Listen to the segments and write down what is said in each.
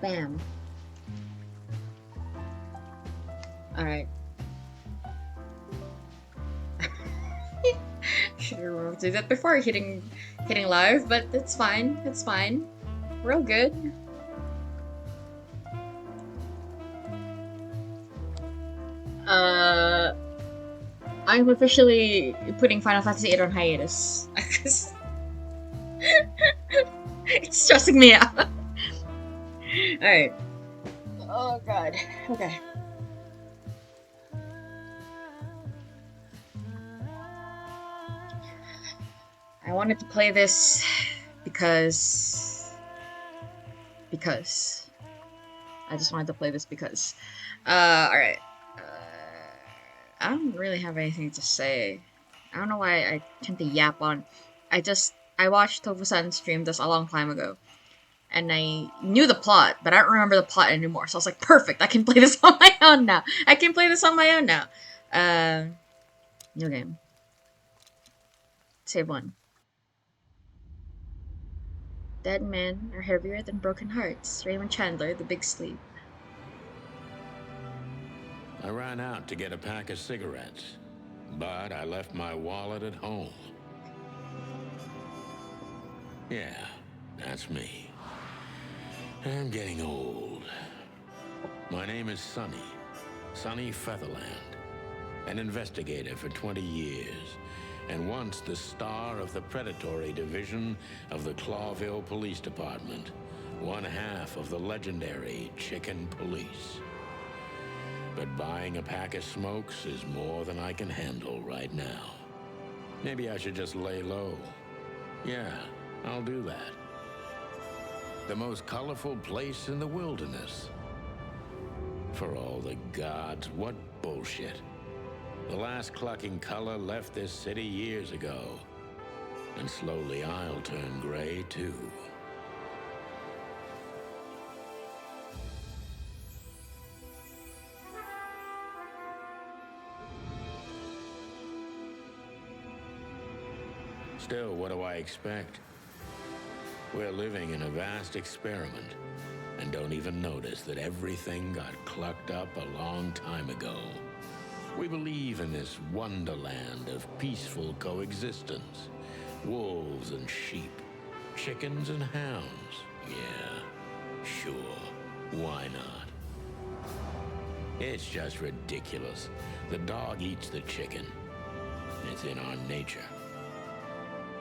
Bam. Alright. Should have do that before hitting live, but it's fine. It's fine. We're all good. Uh, I'm officially putting Final Fantasy VIII on hiatus. It's stressing me out. Alright. Oh god. Okay. I wanted to play this because I just wanted to play this because alright. I don't really have anything to say. I don't know why I tend to yap on. I watched Tofu-san stream this a long time ago, and I knew the plot, but I don't remember the plot anymore. So I was like, perfect, I can play this on my own now. New game. Save one. Dead men are heavier than broken hearts. Raymond Chandler, The Big Sleep. I ran out to get a pack of cigarettes, but I left my wallet at home. Yeah, that's me. I'm getting old. My name is Sonny Featherland, an investigator for 20 years, and once the star of the predatory division of the Clawville Police Department, one half of the legendary Chicken Police. But buying a pack of smokes is more than I can handle right now. Maybe I should just lay low. Yeah, I'll do that. The most colorful place in the wilderness. For all the gods, what bullshit. The last clucking color left this city years ago. And slowly I'll turn gray too. Still, what do I expect? We're living in a vast experiment, and don't even notice that everything got clucked up a long time ago. We believe in this wonderland of peaceful coexistence. Wolves and sheep, chickens and hounds. Yeah, sure, why not? It's just ridiculous. The dog eats the chicken. It's in our nature.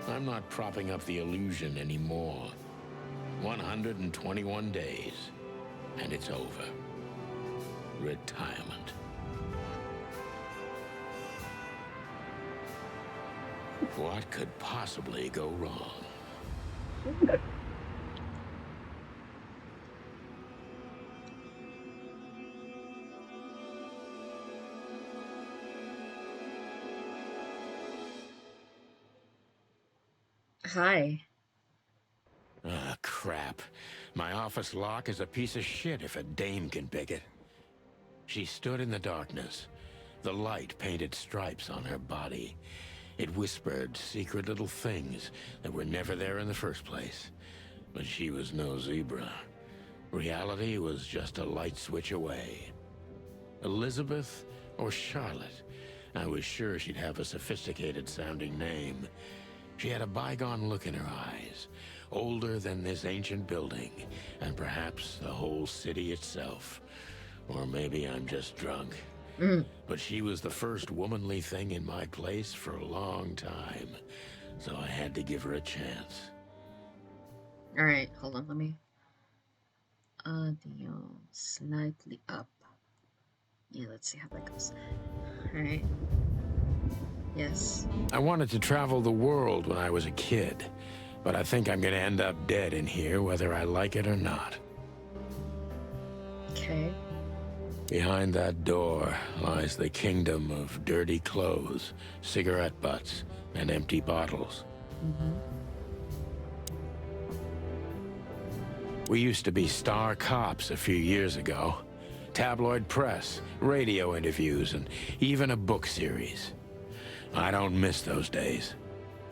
I'm not propping up the illusion anymore. 121 days, and it's over. Retirement. What could possibly go wrong? Hi. Ah, crap. My office lock is a piece of shit if a dame can pick it. She stood in the darkness. The light painted stripes on her body. It whispered secret little things that were never there in the first place. But she was no zebra. Reality was just a light switch away. Elizabeth or Charlotte? I was sure she'd have a sophisticated-sounding name. She had a bygone look in her eyes, older than this ancient building, and perhaps the whole city itself. Or maybe I'm just drunk. But she was the first womanly thing in my place for a long time, so I had to give her a chance. Alright, hold on, let me audio slightly up. Yeah, let's see how that goes. Alright. Yes. I wanted to travel the world when I was a kid, but I think I'm gonna end up dead in here whether I like it or not. Okay. Behind that door lies the kingdom of dirty clothes, cigarette butts, and empty bottles. We used to be star cops a few years ago. Tabloid press, radio interviews, and even a book series. I don't miss those days.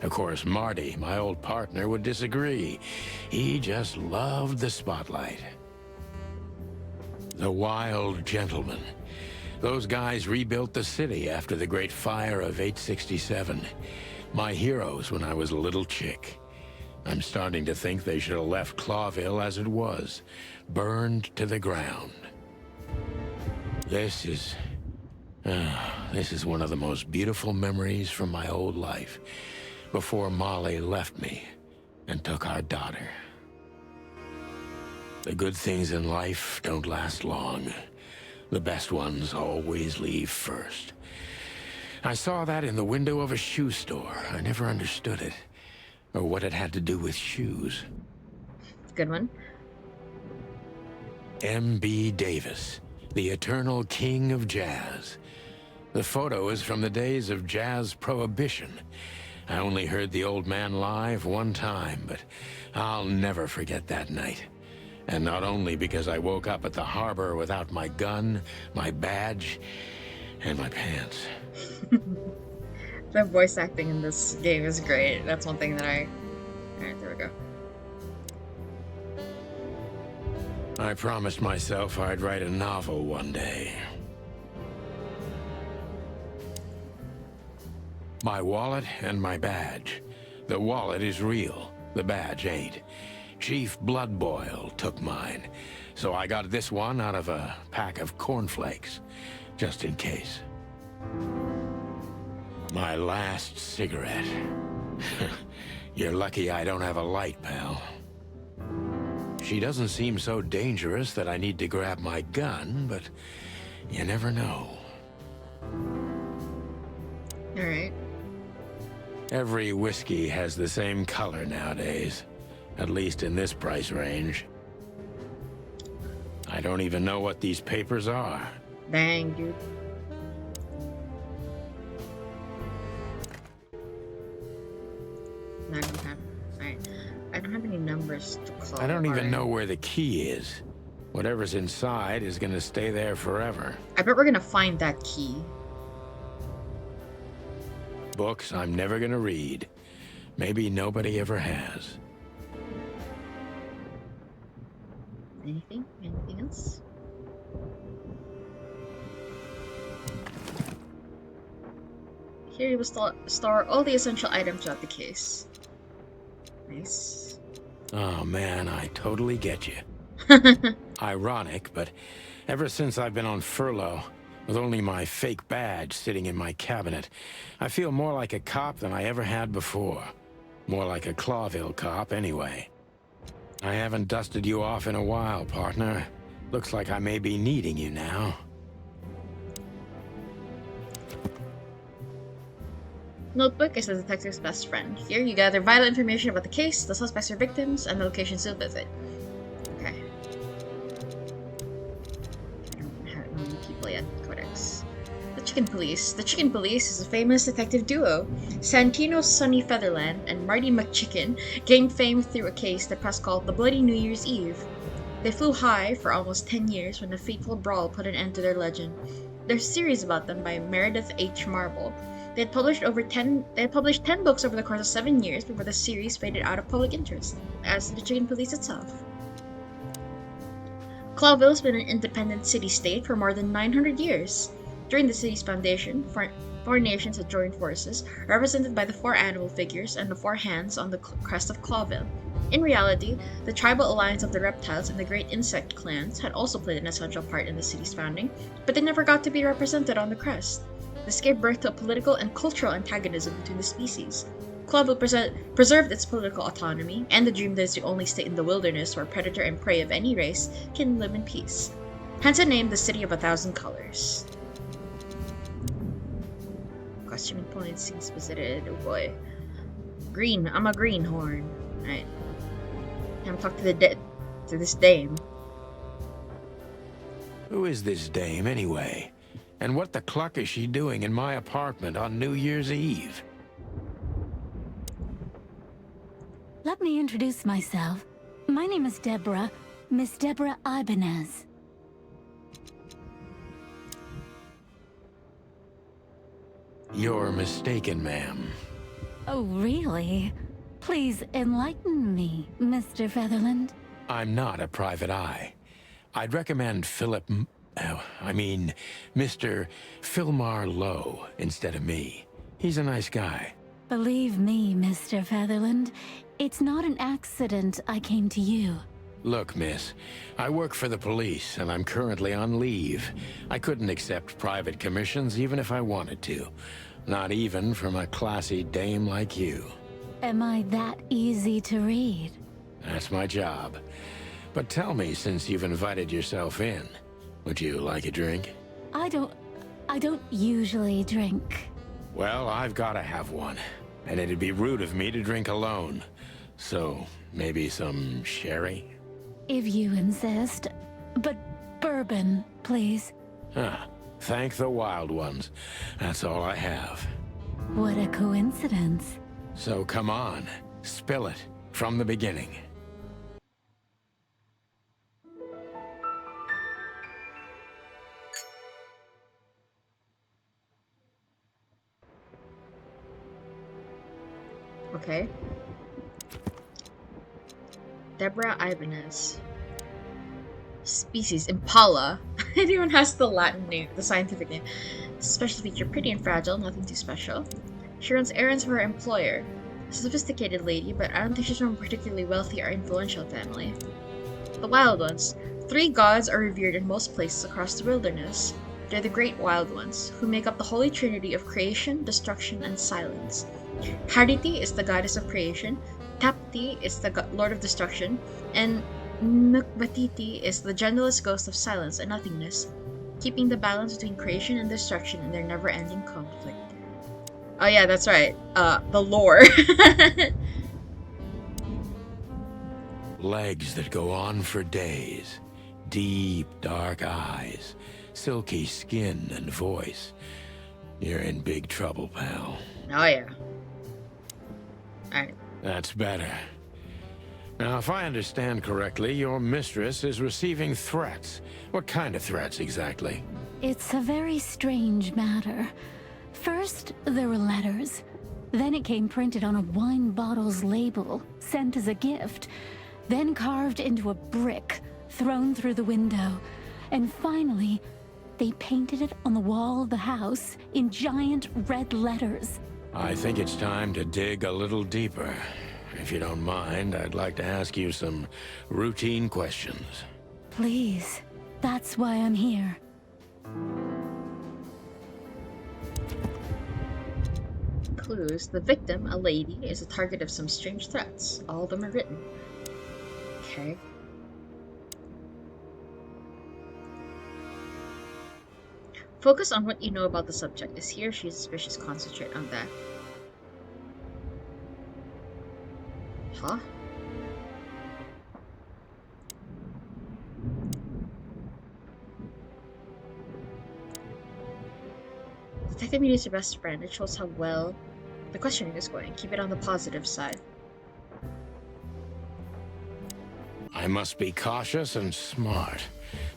Of course, Marty, my old partner, would disagree. He just loved the spotlight. The Wild Gentlemen. Those guys rebuilt the city after the Great Fire of 867. My heroes when I was a little chick. I'm starting to think they should have left Clawville as it was, burned to the ground. This is one of the most beautiful memories from my old life, before Molly left me and took our daughter. The good things in life don't last long. The best ones always leave first. I saw that in the window of a shoe store. I never understood it, or what it had to do with shoes. Good one. M.B. Davis, the eternal king of jazz. The photo is from the days of jazz prohibition. I only heard the old man live one time, but I'll never forget that night. And not only because I woke up at the harbor without my gun, my badge, and my pants. The voice acting in this game is great. That's one thing that Alright, there we go. I promised myself I'd write a novel one day. My wallet and my badge. The wallet is real, the badge ain't. Chief Bloodboil took mine, so I got this one out of a pack of cornflakes, just in case. My last cigarette. You're lucky I don't have a light, pal. She doesn't seem so dangerous that I need to grab my gun, but you never know. Alright. Every whiskey has the same color nowadays. At least in this price range. I don't even know what these papers are. Dang, dude. I don't have any numbers to call. I don't even know where the key is. Whatever's inside is gonna stay there forever. I bet we're gonna find that key. Books I'm never gonna read. Maybe nobody ever has. Anything? Anything else? Here you will store all the essential items throughout the case. Nice. Oh man, I totally get you. Ironic, but ever since I've been on furlough, with only my fake badge sitting in my cabinet, I feel more like a cop than I ever had before. More like a Clawville cop, anyway. I haven't dusted you off in a while, partner. Looks like I may be needing you now. Notebook is the detective's best friend. Here you gather vital information about the case, the suspects or victims, and the locations you'll visit. Okay. I don't have many people yet. Codex. The Chicken Police. The Chicken Police is a famous detective duo. Santino Sonny Featherland and Marty McChicken gained fame through a case the press called the Bloody New Year's Eve. They flew high for almost 10 years when a fateful brawl put an end to their legend. There's a series about them by Meredith H. Marble. They had published 10 books over the course of 7 years before the series faded out of public interest, as did the Chicken Police itself. Clawville has been an independent city-state for more than 900 years. During the city's foundation, four nations had joined forces, represented by the 4 animal figures and the 4 hands on the crest of Clawville. In reality, the tribal alliance of the reptiles and the great insect clans had also played an essential part in the city's founding, but they never got to be represented on the crest. This gave birth to a political and cultural antagonism between the species. Clawville preserved its political autonomy and the dream that it's the only state in the wilderness where predator and prey of any race can live in peace. Hence it named the City of 1,000 Colors. Costuming points, scenes visited, oh boy. Green, I'm a greenhorn. Alright. I'm talk to this dame. Who is this dame, anyway? And what the cluck is she doing in my apartment on New Year's Eve? Let me introduce myself. My name is Deborah, Miss Deborah Ibanez. You're mistaken, ma'am. Oh, really? Please enlighten me, Mr. Featherland. I'm not a private eye. I'd recommend Mr. Philmar Lowe instead of me. He's a nice guy. Believe me, Mr. Featherland, it's not an accident I came to you. Look, miss, I work for the police, and I'm currently on leave. I couldn't accept private commissions even if I wanted to. Not even from a classy dame like you. Am I that easy to read? That's my job. But tell me, since you've invited yourself in, would you like a drink? I don't usually drink. Well, I've gotta have one. And it'd be rude of me to drink alone. So, maybe some sherry? If you insist. But bourbon, please. Huh. Thank the wild ones. That's all I have. What a coincidence. So come on, spill it from the beginning. Okay. Deborah Ibanez. Species Impala. It even has the Latin name, the scientific name. Special feature, pretty and fragile, nothing too special. She runs errands for her employer. A sophisticated lady, but I don't think she's from a particularly wealthy or influential family. The Wild Ones. 3 gods are revered in most places across the wilderness. They're the Great Wild Ones, who make up the holy trinity of creation, destruction, and silence. Hariti is the goddess of creation, Tapti is the lord of destruction, and Nukbatiti is the gentlest ghost of silence and nothingness, keeping the balance between creation and destruction in their never-ending conflict. Oh yeah, that's right. The lore. Legs that go on for days. Deep, dark eyes. Silky skin and voice. You're in big trouble, pal. Oh yeah. Alright. That's better. Now, if I understand correctly, your mistress is receiving threats. What kind of threats, exactly? It's a very strange matter. First, there were letters. Then it came printed on a wine bottle's label, sent as a gift. Then carved into a brick, thrown through the window. And finally, they painted it on the wall of the house in giant red letters. I think it's time to dig a little deeper. If you don't mind, I'd like to ask you some routine questions. Please, that's why I'm here. Clues. The victim, a lady, is a target of some strange threats. All of them are written. Okay. Focus on what you know about the subject. Is he or she suspicious? Concentrate on that. Huh? Detective Media is your best friend. It shows how well the questioning is going. Keep it on the positive side. I must be cautious and smart.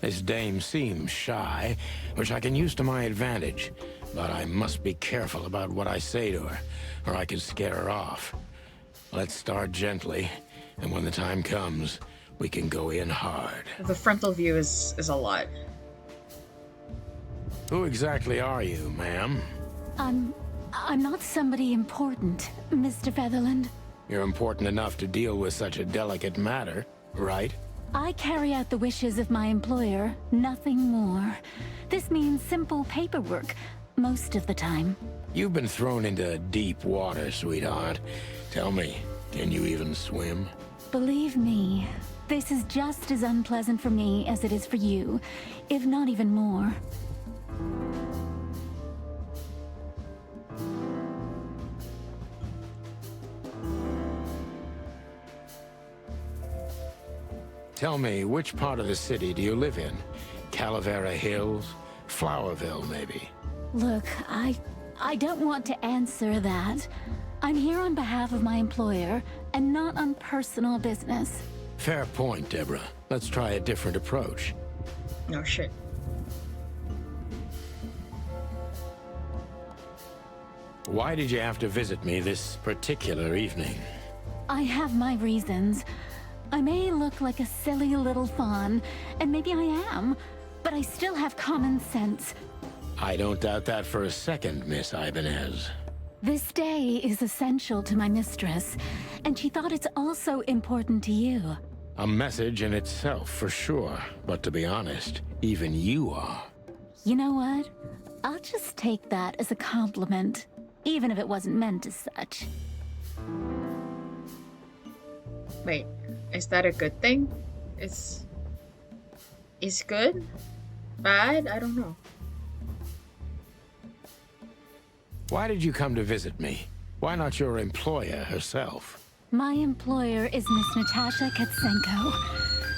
This dame seems shy, which I can use to my advantage. But I must be careful about what I say to her, or I could scare her off. Let's start gently, and when the time comes, we can go in hard. The frontal view is a lot. Who exactly are you, ma'am? I'm not somebody important, Mr. Featherland. You're important enough to deal with such a delicate matter, right? I carry out the wishes of my employer, nothing more. This means simple paperwork, most of the time. You've been thrown into deep water, sweetheart. Tell me, can you even swim? Believe me, this is just as unpleasant for me as it is for you, if not even more. Tell me, which part of the city do you live in? Calavera Hills? Flowerville, maybe? Look, I don't want to answer that. I'm here on behalf of my employer, and not on personal business. Fair point, Deborah. Let's try a different approach. No shit. Why did you have to visit me this particular evening? I have my reasons. I may look like a silly little fawn, and maybe I am, but I still have common sense. I don't doubt that for a second, Miss Ibanez. This day is essential to my mistress, and she thought it's also important to you. A message in itself, for sure. But to be honest, even you are. You know what? I'll just take that as a compliment, even if it wasn't meant as such. Wait, is that a good thing? Is good? Bad? I don't know. Why did you come to visit me? Why not your employer herself? My employer is Miss Natasha Katsenko.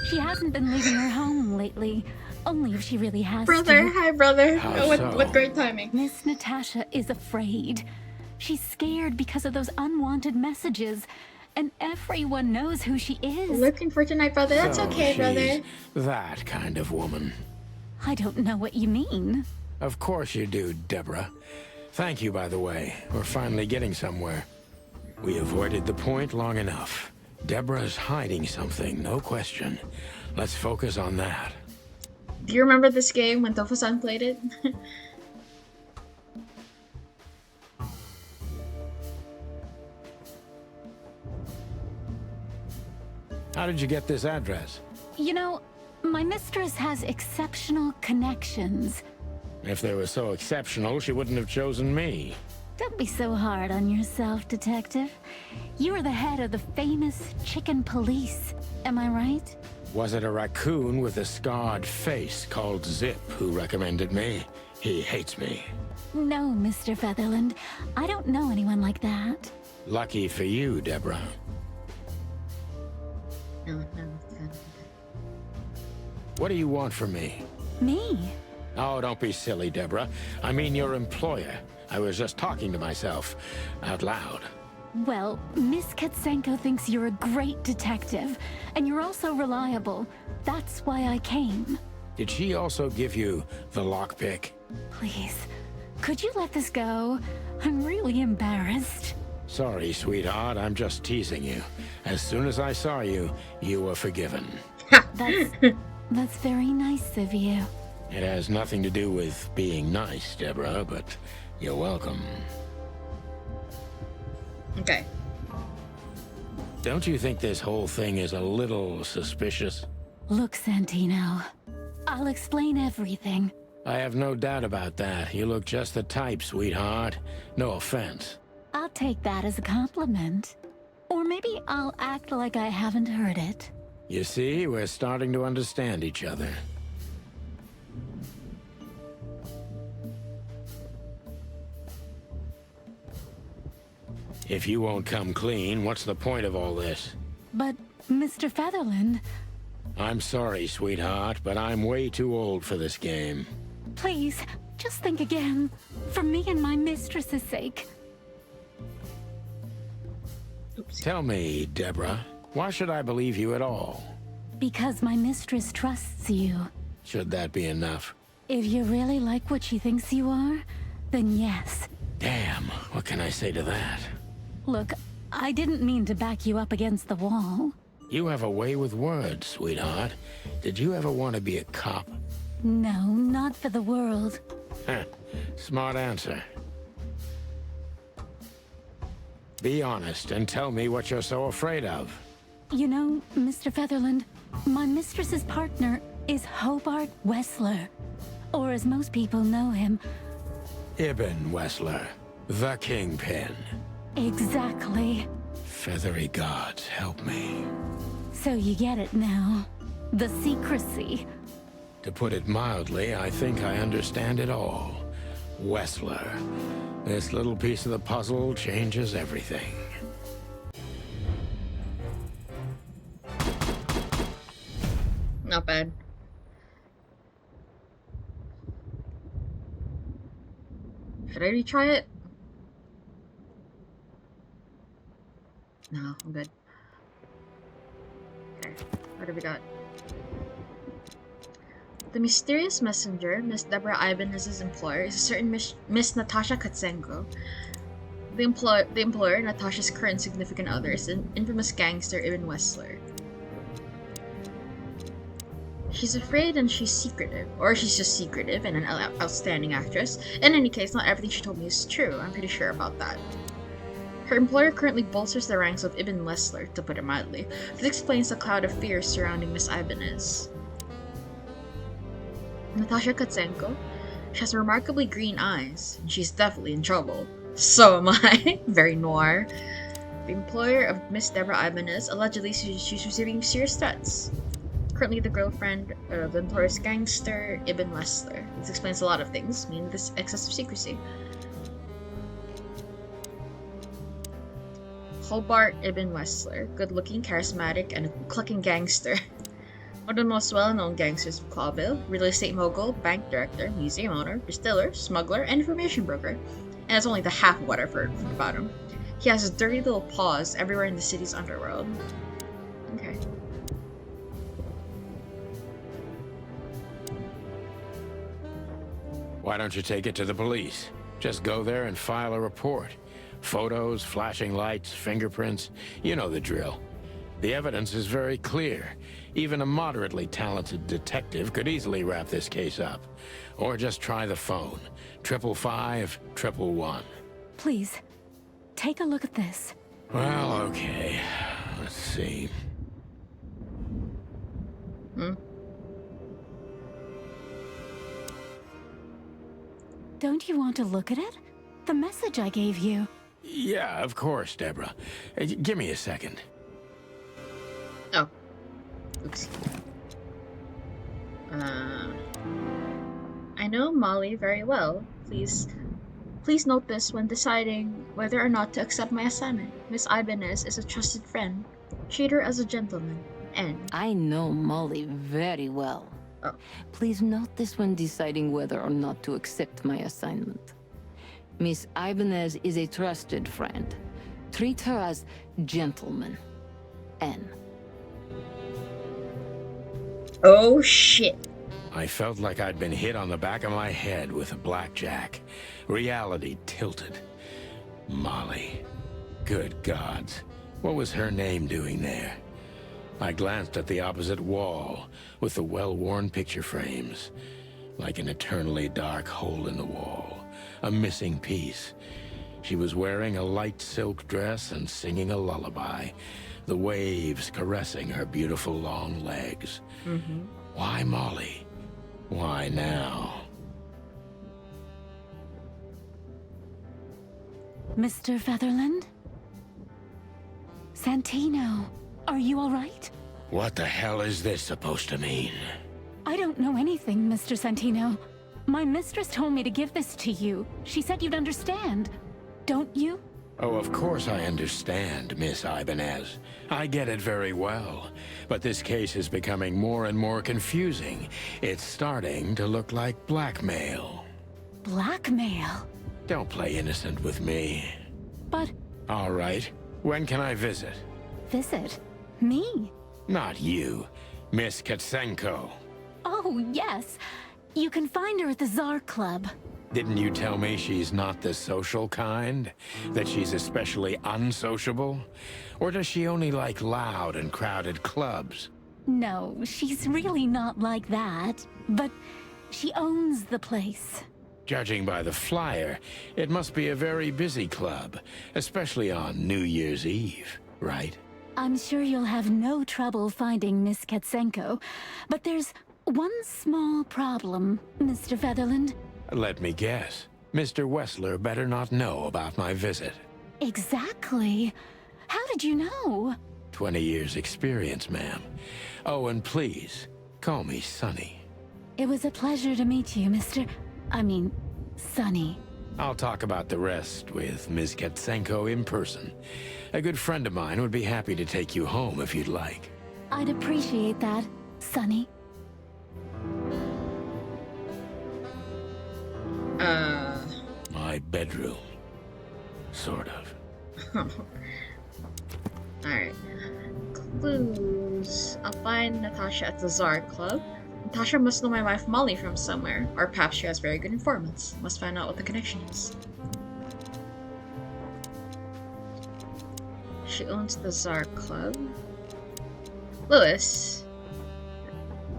She hasn't been leaving her home lately, only if she really has Brother, to. hi brother. How Oh, so? what great timing. Miss Natasha is afraid. She's scared because of those unwanted messages, and everyone knows who she is. Looking for tonight, brother. That's So okay, brother. she's that kind of woman. I don't know what you mean. Of course you do, Deborah. Thank you, by the way. We're finally getting somewhere. We avoided the point long enough. Deborah's hiding something, no question. Let's focus on that. Do you remember this game when Tofu-san played it? How did you get this address? You know, my mistress has exceptional connections. If they were so exceptional, she wouldn't have chosen me. Don't be so hard on yourself, Detective. You are the head of the famous chicken police. Am I right? Was it a raccoon with a scarred face called Zip who recommended me? He hates me. No, Mr. Featherland. I don't know anyone like that. Lucky for you, Deborah. No. What do you want from me? Me? Oh, don't be silly, Deborah. I mean your employer. I was just talking to myself, out loud. Well, Miss Katsenko thinks you're a great detective, and you're also reliable. That's why I came. Did she also give you the lockpick? Please, could you let this go? I'm really embarrassed. Sorry, sweetheart, I'm just teasing you. As soon as I saw you, you were forgiven. That's very nice of you. It has nothing to do with being nice, Deborah, but you're welcome. Okay. Don't you think this whole thing is a little suspicious? Look, Santino, I'll explain everything. I have no doubt about that. You look just the type, sweetheart. No offense. I'll take that as a compliment. Or maybe I'll act like I haven't heard it. You see, we're starting to understand each other. If you won't come clean, what's the point of all this? But, Mr. Featherland, I'm sorry, sweetheart, but I'm way too old for this game. please, just think again. For me and my mistress's sake. Tell me, Deborah, why should I believe you at all? Because my mistress trusts you. Should that be enough? If you really like what she thinks you are, then yes. Damn, what can I say to that? Look, I didn't mean to back you up against the wall. You have a way with words, sweetheart. Did you ever want to be a cop? No, not for the world. Heh, smart answer. Be honest and tell me what you're so afraid of. You know, Mr. Featherland, my mistress's partner is Hobart Wessler. Or as most people know him, Ibn Wessler, the Kingpin. exactly. Feathery gods, help me. So you get it now. The secrecy. To put it mildly, I think I understand it all. Wessler. This little piece of the puzzle changes everything. Not bad. Should I retry it? No, I'm good. Okay, what have we got? The mysterious messenger, Miss Deborah Ibanez's employer, is a certain Miss Natasha Katsenko. The employer, Natasha's current significant other, is an infamous gangster, Ibn Wessler. She's afraid and she's secretive. Or she's just secretive and an outstanding actress. In any case, not everything she told me is true. I'm pretty sure about that. Her employer currently bolsters the ranks of Ibn Lesler, to put it mildly. This explains the cloud of fear surrounding Miss Ibanez. Natasha Katsenko. She has remarkably green eyes, and she's definitely in trouble. So am I. Very noir. The employer of Miss Deborah Ibanez, allegedly she's receiving serious threats. Currently the girlfriend of the notorious gangster Ibn Lesler. This explains a lot of things, meaning this excessive secrecy. Hobart Ibn Lesler, good-looking, charismatic, and a clucking gangster. One of the most well-known gangsters of Clawville, real estate mogul, bank director, museum owner, distiller, smuggler, and information broker. And that's only the half of what I've heard about him. He has his dirty little paws everywhere in the city's underworld. Okay. Why don't you take it to the police? Just go there and file a report. Photos, flashing lights, fingerprints, you know the drill. The evidence is very clear. Even a moderately talented detective could easily wrap this case up. Or just try the phone. 555-111. Please, take a look at this. Well, okay. Let's see. Don't you want to look at it? The message I gave you. Yeah, of course, Deborah. Give me a second. Oh. Oops. I know Molly very well. Please note this when deciding whether or not to accept my assignment. Miss Ibanez is a trusted friend. Treat her as a gentleman. N. I know Molly very well. Oh. Please note this when deciding whether or not to accept my assignment. Miss Ibanez is a trusted friend. Treat her as gentleman. N. Oh shit. I felt like I'd been hit on the back of my head with a blackjack. Reality tilted. Molly. Good gods. What was her name doing there? I glanced at the opposite wall, with the well-worn picture frames. Like an eternally dark hole in the wall. A missing piece. She was wearing a light silk dress and singing a lullaby. The waves caressing her beautiful long legs. Why Molly? Why now? Mr. Featherland? Santino, are you all right? What the hell is this supposed to mean? I don't know anything, Mr. Santino. My mistress told me to give this to you. She said you'd understand. Don't you? Oh, of course I understand, Miss Ibanez. I get it very well. But this case is becoming more and more confusing. It's starting to look like blackmail. Blackmail? Don't play innocent with me. But... All right. When can I visit? Visit? Me? Not you. Miss Katsenko. Oh, yes. You can find her at the Tsar Club. Didn't you tell me she's not the social kind? That she's especially unsociable? Or does she only like loud and crowded clubs? No, she's really not like that. But she owns the place. Judging by the flyer, it must be a very busy club, especially on New Year's Eve, right? I'm sure you'll have no trouble finding Miss Katsenko. But there's one small problem, Mr. Featherland. Let me guess. Mr. Wessler better not know about my visit. Exactly. How did you know? 20 years experience, ma'am. Oh, and please, call me Sonny. It was a pleasure to meet you, Sonny. I'll talk about the rest with Ms. Katsenko in person. A good friend of mine would be happy to take you home if you'd like. I'd appreciate that, Sonny. My bedroom. Sort of. Alright. Clues. I'll find Natasha at the Tsar Club. Natasha must know my wife Molly from somewhere, or perhaps she has very good informants. Must find out what the connection is. She owns the Tsar Club. Lewis.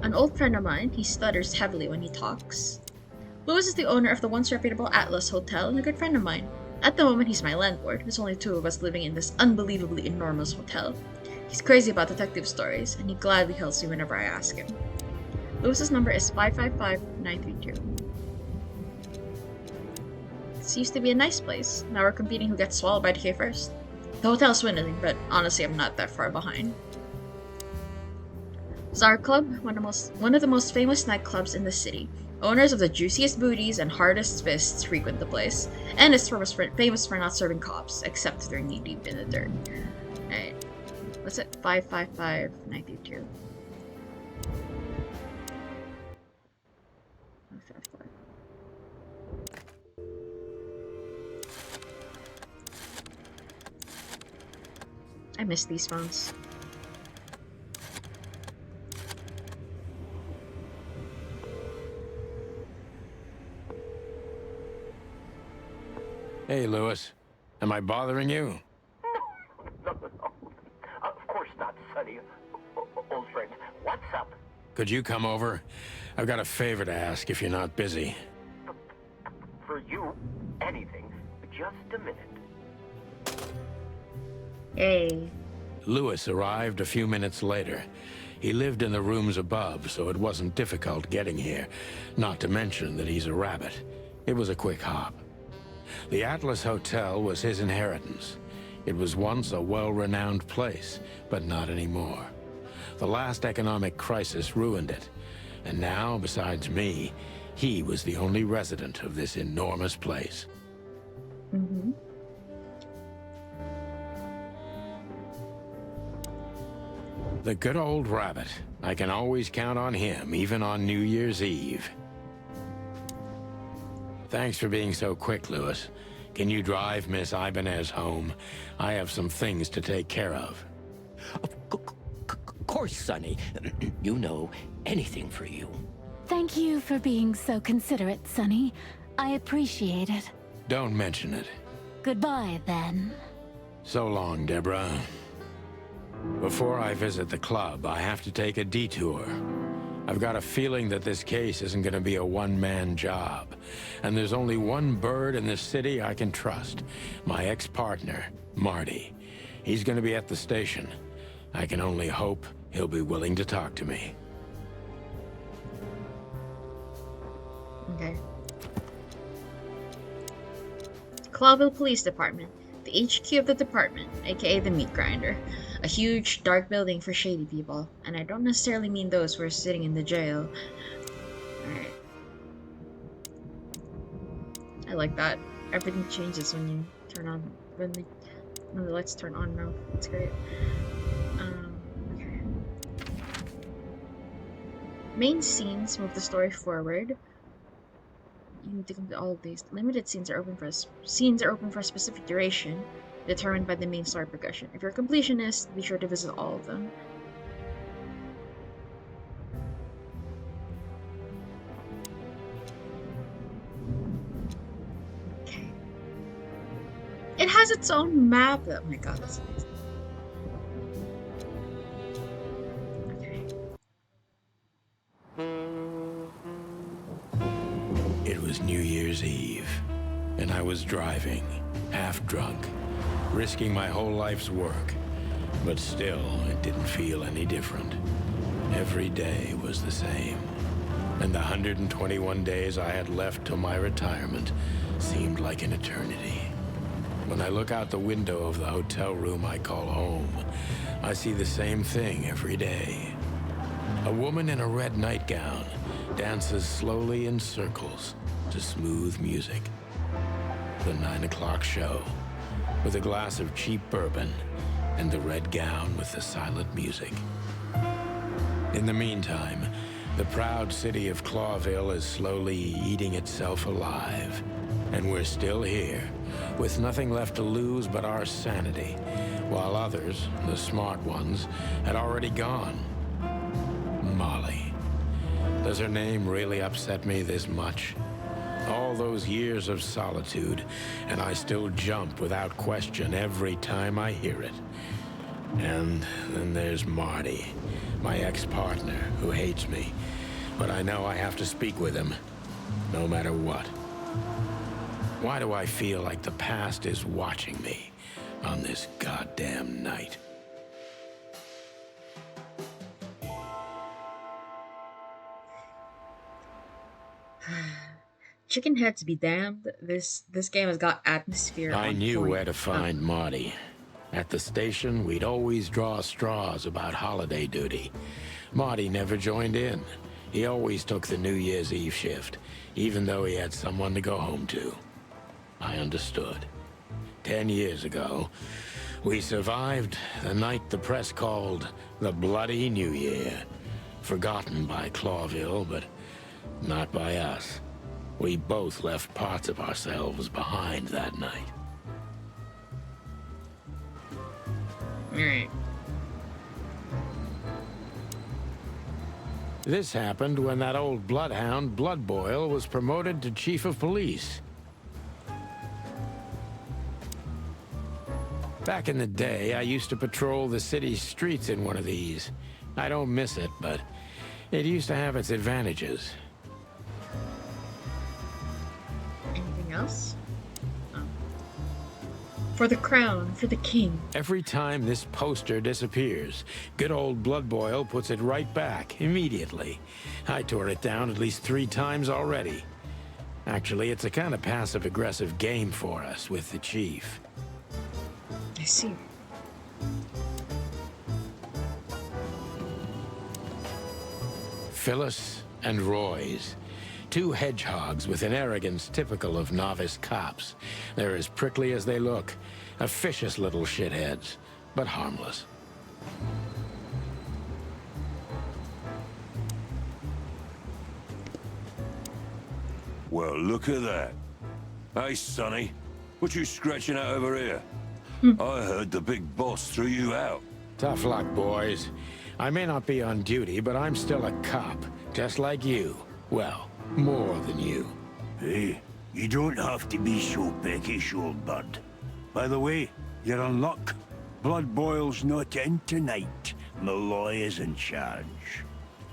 An old friend of mine, he stutters heavily when he talks. Louis is the owner of the once reputable Atlas Hotel and a good friend of mine. At the moment, he's my landlord. There's only two of us living in this unbelievably enormous hotel. He's crazy about detective stories, and he gladly helps me whenever I ask him. Lewis's number is 555-932. This used to be a nice place. Now we're competing who gets swallowed by decay first. The hotel's dwindling, but honestly, I'm not that far behind. Czar Club, one of the most famous nightclubs in the city. Owners of the juiciest booties and hardest fists frequent the place, and it's famous for not serving cops, except if they're knee-deep in the dirt. Alright. What's it? 555-932. 555. I miss these phones. Hey, Louis. Am I bothering you? No. Of course not, Sonny. Old friend, what's up? Could you come over? I've got a favor to ask if you're not busy. For you, anything. Just a minute. Hey. Louis arrived a few minutes later. He lived in the rooms above, so it wasn't difficult getting here. Not to mention that he's a rabbit. It was a quick hop. The Atlas Hotel was his inheritance. It was once a well-renowned place, but not anymore. The last economic crisis ruined it. And now, besides me, he was the only resident of this enormous place. Mm-hmm. The good old rabbit. I can always count on him, even on New Year's Eve. Thanks for being so quick, Louis. Can you drive Miss Ibanez home? I have some things to take care of. Of course, Sonny. You know, anything for you. Thank you for being so considerate, Sonny. I appreciate it. Don't mention it. Goodbye, then. So long, Deborah. Before I visit the club, I have to take a detour. I've got a feeling that this case isn't going to be a one-man job. And there's only one bird in this city I can trust. My ex-partner, Marty. He's going to be at the station. I can only hope he'll be willing to talk to me. Okay. Clawville Police Department. The HQ of the department, aka the meat grinder. A huge, dark building for shady people. And I don't necessarily mean those who are sitting in the jail. Alright. I like that. Everything changes when you turn on... when the lights turn on now. It's great. Okay. Main scenes move the story forward. You need to complete all of these. Limited scenes are open for a specific duration, determined by the main story progression. If you're a completionist, be sure to visit all of them. Okay. It has its own map. Oh my god, that's amazing. It was New Year's Eve, and I was driving, half drunk, risking my whole life's work. But still, it didn't feel any different. Every day was the same. And the 121 days I had left till my retirement seemed like an eternity. When I look out the window of the hotel room I call home, I see the same thing every day. A woman in a red nightgown dances slowly in circles to smooth music. The 9 o'clock show, with a glass of cheap bourbon and the red gown with the silent music. In the meantime, the proud city of Clawville is slowly eating itself alive. And we're still here, with nothing left to lose but our sanity, while others, the smart ones, had already gone. Molly. Does her name really upset me this much? All those years of solitude, and I still jump without question every time I hear it. And then there's Marty, my ex-partner, who hates me. But I know I have to speak with him, no matter what. Why do I feel like the past is watching me on this goddamn night? Chicken heads be damned. This game has got atmosphere I on knew point. where to find Marty. At the station, we'd always draw straws about holiday duty. Marty never joined in. He always took the New Year's Eve shift, even though he had someone to go home to. I understood. 10 years ago, we survived the night the press called the Bloody New Year. Forgotten by Clawville, but not by us. We both left parts of ourselves behind that night. Alright. This happened when that old bloodhound, Bloodboil, was promoted to chief of police. Back in the day, I used to patrol the city's streets in one of these. I don't miss it, but it used to have its advantages. Anything else? Oh. For the crown, for the king. Every time this poster disappears, good old Bloodboil puts it right back, immediately. I tore it down at least 3 times already. Actually, it's a kind of passive-aggressive game for us with the chief. I see. Phyllis and Roy's. 2 hedgehogs with an arrogance typical of novice cops. They're as prickly as they look. Officious little shitheads, but harmless. Well, look at that. Hey, Sonny, what you scratching out over here? I heard the big boss threw you out. Tough luck, boys. I may not be on duty, but I'm still a cop, just like you. Well, more than you. Hey, you don't have to be so peckish, old bird. By the way, you're in luck. Bloodboil's not in tonight. Malloy is in charge.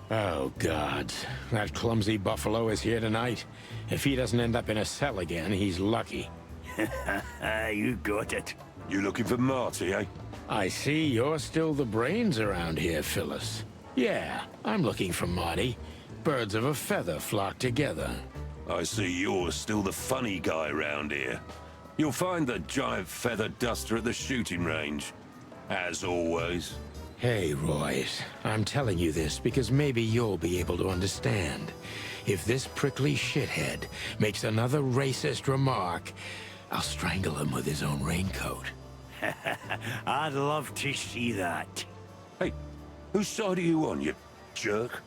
Oh, God. That clumsy buffalo is here tonight. If he doesn't end up in a cell again, he's lucky. You got it. You looking for Marty, eh? I see you're still the brains around here, Phyllis. Yeah, I'm looking for Marty. Birds of a feather flock together. I see you're still the funny guy round here. You'll find the giant feather duster at the shooting range. As always. Hey, Royce, I'm telling you this because maybe you'll be able to understand. If this prickly shithead makes another racist remark, I'll strangle him with his own raincoat. I'd love to see that. Hey, whose side are you on, you jerk?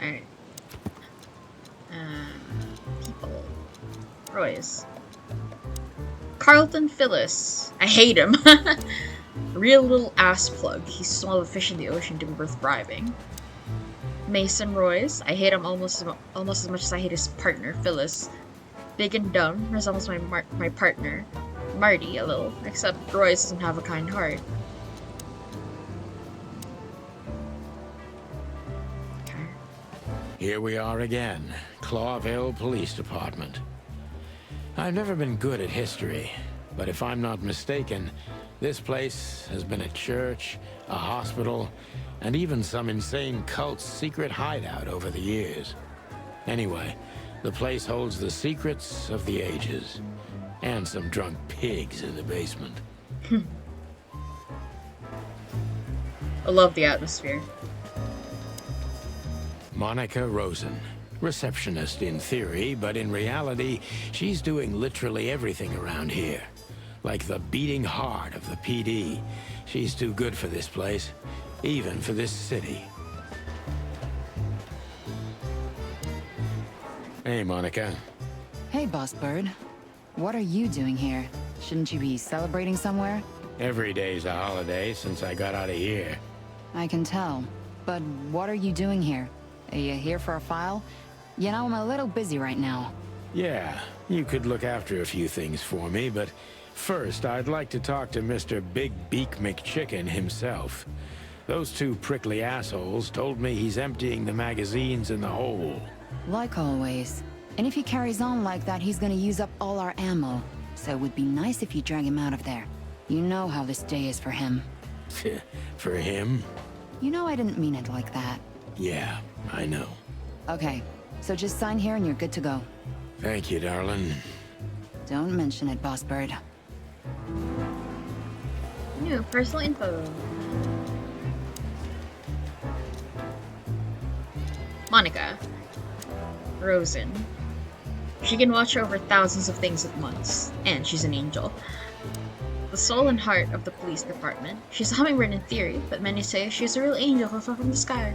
Alright. People. Royce. Carlton Phyllis. I hate him. Real little ass plug. He's small of a fish in the ocean to be worth bribing. Mason Royce. I hate him almost as much as I hate his partner, Phyllis. Big and dumb. Resembles my partner, Marty, a little. Except Royce doesn't have a kind heart. Here we are again, Clawville Police Department. I've never been good at history, but if I'm not mistaken, this place has been a church, a hospital, and even some insane cult's secret hideout over the years. Anyway, the place holds the secrets of the ages, and some drunk pigs in the basement. I love the atmosphere. Monica Rosen. Receptionist in theory, but in reality, she's doing literally everything around here. Like the beating heart of the PD. She's too good for this place, even for this city. Hey, Monica. Hey, Boss Bird. What are you doing here? Shouldn't you be celebrating somewhere? Every day's a holiday since I got out of here. I can tell. But what are you doing here? Are you here for a file? You know, I'm a little busy right now. Yeah, you could look after a few things for me, but First, I'd like to talk to Mr. Big Beak McChicken himself. Those two prickly assholes told me he's emptying the magazines in the hole. Like always. And if he carries on like that, he's gonna use up all our ammo. So it would be nice if you drag him out of there. You know how this day is for him. For him? You know I didn't mean it like that. Yeah, I know. Okay, so just sign here and you're good to go. Thank you, darling. Don't mention it, Boss Bird. New personal info. Monica. Rosen. She can watch over thousands of things at once, and she's an angel. The soul and heart of the police department. She's a hummingbird in theory, but many say she's a real angel who fell from the sky.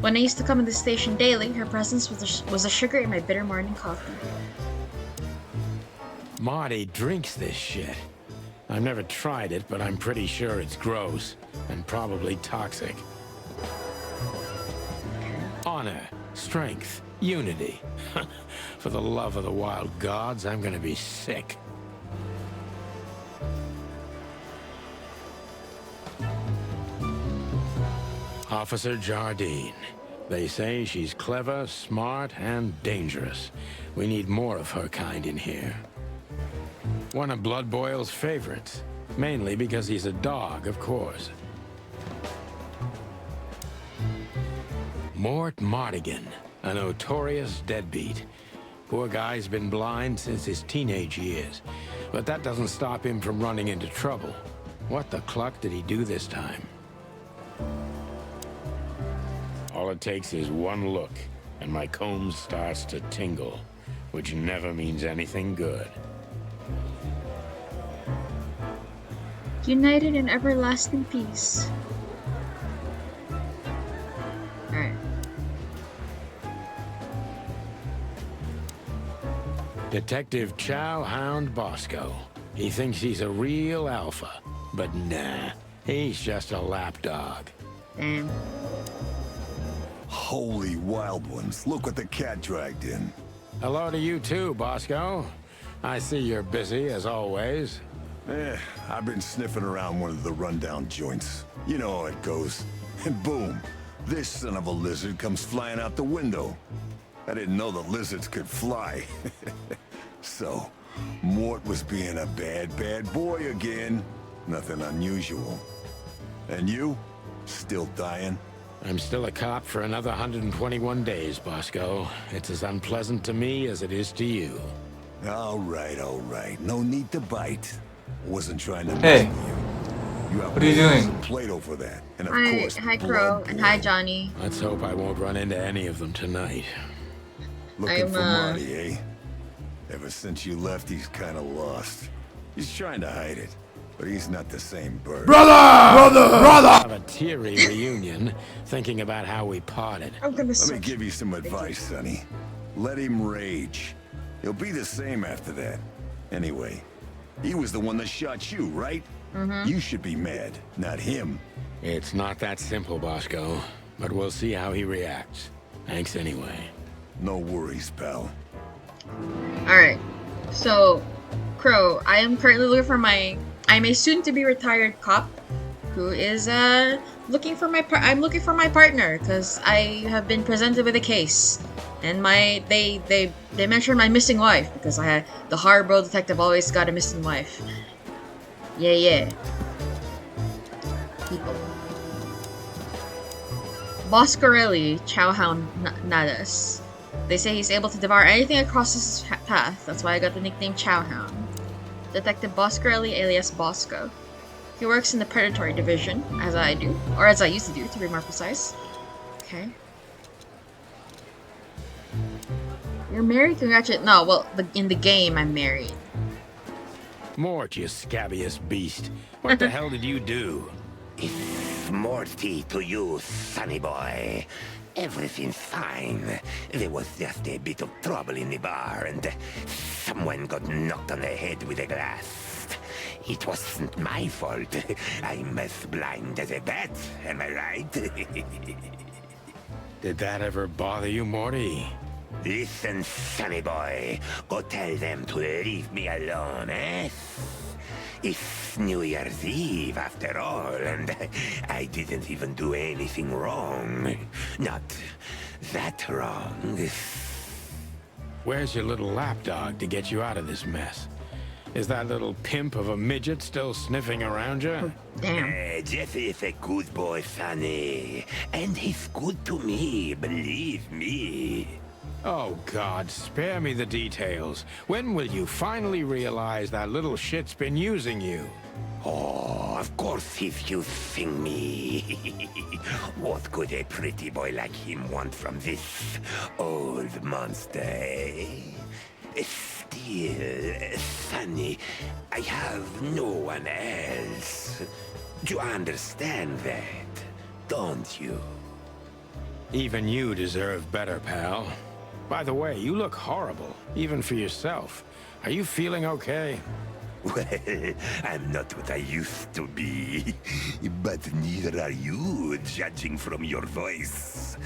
When I used to come to the station daily, her presence was a sugar in my bitter morning coffee. Marty drinks this shit. I've never tried it, but I'm pretty sure it's gross and probably toxic. Honor, strength, unity. For the love of the wild gods, I'm gonna be sick. Officer Jardine. They say she's clever, smart, and dangerous. We need more of her kind in here. One of Blood Boyle's favorites. Mainly because he's a dog, of course. Mort Mardigan, a notorious deadbeat. Poor guy's been blind since his teenage years. But that doesn't stop him from running into trouble. What the cluck did he do this time? All it takes is one look, and my comb starts to tingle, which never means anything good. United in everlasting peace. Alright. Detective Chow Hound Bosco. He thinks he's a real alpha, but nah, he's just a lapdog. Damn. Holy wild ones, look what the cat dragged in. Hello to you too, Bosco. I see you're busy, as always. I've been sniffing around one of the rundown joints. You know how it goes. And boom, this son of a lizard comes flying out the window. I didn't know the lizards could fly. So, Mort was being a bad boy again. Nothing unusual. And you? Still dying? I'm still a cop for another 121 days, Bosco. It's as unpleasant to me as it is to you. All right. No need to bite. Wasn't trying to Hey, mess with you. what are you doing? Some plate over that. And of Hi, course, hi Crow, blood and hi boil. Johnny. Let's hope I won't run into any of them tonight. Looking I'm, for Marty, eh? Ever since you left, he's kind of lost. He's trying to hide it, but he's not the same bird. Have a teary reunion, thinking about how we parted. I'm gonna Let me give you some advice, Sonny. Let him rage. He'll be the same after that. Anyway, he was the one that shot you, right? You should be mad, not him. It's not that simple, Bosco, but we'll see how he reacts. Thanks anyway. No worries, pal. Alright. So, Crow, I am currently looking for I'm a soon-to-be retired cop who is looking for I'm looking for my partner because I have been presented with a case, and they mentioned my missing wife because the Harborough detective always got a missing wife. Yeah. People. Boscorelli, Chowhound Nadas. They say he's able to devour anything across his path. That's why I got the nickname Chowhound. Detective Boscorelli alias Bosco. He works in the predatory division, as I do. Or as I used to do, to be more precise. Okay. You're married? Congratulations. No, well, in the game, I'm married. Mort, you scabbiest beast. What the hell did you do? It's Morty to you, sonny boy. Everything's fine. There was just a bit of trouble in the bar, and someone got knocked on the head with a glass. It wasn't my fault. I'm as blind as a bat, am I right? Did that ever bother you, Morty? Listen, sonny boy. Go tell them to leave me alone, eh? It's New Year's Eve after all, and I didn't even do anything wrong. Not that wrong. Where's your little lapdog to get you out of this mess? Is that little pimp of a midget still sniffing around you? Damn. Jeff is a good boy, Sonny. And he's good to me, believe me. Oh, God, spare me the details. When will you finally realize that little shit's been using you? Oh, of course he's using me. What could a pretty boy like him want from this old monster, eh? Still, Sonny, I have no one else. You understand that, don't you? Even you deserve better, pal. By the way, you look horrible, even for yourself. Are you feeling okay? Well, I'm not what I used to be. But neither are you, judging from your voice.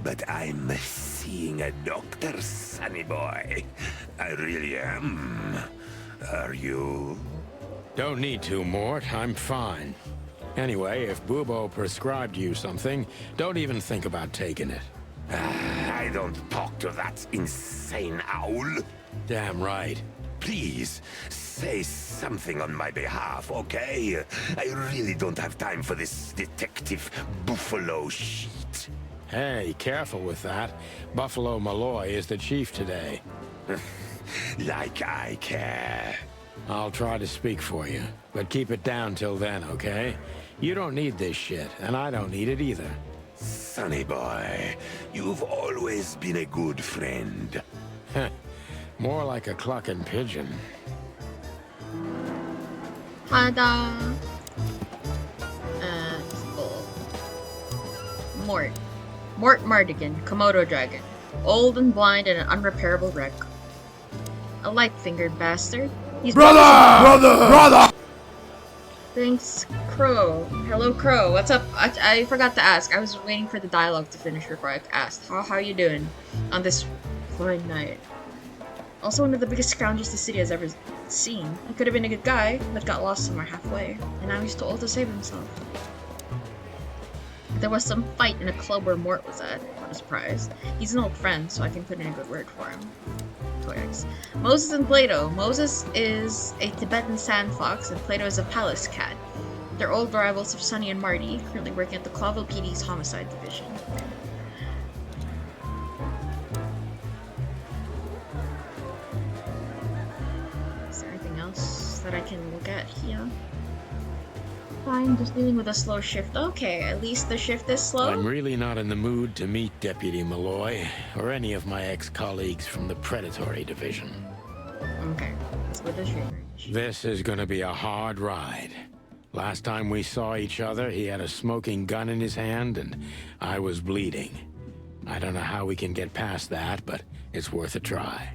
But I'm seeing a doctor, sonny boy. I really am. Are you? Don't need to, Mort. I'm fine. Anyway, if Bubo prescribed you something, don't even think about taking it. I don't talk to that insane owl. Damn right. Please, say something on my behalf, okay? I really don't have time for this detective buffalo shit. Hey, careful with that. Buffalo Malloy is the chief today. Like I care. I'll try to speak for you, but keep it down till then, okay? You don't need this shit, and I don't need it either. Sonny boy, you've always been a good friend. More like a clucking pigeon. Tada! People. Mort. Mort Mardigan, Komodo Dragon. Old and blind and an unrepairable wreck. A light-fingered bastard. He's Brother! Thanks, Crow. Hello, Crow. What's up? I forgot to ask. I was waiting for the dialogue to finish before I asked. How you doing on this fine night? Also one of the biggest scoundrels the city has ever seen. He could have been a good guy, but got lost somewhere halfway. And now he's too old to save himself. There was some fight in a club where Mort was at. What a surprise. He's an old friend, so I can put in a good word for him. Toyax. Moses and Plato. Moses is a Tibetan sand fox, and Plato is a palace cat. They're old rivals of Sonny and Marty, currently working at the Clawville PD's homicide division. Is there anything else that I can look at here? Fine, just dealing with a slow shift. Okay, at least the shift is slow. I'm really not in the mood to meet Deputy Malloy, or any of my ex-colleagues from the Predatory Division. Okay, let's go to the stream range. This is gonna be a hard ride. Last time we saw each other, he had a smoking gun in his hand, and I was bleeding. I don't know how we can get past that, but it's worth a try.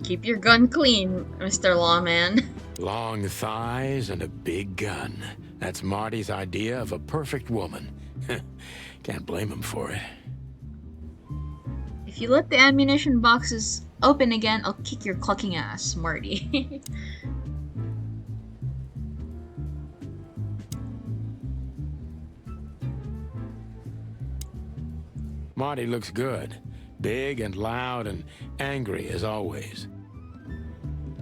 Keep your gun clean, Mr. Lawman. Long thighs and a big gun. That's Marty's idea of a perfect woman. Can't blame him for it. If you let the ammunition boxes open again, I'll kick your clucking ass, Marty. Marty looks good. Big and loud and angry as always.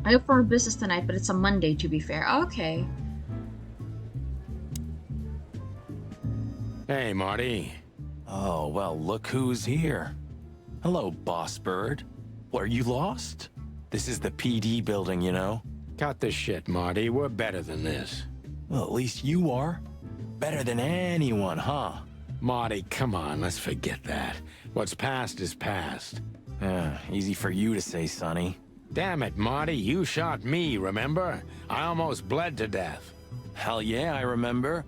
I hope for business tonight, but it's a Monday to be fair. Okay. Hey, Marty. Oh, well, look who's here. Hello, Boss Bird. What, are you lost? This is the PD building, you know? Cut the shit, Marty. We're better than this. Well, at least you are. Better than anyone, huh? Marty, come on, let's forget that. What's past is past. Easy for you to say, Sonny. Damn it, Marty, you shot me, remember? I almost bled to death. Hell yeah, I remember.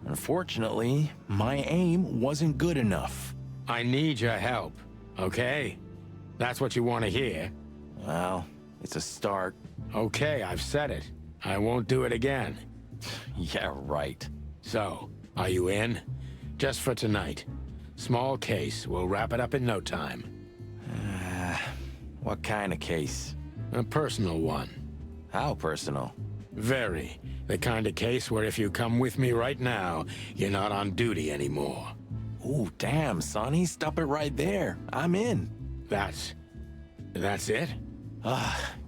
Unfortunately, my aim wasn't good enough. I need your help, okay? That's what you want to hear. Well, it's a start. Okay, I've said it. I won't do it again. Yeah, right. So, are you in? Just for tonight. Small case, we'll wrap it up in no time. What kind of case? A personal one. How personal? Very. The kind of case where if you come with me right now, you're not on duty anymore. Ooh, damn, Sonny, stop it right there. I'm in. That's it?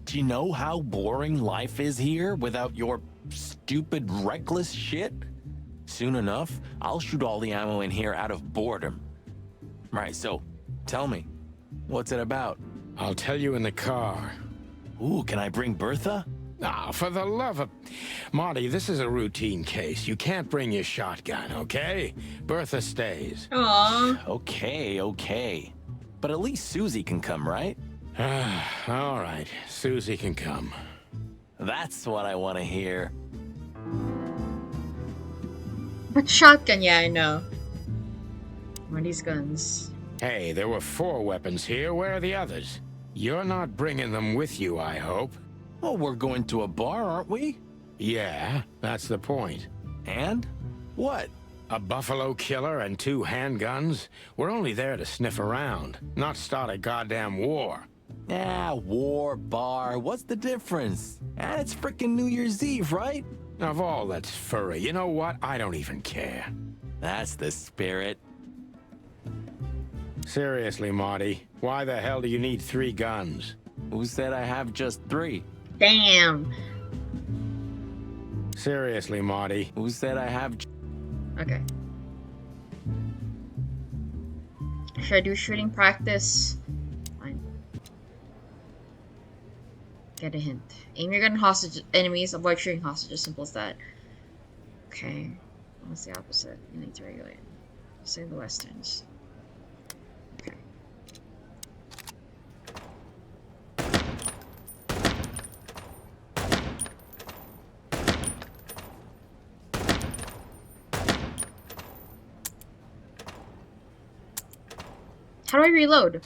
Do you know how boring life is here without your stupid, reckless shit? Soon enough, I'll shoot all the ammo in here out of boredom. Right, so, tell me, what's it about? I'll tell you in the car. Ooh, can I bring Bertha? Ah, for the love of... Marty, this is a routine case. You can't bring your shotgun, okay? Bertha stays. Aww. Okay. But at least Susie can come, right? All right, Susie can come. That's what I want to hear. But shotgun, yeah, I know. What are these guns? Hey, there were 4 weapons here. Where are the others? You're not bringing them with you, I hope. Well, we're going to a bar, aren't we? Yeah, that's the point. And? What? A buffalo killer and 2 handguns? We're only there to sniff around, not start a goddamn war. Yeah, war, bar, what's the difference? And it's frickin' New Year's Eve, right? Of all that's furry, you know what? I don't even care. That's the spirit. Seriously, Marty, why the hell do you need 3 guns? Who said I have just 3? Damn. Seriously, Marty. Who said I have... Okay. Should I do shooting practice? Fine. Get a hint. Aim your gun at hostage enemies, avoid shooting hostages, simple as that. Okay. What's the opposite? You need to regulate. Say the westerns. Okay. How do I reload?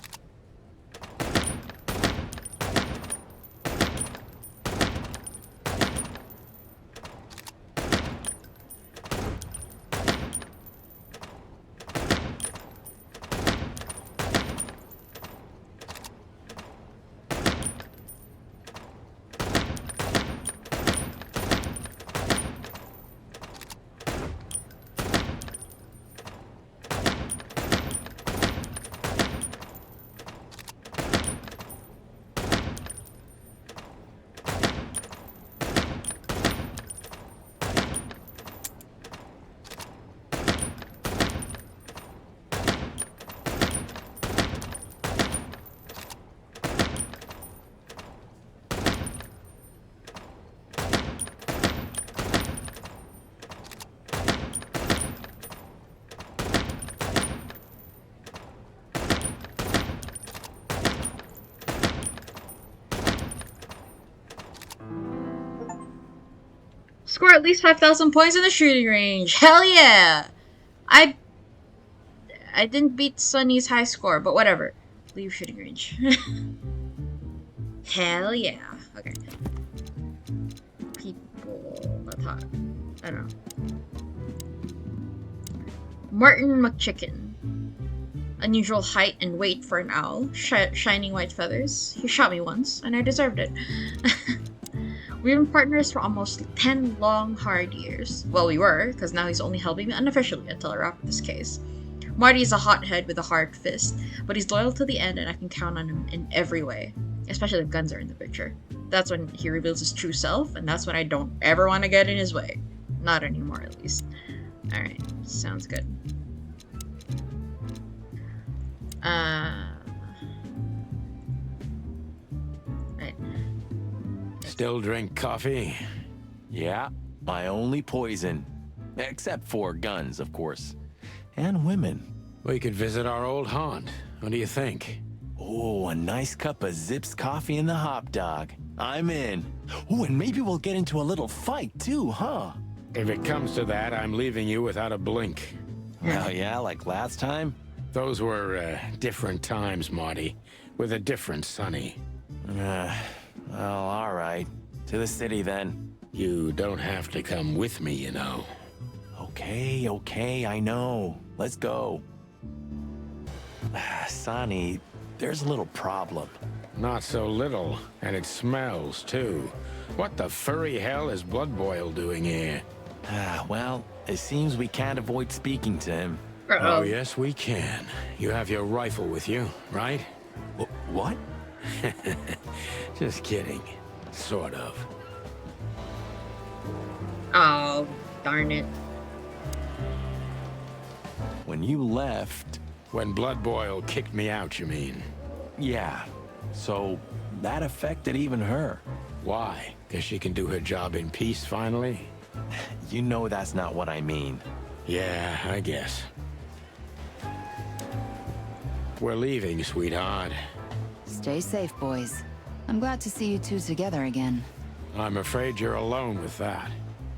Score at least 5,000 points in the shooting range. Hell yeah! I didn't beat Sunny's high score, but whatever. Leave shooting range. Hell yeah. Okay. People. I don't know. Martin McChicken. Unusual height and weight for an owl. Shining white feathers. He shot me once, and I deserved it. We've been partners for almost 10 long, hard years. Well, we were, because now he's only helping me unofficially until I wrap this case. Marty's a hothead with a hard fist, but he's loyal to the end and I can count on him in every way. Especially if guns are in the picture. That's when he reveals his true self, and that's when I don't ever want to get in his way. Not anymore, at least. Alright, sounds good. Right. Still drink coffee? Yeah, my only poison. Except for guns, of course. And women. We could visit our old haunt. What do you think? Oh, a nice cup of Zips coffee and the hot dog. I'm in. Oh, and maybe we'll get into a little fight too, huh? If it comes to that, I'm leaving you without a blink. Oh yeah, like last time? Those were, different times, Marty. With a different Sonny. Well, all right. To the city, then. You don't have to come with me, you know. Okay, I know. Let's go. Sonny, there's a little problem. Not so little, and it smells, too. What the furry hell is Blood Boil doing here? Ah, well, it seems we can't avoid speaking to him. Oh, Uh-oh. yes, we can. You have your rifle with you, right? What? Just kidding. Sort of. Oh, darn it. When you left, When Blood Boil kicked me out, you mean? yeah. So that affected even her. Why? Because she can do her job in peace, finally? You know that's not what I mean. Yeah, I guess. We're leaving, sweetheart. Stay safe, boys. I'm glad to see you two together again. I'm afraid you're alone with that.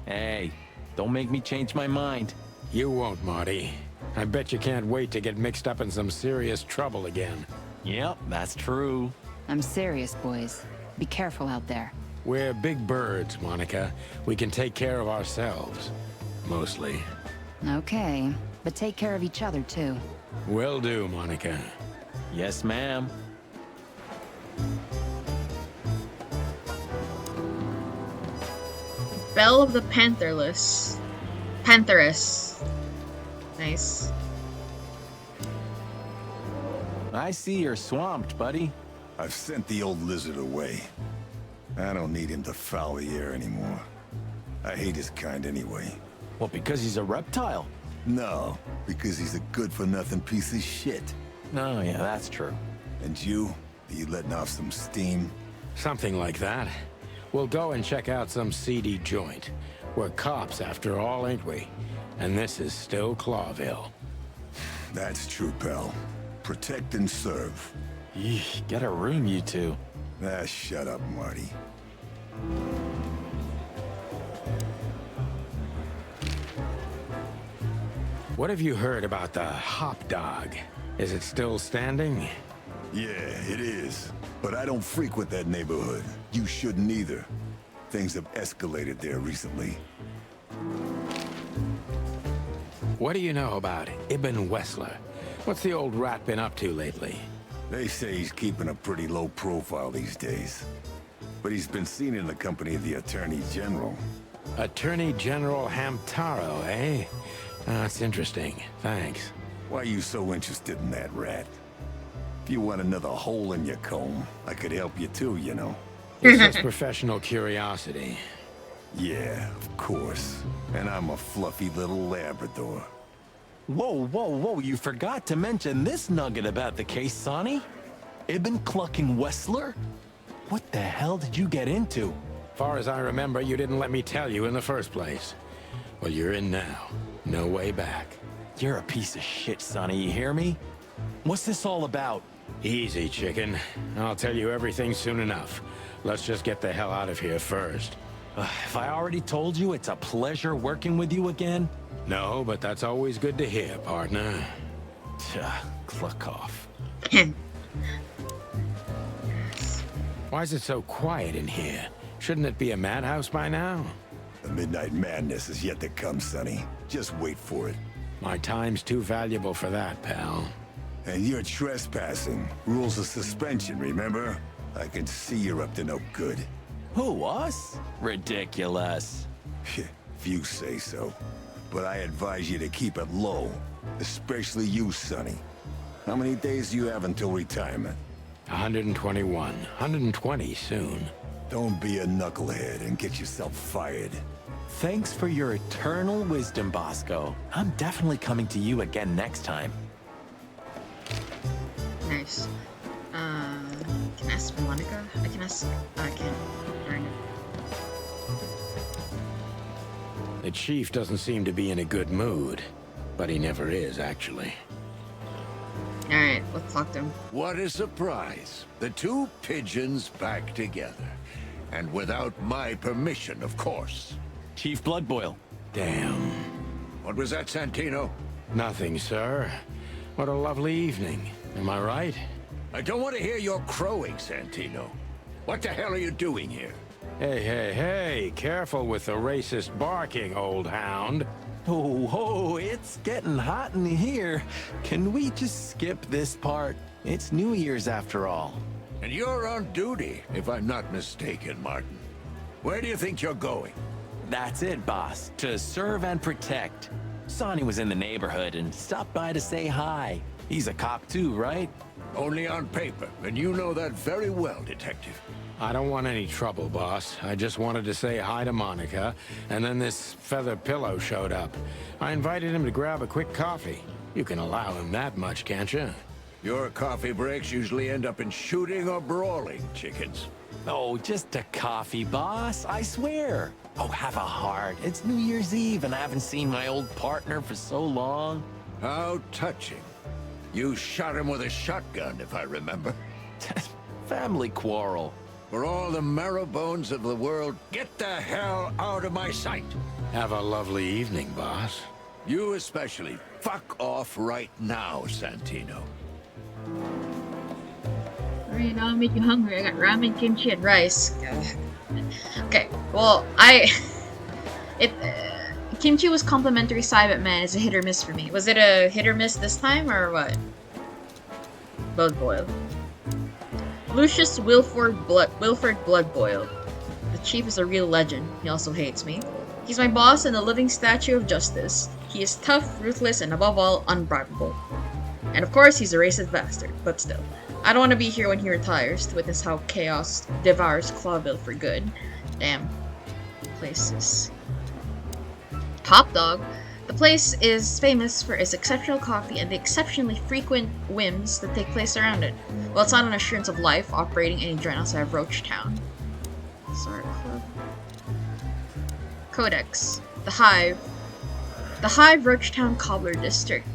Hey, don't make me change my mind. You won't, Marty. I bet you can't wait to get mixed up in some serious trouble again. Yep, that's true. I'm serious, boys. Be careful out there. We're big birds, Monica. We can take care of ourselves. Mostly. Okay, but take care of each other, too. Will do, Monica. Yes, ma'am. Belle of the Pantherless. Pantheress. Nice. I see you're swamped, buddy. I've sent the old lizard away. I don't need him to foul the air anymore. I hate his kind anyway. Well, because he's a reptile. No, because he's a good-for-nothing piece of shit. No, yeah, that's true. And you? Are you letting off some steam? Something like that. We'll go and check out some seedy joint. We're cops after all, ain't we? And this is still Clawville. That's true, pal. Protect and serve. Yeesh, get a room, you two. Ah, shut up, Marty. What have you heard about the Hop Dog? Is it still standing? Yeah, it is. But I don't frequent that neighborhood. You shouldn't either. Things have escalated there recently. What do you know about Ibn Wessler? What's the old rat been up to lately? They say he's keeping a pretty low profile these days. But he's been seen in the company of the Attorney General. Attorney General Hamtaro, eh? That's interesting. Thanks. Why are you so interested in that rat? If you want another hole in your comb, I could help you too, you know. It's just professional curiosity. Yeah, of course. And I'm a fluffy little Labrador. Whoa, whoa, whoa, you forgot to mention this nugget about the case, Sonny. Ibn Clucking Wessler? What the hell did you get into? Far as I remember, you didn't let me tell you in the first place. Well, you're in now. No way back. You're a piece of shit, Sonny, you hear me? What's this all about? Easy, chicken. I'll tell you everything soon enough. Let's just get the hell out of here first. If I already told you it's a pleasure working with you again? No, but that's always good to hear, partner. Cluck off. Why is it so quiet in here? Shouldn't it be a madhouse by now? The midnight madness is yet to come, Sonny. Just wait for it. My time's too valuable for that, pal. And you're trespassing. Rules of suspension, remember? I can see you're up to no good. Who, us? Ridiculous. If you say so. But I advise you to keep it low. Especially you, Sonny. How many days do you have until retirement? 121. 120 soon. Don't be a knucklehead and get yourself fired. Thanks for your eternal wisdom, Bosco. I'm definitely coming to you again next time. Nice. Can I ask Monica? I can ask. I can. Darn it. The chief doesn't seem to be in a good mood. But he never is, actually. Alright, let's talk to him. What a surprise. The two pigeons back together. And without my permission, of course. Chief Bloodboil. Damn. What was that, Santino? Nothing, sir. What a lovely evening. Am I right? I don't want to hear your crowing, Santino. What the hell are you doing here? Hey, hey, hey. Careful with the racist barking, old hound. Oh, it's getting hot in here. Can we just skip this part? It's New Year's after all. And you're on duty, if I'm not mistaken, Martin. Where do you think you're going? That's it, boss. To serve and protect. Sonny was in the neighborhood and stopped by to say hi. He's a cop too, right? Only on paper, and you know that very well, Detective. I don't want any trouble, boss. I just wanted to say hi to Monica, and then this feather pillow showed up. I invited him to grab a quick coffee. You can allow him that much, can't you? Your coffee breaks usually end up in shooting or brawling, chickens. Oh, just a coffee, boss. I swear. Oh, have a heart. It's New Year's Eve, and I haven't seen my old partner for so long. How touching. You shot him with a shotgun, if I remember. Family quarrel. For all the marrow bones of the world, get the hell out of my sight. Have a lovely evening, boss. You especially. Fuck off right now, Santino. Alright, now I'll make you hungry. I got ramen, kimchi, and rice. Okay, well, kimchi was complimentary side, but man, it's a hit or miss for me. Was it a hit or miss this time, or what? Blood boil. Lucius Wilford Bloodboil. The chief is a real legend. He also hates me. He's my boss and a living statue of justice. He is tough, ruthless, and above all, unbribable. And of course, he's a racist bastard, but still. I don't want to be here when he retires to witness how chaos devours Clawville for good. Damn. Places. Top Dog. The place is famous for its exceptional coffee and the exceptionally frequent whims that take place around it. Well, it's not an assurance of life operating any joint outside of Roachtown. Sorry, Club. Codex. The Hive. The Hive Roachtown Cobbler District.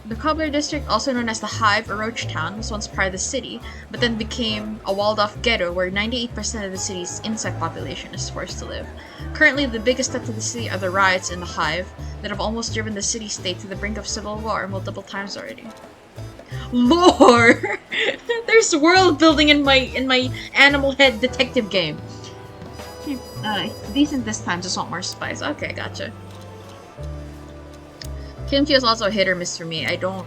The Cobbler District, also known as the Hive or Roachtown, was once part of the city, but then became a walled-off ghetto where 98% of the city's insect population is forced to live. Currently, the biggest threat to the city are the riots in the Hive that have almost driven the city-state to the brink of civil war multiple times already. Lore! There's world building in my Animal Head detective game. Decent this time, just want more spice. Okay, gotcha. Kimchi is also a hit or miss for me. I do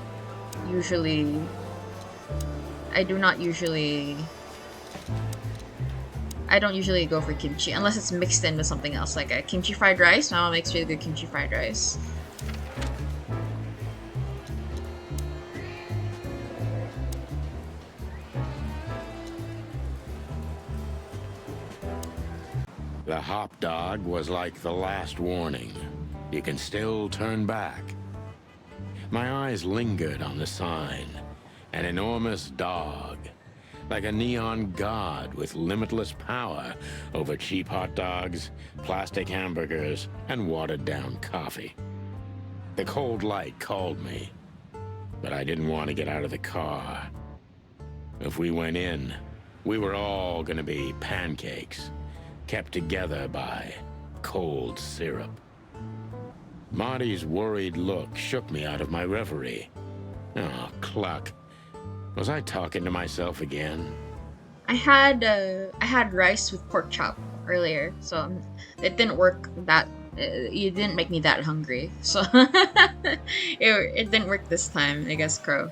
not usually go for kimchi unless it's mixed in with something else, like a kimchi fried rice. My mom makes really good kimchi fried rice. The hop dog was like the last warning. You can still turn back. My eyes lingered on the sign. An enormous dog. Like a neon god with limitless power over cheap hot dogs, plastic hamburgers, and watered-down coffee. The cold light called me, but I didn't want to get out of the car. If we went in, we were all gonna be pancakes, kept together by cold syrup. Marty's worried look shook me out of my reverie. Oh, cluck. Was I talking to myself again? I had rice with pork chop earlier, so it didn't work that. You didn't make me that hungry, so it didn't work this time, I guess, Crow.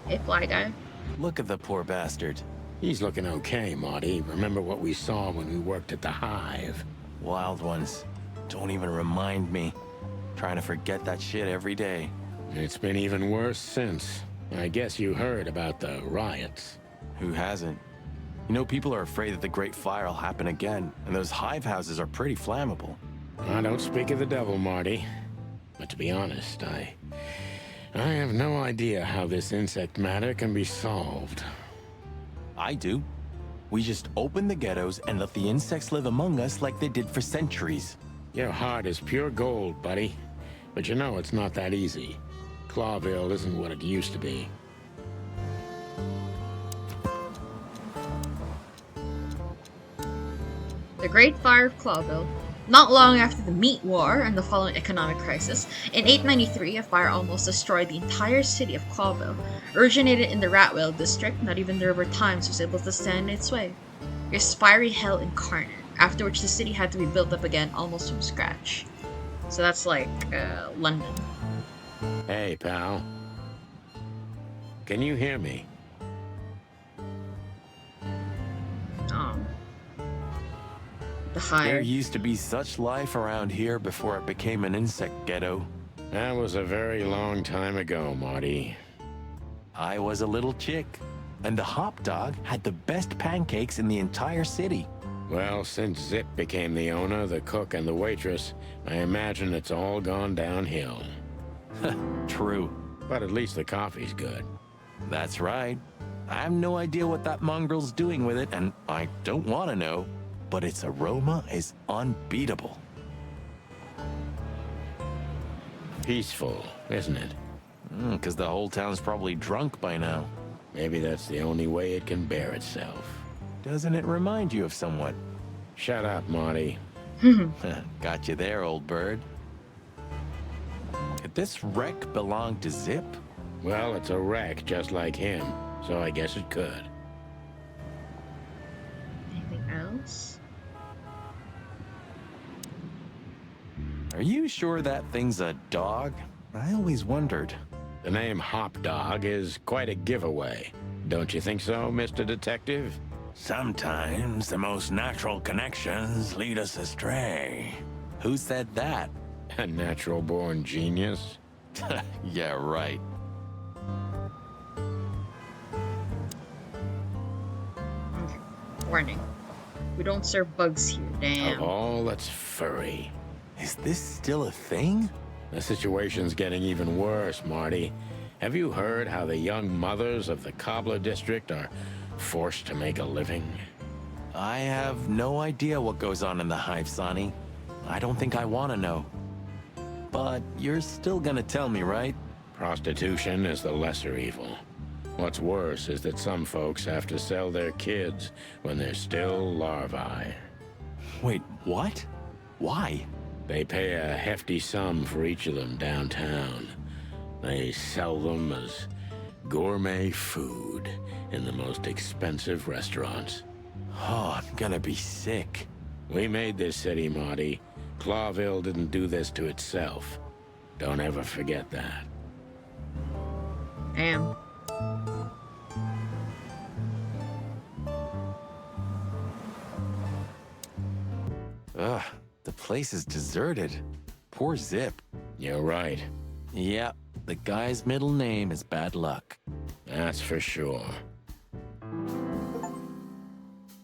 Hey, fly guy. Look at the poor bastard. He's looking okay, Marty. Remember what we saw when we worked at the Hive? Wild ones. Don't even remind me. Trying to forget that shit every day. It's been even worse since. I guess you heard about the riots. Who hasn't? You know, people are afraid that the Great Fire will happen again, and those hive houses are pretty flammable. I don't speak of the devil, Marty. But to be honest, I have no idea how this insect matter can be solved. I do. We just open the ghettos and let the insects live among us like they did for centuries. Your heart is pure gold, buddy. But you know it's not that easy. Clawville isn't what it used to be. The Great Fire of Clawville. Not long after the Meat War and the following economic crisis, in 893, a fire almost destroyed the entire city of Clawville. Originated in the Ratwell district, not even the River Thames was able to stand in its way. It was fiery hell incarnate, after which the city had to be built up again almost from scratch. So that's like, London. Hey, pal. can you hear me? Oh. The There hive. used to be such life around here before it became an insect ghetto. That was a very long time ago, Marty. I was a little chick, and the hop dog had the best pancakes in the entire city. Well, since Zip became the owner, the cook, and the waitress, I imagine it's all gone downhill. True. But at least the coffee's good. That's right. I have no idea what that mongrel's doing with it, and I don't want to know, but its aroma is unbeatable. Peaceful, isn't it? Because the whole town's probably drunk by now. Maybe that's the only way it can bear itself. Doesn't it remind you of someone? Shut up, Marty. Got you there, old bird. Could this wreck belong to Zip? Well, it's a wreck just like him, so I guess it could. Anything else? Are you sure that thing's a dog? I always wondered. The name Hop Dog is quite a giveaway. Don't you think so, Mr. Detective? Sometimes the most natural connections lead us astray. Who said that? A natural-born genius? Yeah, right. Okay. Warning. We don't serve bugs here, damn. Of all that's furry. Is this still a thing? The situation's getting even worse, Marty. Have you heard how the young mothers of the Cobbler District are forced to make a living? I have no idea what goes on in the hive, Sonny. I don't think I want to know. But you're still gonna tell me, right? Prostitution is the lesser evil. What's worse is that some folks have to sell their kids when they're still larvae. Wait, what? Why? They pay a hefty sum for each of them downtown. They sell them as gourmet food in the most expensive restaurants. Oh, I'm gonna be sick. We made this city, Marty. Clawville didn't do this to itself. Don't ever forget that. Damn. Ugh, the place is deserted. Poor Zip. You're right. Yeah, the guy's middle name is Bad Luck. That's for sure.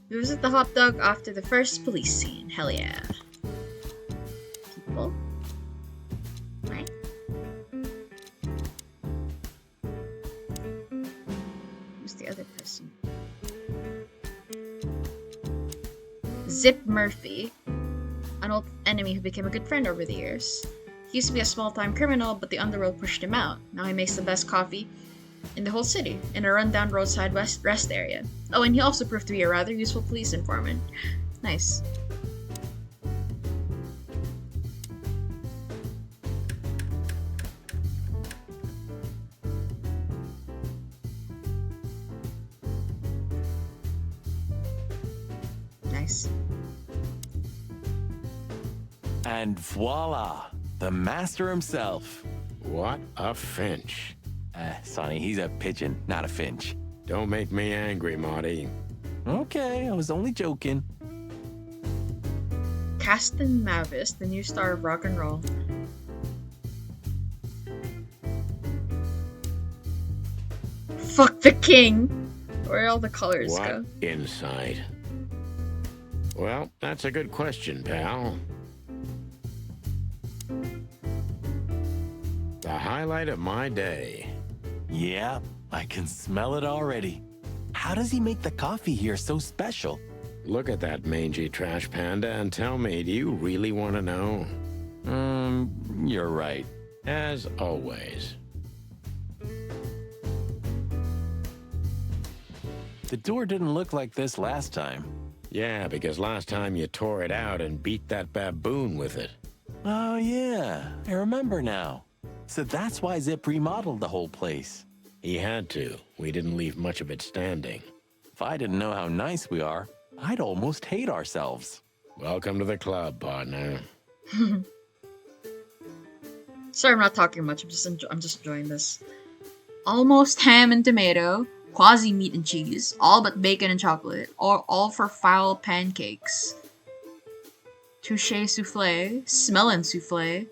We visit the hot dog after the first police scene. Hell yeah. People. Right? Who's the other person? Zip Murphy, an old enemy who became a good friend over the years. He used to be a small-time criminal, but the underworld pushed him out. Now he makes the best coffee in the whole city, in a rundown roadside rest area. Oh, and he also proved to be a rather useful police informant. Nice. Nice. And voila, the master himself. What a finch. Sonny, he's a pigeon, not a finch. Don't make me angry, Marty. Okay, I was only joking. Caston Mavis, the new star of rock and roll. Fuck the king! Where all the colors What go? insight? Well, that's a good question, pal. The highlight of my day. Yeah, I can smell it already. How does he make the coffee here so special? Look at that mangy trash panda and tell me, do you really want to know? You're right. As always. The door didn't look like this last time. Yeah, because last time you tore it out and beat that baboon with it. Oh yeah, I remember now. So that's why Zip remodeled the whole place. He had to. We didn't leave much of it standing. If I didn't know how nice we are, I'd almost hate ourselves. Welcome to the club, partner. Sorry, I'm not talking much. I'm just enjoying this. almost ham and tomato, quasi meat and cheese, all but bacon and chocolate, or all for foul pancakes. Touche souffle, smellin' souffle,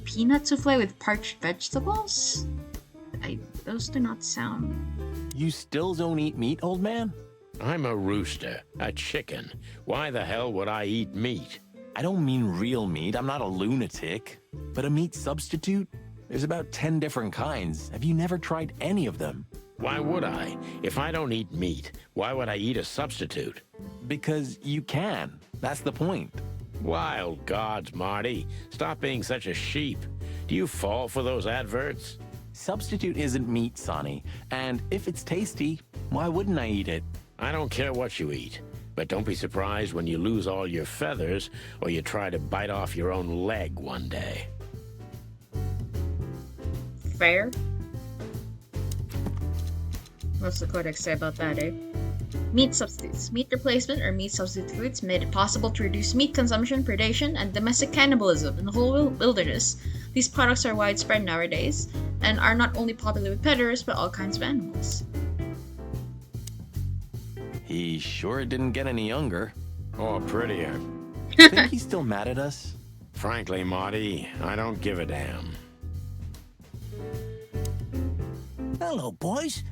peanut souffle with parched vegetables? Those do not sound... You still don't eat meat, old man? I'm a rooster, a chicken. Why the hell would I eat meat? I don't mean real meat. I'm not a lunatic. But a meat substitute? There's about 10 different kinds. Have you never tried any of them? Why would I? If I don't eat meat, why would I eat a substitute? Because you can. That's the point. Wild gods, Marty. Stop being such a sheep. Do you fall for those adverts? Substitute isn't meat, Sonny. And if it's tasty, why wouldn't I eat it? I don't care what you eat. But don't be surprised when you lose all your feathers or you try to bite off your own leg one day. Fair? What's the codex say about that, eh? Meat substitutes. Meat replacement or meat substitute foods made it possible to reduce meat consumption, predation, and domestic cannibalism in the whole wilderness. These products are widespread nowadays and are not only popular with predators but all kinds of animals. He sure didn't get any younger. Or prettier. Think he's still mad at us? Frankly, Marty, I don't give a damn. Hello, boys.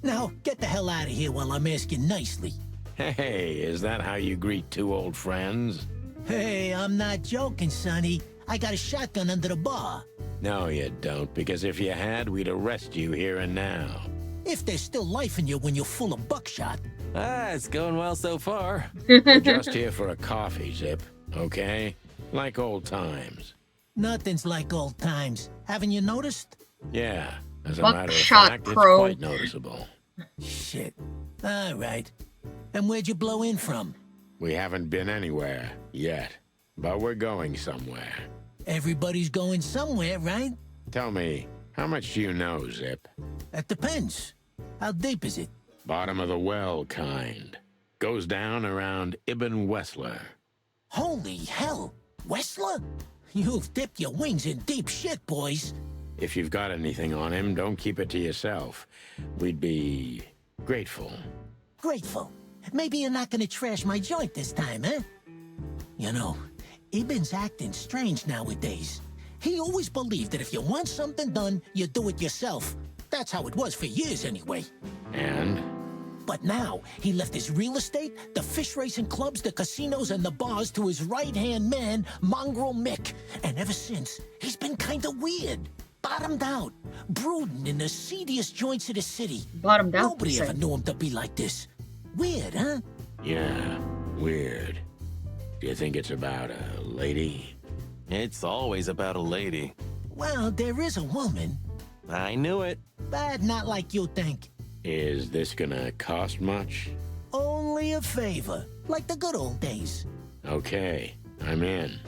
Now, get the hell out of here while I'm asking nicely. Hey, is that how you greet two old friends? Hey, I'm not joking, Sonny. I got a shotgun under the bar. No, you don't, because if you had, we'd arrest you here and now. If there's still life in you when you're full of buckshot. It's going well so far. We're just here for a coffee, Zip, okay? Like old times. Nothing's like old times. Haven't you noticed? Yeah, as a matter of Buckshot fact, Pro. it's quite noticeable. Shit. All right. And where'd you blow in from? We haven't been anywhere yet, but we're going somewhere. Everybody's going somewhere, right? Tell me, how much do you know, Zip? That depends. How deep is it? Bottom of the well kind. Goes down around Ibn Wessler. Holy hell! Wessler? You've dipped your wings in deep shit, boys. If you've got anything on him, don't keep it to yourself. We'd be grateful. Grateful. Maybe you're not gonna trash my joint this time, eh? You know, Ibn's acting strange nowadays. He always believed that if you want something done, you do it yourself. That's how it was for years anyway. And? But now, he left his real estate, the fish racing clubs, the casinos, and the bars to his right-hand man, Mongrel Mick. And ever since, he's been kinda weird. Bottomed out. Brooding in the seediest joints of the city. Bottomed out? Nobody ever knew him to be like this. Weird, huh? Yeah, weird. Do you think it's about a lady? It's always about a lady. Well, there is a woman. I knew it. But not like you think. Is this gonna cost much? Only a favor. Like the good old days. Okay, I'm in.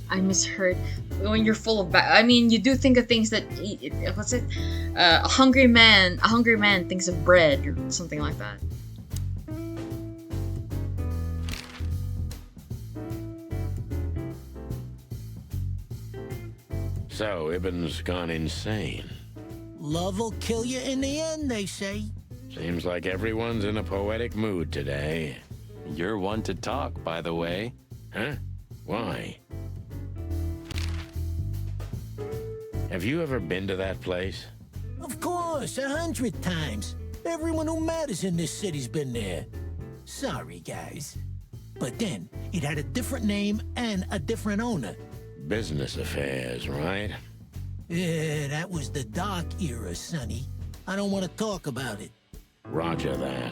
I misheard. When you're full of I mean, you do think of things that what's it? A hungry man thinks of bread or something like that. So, Ibn's gone insane. Love will kill you in the end, they say. Seems like everyone's in a poetic mood today. You're one to talk, by the way. Huh? Why? Have you ever been to that place? Of course, 100 times. Everyone who matters in this city's been there. Sorry, guys. But then, it had a different name and a different owner. Business affairs, right? Yeah, that was the dark era, Sonny. I don't want to talk about it. Roger that.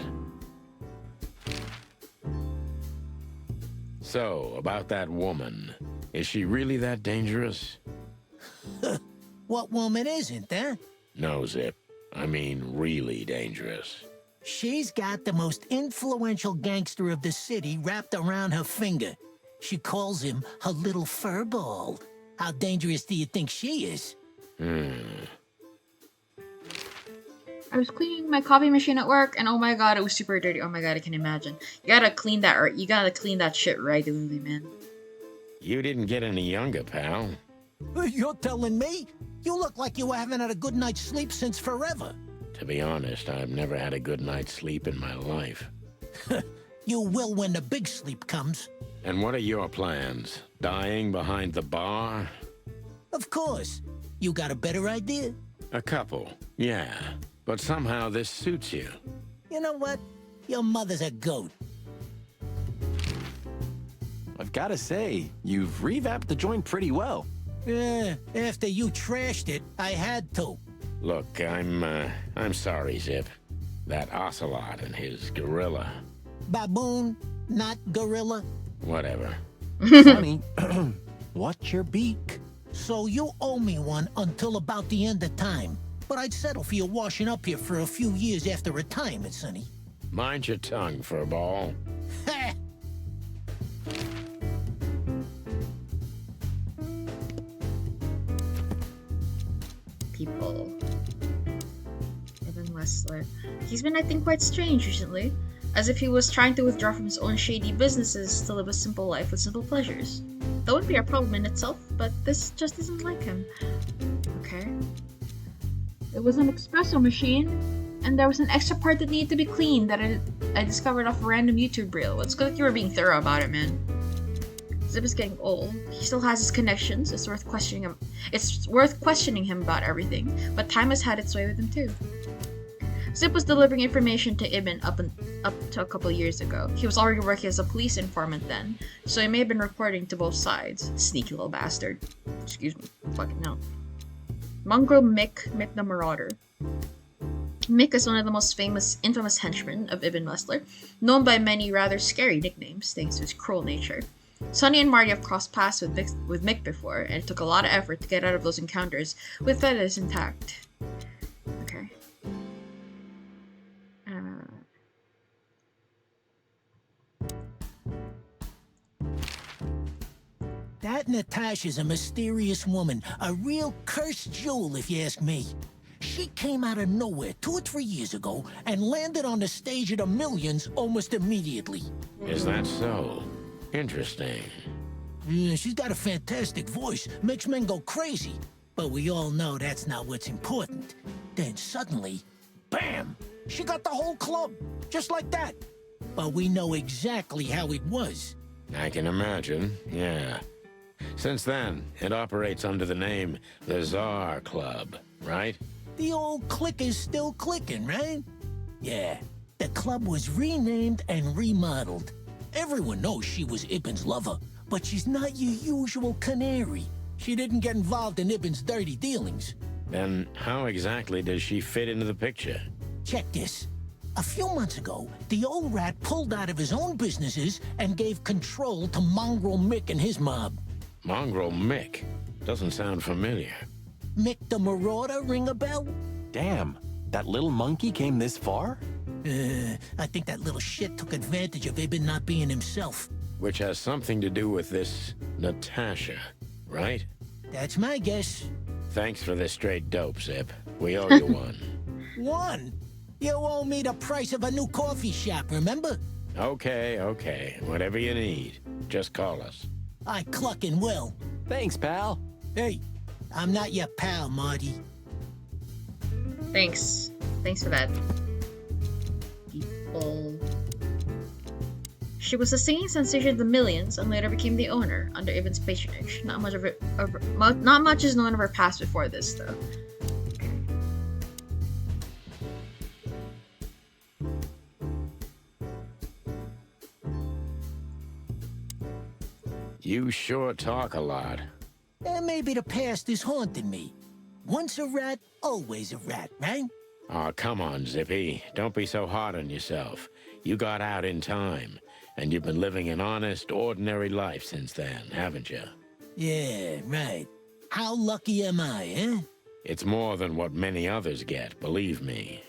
So, about that woman. Is she really that dangerous? What woman isn't, huh? No, Zip. I mean really dangerous. She's got the most influential gangster of the city wrapped around her finger. She calls him her little furball. How dangerous do you think she is? I was cleaning my copy machine at work, and oh my god, it was super dirty. Oh my god, I can imagine. You gotta clean that shit regularly, man. You didn't get any younger, pal. You're telling me? You look like you haven't had a good night's sleep since forever. To be honest, I've never had a good night's sleep in my life. You will when the big sleep comes. And what are your plans? Dying behind the bar? Of course. You got a better idea? A couple, yeah. But somehow this suits you. You know what? Your mother's a goat. I've got to say, you've revamped the joint pretty well. Yeah, after you trashed it, I had to. Look, I'm sorry, Zip. That ocelot and his gorilla. Baboon, not gorilla. Whatever. Sonny, watch your beak. So you owe me one until about the end of time. But I'd settle for you washing up here for a few years after retirement, Sonny. Mind your tongue, furball. Ha! People. Evan Wessler. He's been acting quite strange recently, as if he was trying to withdraw from his own shady businesses to live a simple life with simple pleasures. That wouldn't be a problem in itself, but this just isn't like him. Okay. It was an espresso machine, and there was an extra part that needed to be cleaned that I discovered off a random YouTube reel. It's good that you were being thorough about it, man. Zip is getting old. He still has his connections. It's worth questioning him. It's worth questioning him about everything, but time has had its way with him too. Zip was delivering information to Ibn up to a couple years ago. He was already working as a police informant then, so he may have been reporting to both sides. Sneaky little bastard. Excuse me. Fucking no. Mongrel Mick the Marauder. Mick is one of the most infamous henchmen of Ibn Wessler, known by many rather scary nicknames thanks to his cruel nature. Sonny and Marty have crossed paths with Mick before, and it took a lot of effort to get out of those encounters with feathers intact. Okay. That Natasha's a mysterious woman, a real cursed jewel if you ask me. She came out of nowhere 2 or 3 years ago and landed on the stage of the Millions almost immediately. Is that so? Interesting. Yeah, she's got a fantastic voice, makes men go crazy. But we all know that's not what's important. Then suddenly, bam! She got the whole club, just like that. But we know exactly how it was. I can imagine, yeah. Since then, it operates under the name the Czar Club, right? The old click is still clicking, right? Yeah, the club was renamed and remodeled. Everyone knows she was Ibn's lover, but she's not your usual canary. She didn't get involved in Ibn's dirty dealings. Then how exactly does she fit into the picture? Check this. A few months ago, the old rat pulled out of his own businesses and gave control to Mongrel Mick and his mob. Mongrel Mick? Doesn't sound familiar. Mick the Marauder, ring a bell? Damn, that little monkey came this far? I think that little shit took advantage of Ibn not being himself. Which has something to do with this Natasha, right? That's my guess. Thanks for the straight dope, Zip. We owe you one. One? You owe me the price of a new coffee shop, remember? Okay. Whatever you need. Just call us. I clucking will. Thanks, pal. Hey, I'm not your pal, Marty. Thanks for that. People. She was a singing sensation of the Millions and later became the owner under Ibn's patronage. Not much is known of her past before this, though. You sure talk a lot. And maybe the past is haunting me. Once a rat, always a rat, right? Aw, come on, Zippy. Don't be so hard on yourself. You got out in time, and you've been living an honest, ordinary life since then, haven't you? Yeah, right. How lucky am I, eh? It's more than what many others get, believe me.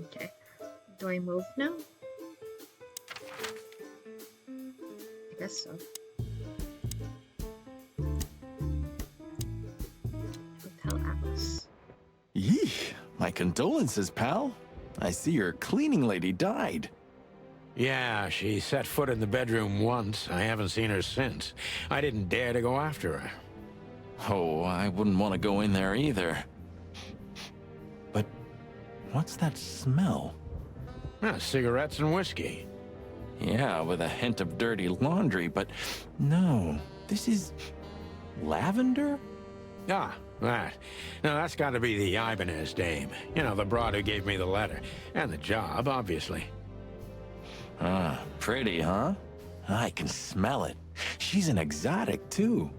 Okay. Do I move now? I guess so. Hotel Atlas. Yeesh, my condolences, pal. I see your cleaning lady died. Yeah, she set foot in the bedroom once. I haven't seen her since. I didn't dare to go after her. Oh, I wouldn't want to go in there either. But what's that smell? Cigarettes and whiskey. Yeah, with a hint of dirty laundry, but no, this is lavender? Ah, that. Now, that's got to be the Ibanez dame. You know, the broad who gave me the letter. And the job, obviously. Ah, pretty, huh? I can smell it. She's an exotic, too.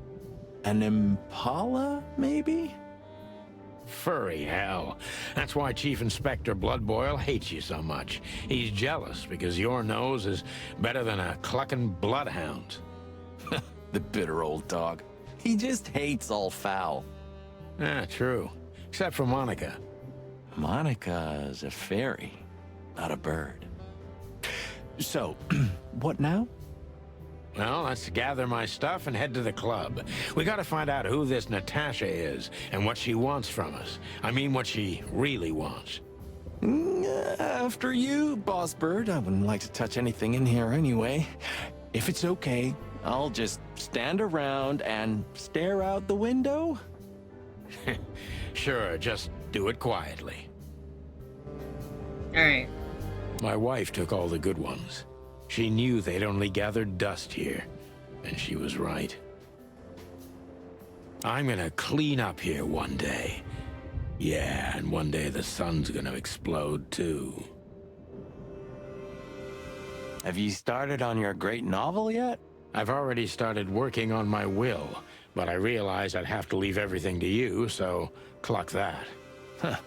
An impala, maybe? Furry hell. That's why Chief Inspector Bloodboil hates you so much. He's jealous because your nose is better than a clucking bloodhound. The bitter old dog. He just hates all foul. Ah, true. Except for Monica. Monica's a fairy, not a bird. So, what now? Well, let's gather my stuff and head to the club. We gotta find out who this Natasha is and what she wants from us. I mean, what she really wants. After you, Boss Bird. I wouldn't like to touch anything in here anyway. If it's okay, I'll just stand around and stare out the window. Sure, just do it quietly. Alright. My wife took all the good ones. She knew they'd only gathered dust here, and she was right. I'm gonna clean up here one day. Yeah, and one day the sun's gonna explode too. Have you started on your great novel yet? I've already started working on my will, but I realized I'd have to leave everything to you, so cluck that. Huh,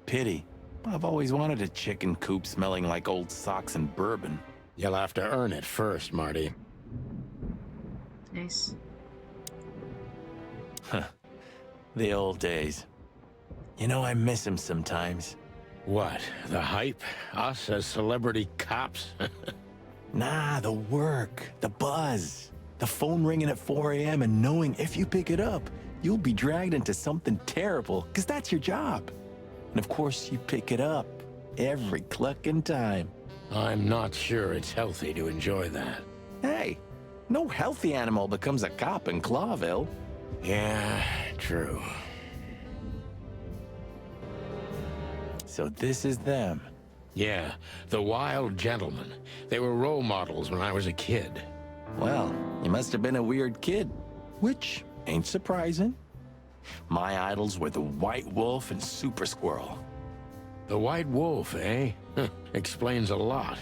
pity. I've always wanted a chicken coop smelling like old socks and bourbon. You'll have to earn it first, Marty. Nice. Huh. The old days. You know, I miss him sometimes. What? The hype? Us as celebrity cops? Nah, the work, the buzz, the phone ringing at 4 a.m. and knowing if you pick it up, you'll be dragged into something terrible, because that's your job. And of course, you pick it up every clucking time. I'm not sure it's healthy to enjoy that. Hey, no healthy animal becomes a cop in Clawville. Yeah, true. So this is them. Yeah, the Wild Gentlemen. They were role models when I was a kid. Well, you must have been a weird kid, which ain't surprising. My idols were the White Wolf and Super Squirrel. The White Wolf, eh? Explains a lot.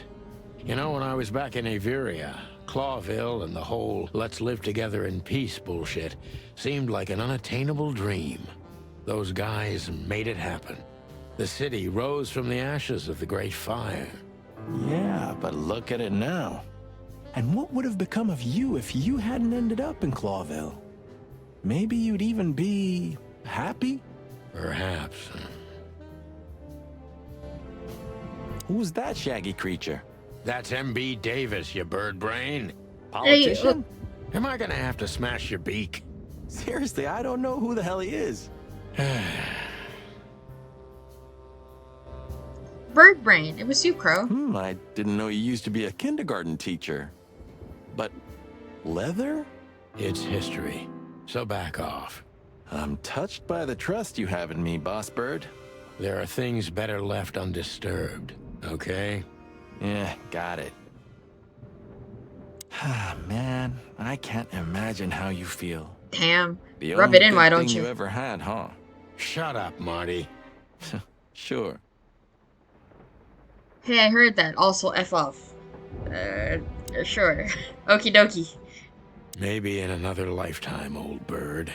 You know, when I was back in Averia, Clawville and the whole let's live together in peace bullshit seemed like an unattainable dream. Those guys made it happen. The city rose from the ashes of the Great Fire. Yeah, but look at it now. And what would have become of you if you hadn't ended up in Clawville? Maybe you'd even be happy? Perhaps. Who's that shaggy creature? That's M.B. Davis, you bird brain. Politician? Am I gonna have to smash your beak? Seriously, I don't know who the hell he is. Bird brain. It was you, Crow. I didn't know you used to be a kindergarten teacher. But leather? It's history, so back off. I'm touched by the trust you have in me, Boss Bird. There are things better left undisturbed, okay? Yeah, got it. Man, I can't imagine how you feel. Damn. The Rub only it in, good why don't thing you? you ever had, huh? Shut up, Marty. Sure. Hey, I heard that. Also, F off. Sure. Okie dokie. Maybe in another lifetime, old bird.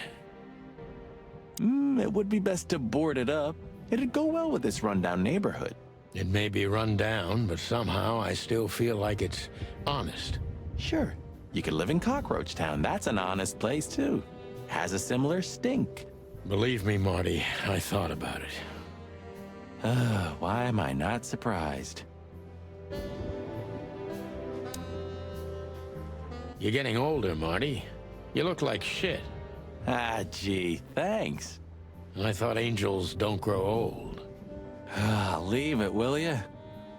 It would be best to board it up. It'd go well with this rundown neighborhood. It may be run down, but somehow I still feel like it's honest. Sure. You could live in Cockroach Town. That's an honest place, too. Has a similar stink. Believe me, Marty, I thought about it. Why am I not surprised? You're getting older, Marty. You look like shit. Ah, gee, thanks. I thought angels don't grow old. Leave it, will ya?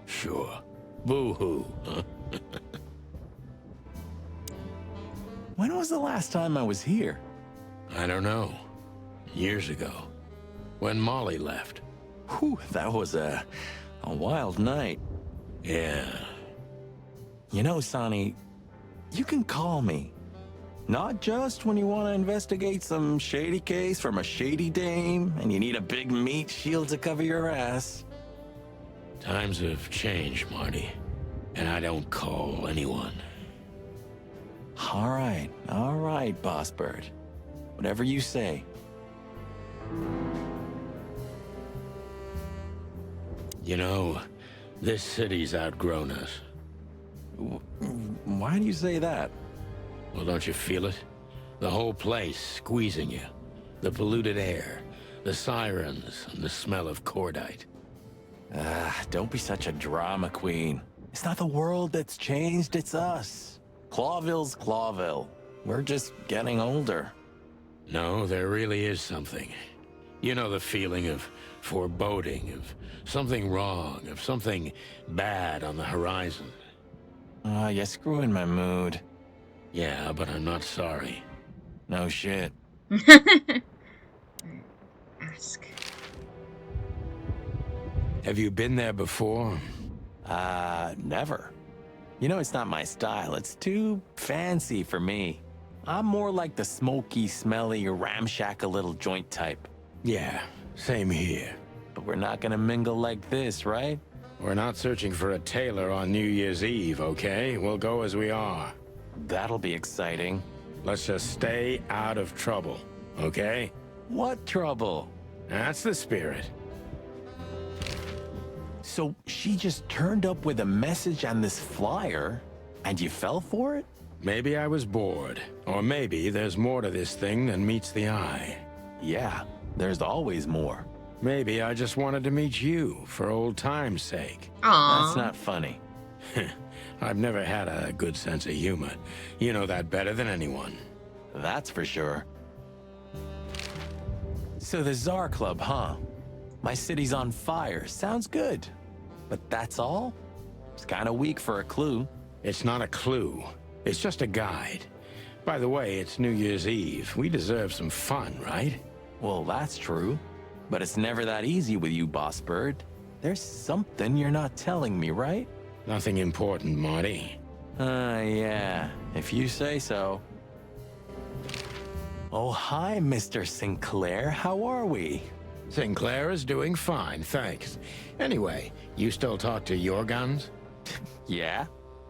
Sure. Boo-hoo, huh? was the last time I was here? I don't know. Years ago. When Molly left. Whew, that was a wild night. Yeah. You know, Sonny, you can call me. Not just when you want to investigate some shady case from a shady dame and you need a big meat shield to cover your ass. Times have changed, Marty. And I don't call anyone. All right, Boss Bird. Whatever you say. You know, this city's outgrown us. Why do you say that? Well, don't you feel it? The whole place squeezing you. The polluted air, the sirens, and the smell of cordite. Don't be such a drama queen. It's not the world that's changed, it's us. Clawville's Clawville. We're just getting older. No, there really is something. You know the feeling of foreboding, of something wrong, of something bad on the horizon. You're screwing my mood. Yeah, but I'm not sorry. No shit. Ask. Have you been there before? Never. You know, it's not my style. It's too fancy for me. I'm more like the smoky, smelly, ramshackle little joint type. Yeah, same here. But we're not gonna mingle like this, right? We're not searching for a tailor on New Year's Eve, okay? We'll go as we are. That'll be exciting. Let's just stay out of trouble, okay? What trouble? That's the spirit. So she just turned up with a message and this flyer, and you fell for it? Maybe I was bored. Or maybe there's more to this thing than meets the eye. Yeah, there's always more. Maybe I just wanted to meet you for old time's sake. Aww. That's not funny. I've never had a good sense of humor. You know that better than anyone. That's for sure. So the Tsar Club, huh? My city's on fire. Sounds good. But that's all? It's kind of weak for a clue. It's not a clue. It's just a guide. By the way, it's New Year's Eve. We deserve some fun, right? Well, that's true. But it's never that easy with you, Boss Bird. There's something you're not telling me, right? Nothing important, Marty. Yeah. If you say so. Oh, hi, Mr. Sinclair. How are we? Sinclair is doing fine, thanks. Anyway, you still talk to your guns? Yeah.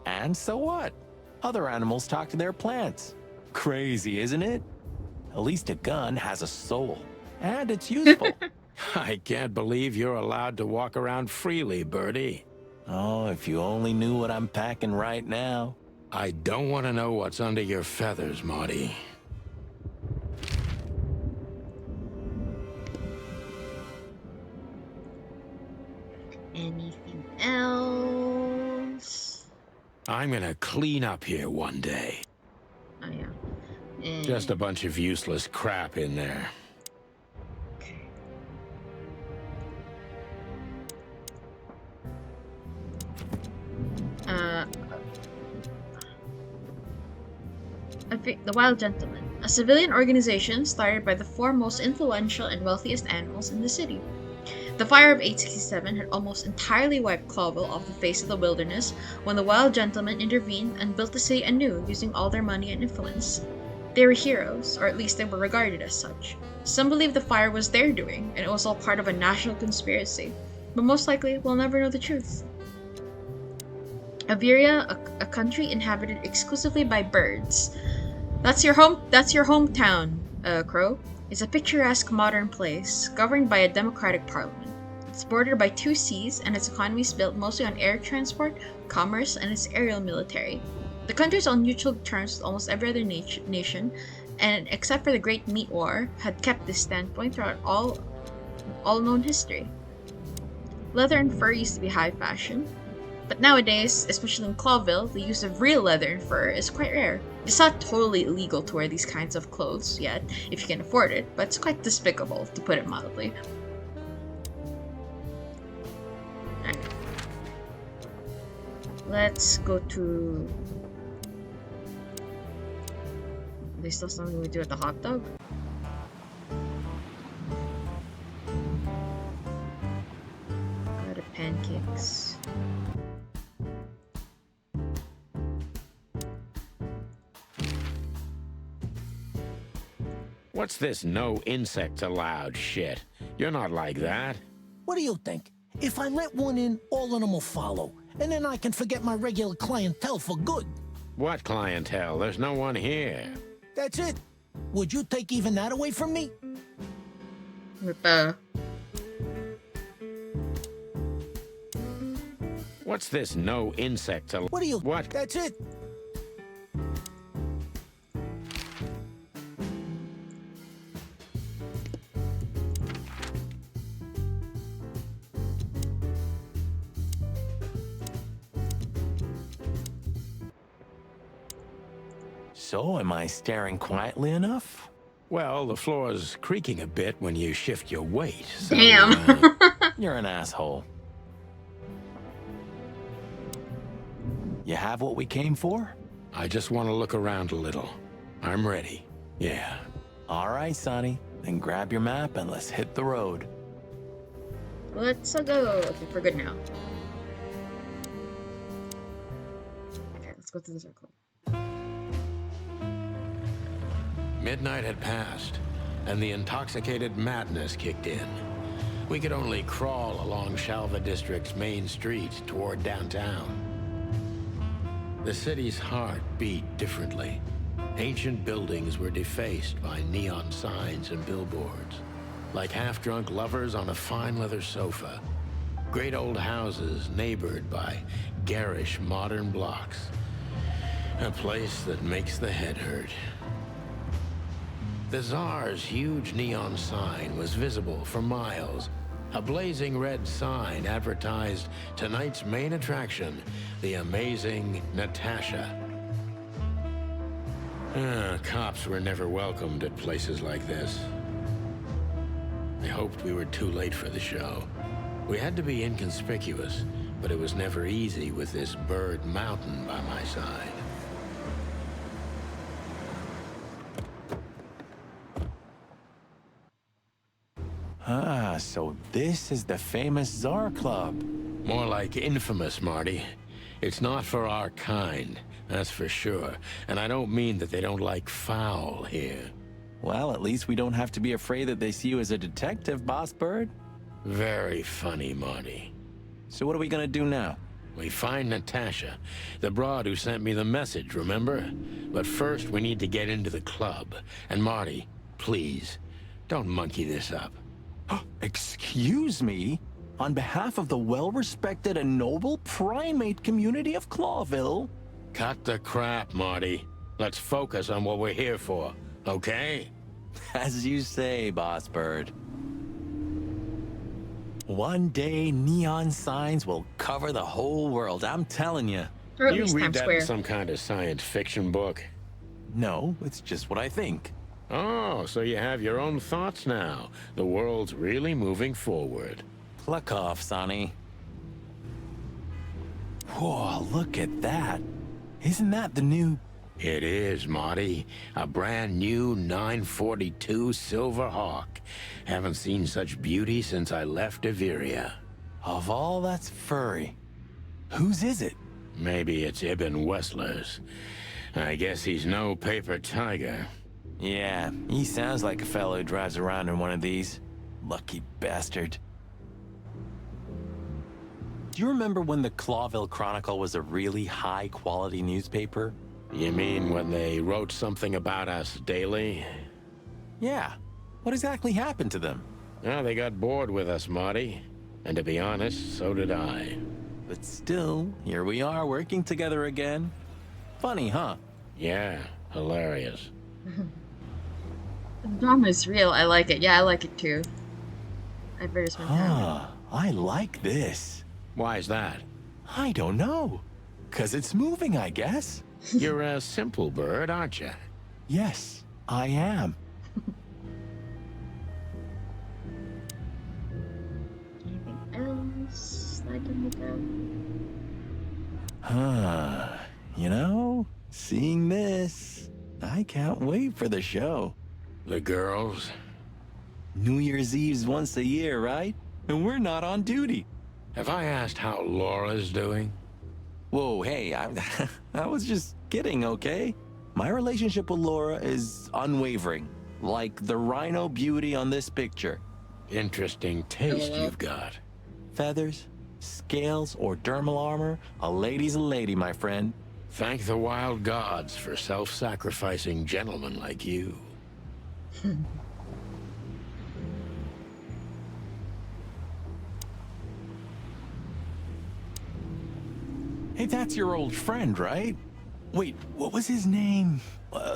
And so what? Other animals talk to their plants. Crazy, isn't it? At least a gun has a soul. And it's useful. I can't believe you're allowed to walk around freely, Birdie. Oh, if you only knew what I'm packing right now. I don't want to know what's under your feathers, Marty. Anything else? I'm gonna clean up here one day. Oh, yeah. And... Just a bunch of useless crap in there. Okay. The Wild Gentleman, a civilian organization started by the four most influential and wealthiest animals in the city. The fire of 867 had almost entirely wiped Clawville off the face of the wilderness when the Wild Gentlemen intervened and built the city anew using all their money and influence. They were heroes, or at least they were regarded as such. Some believe the fire was their doing, and it was all part of a national conspiracy, but most likely we'll never know the truth. Averia, a country inhabited exclusively by birds. That's your hometown, Crow. It's a picturesque modern place, governed by a democratic parliament. It's bordered by 2 seas, and its economy is built mostly on air transport, commerce, and its aerial military. The country is on neutral terms with almost every other nation, and except for the Great Meat War, had kept this standpoint throughout all known history. Leather and fur used to be high fashion, but nowadays, especially in Clawville, the use of real leather and fur is quite rare. It's not totally illegal to wear these kinds of clothes yet, if you can afford it, but it's quite despicable, to put it mildly. Alright. Let's go to... They still something we do at the hot dog? Go to pancakes. What's this no insects allowed shit? You're not like that. What do you think? If I let one in, all of them will follow. And then I can forget my regular clientele for good. What clientele? There's no one here. That's it. Would you take even that away from me? With the... What's this no insects allowed? What do you... What? That's it. So, am I staring quietly enough? Well, the floor's creaking a bit when you shift your weight. So, Damn. You're an asshole. You have what we came for? I just want to look around a little. I'm ready. Yeah. All right, Sonny. Then grab your map and let's hit the road. Let's go. Okay, we're good now. Okay, let's go to the circle. Midnight had passed, and the intoxicated madness kicked in. We could only crawl along Shalva District's main street toward downtown. The city's heart beat differently. Ancient buildings were defaced by neon signs and billboards, like half-drunk lovers on a fine leather sofa. Great old houses neighbored by garish modern blocks. A place that makes the head hurt. The Tsar's huge neon sign was visible for miles. A blazing red sign advertised tonight's main attraction, the amazing Natasha. Cops were never welcomed at places like this. I hoped we were too late for the show. We had to be inconspicuous, but it was never easy with this bird mountain by my side. Ah, so this is the famous Tsar Club. More like infamous, Marty. It's not for our kind, that's for sure. And I don't mean that they don't like foul here. Well, at least we don't have to be afraid that they see you as a detective, Boss Bird. Very funny, Marty. So what are we gonna do now? We find Natasha, the broad who sent me the message, remember? But first, we need to get into the club. And Marty, please, don't monkey this up. Excuse me? On behalf of the well-respected and noble primate community of Clawville? Cut the crap, Marty. Let's focus on what we're here for, okay? As you say, Boss Bird. One day, neon signs will cover the whole world, I'm telling you. Or at You least read Times that Square. in some kind of science fiction book? No, it's just what I think. Oh, so you have your own thoughts now. The world's really moving forward. Pluck off, Sonny. Whoa, look at that. Isn't that the new... It is, Marty. A brand new 942 Silver Hawk. Haven't seen such beauty since I left Averia. Of all that's furry. Whose is it? Maybe it's Ibn Wessler's. I guess he's no paper tiger. Yeah, he sounds like a fellow who drives around in one of these. Lucky bastard. Do you remember when the Clawville Chronicle was a really high-quality newspaper? You mean when they wrote something about us daily? Yeah. What exactly happened to them? Well, they got bored with us, Marty. And to be honest, so did I. But still, here we are working together again. Funny, huh? Yeah, hilarious. The drama is real. I like it. Yeah, I like it too. Advertisement. I like this. Why is that? I don't know. 'Cause it's moving, I guess. You're a simple bird, aren't you? Yes, I am. Anything else I can look at? You know, seeing this, I can't wait for the show. The girls? New Year's Eve's once a year, right? And we're not on duty. Have I asked how Laura's doing? Whoa, hey, I was just kidding, okay? My relationship with Laura is unwavering, like the rhino beauty on this picture. Interesting taste you've got. Feathers, scales, or dermal armor, a lady's a lady, my friend. Thank the wild gods for self-sacrificing gentlemen like you. Hey, that's your old friend, right? Wait, what was his name?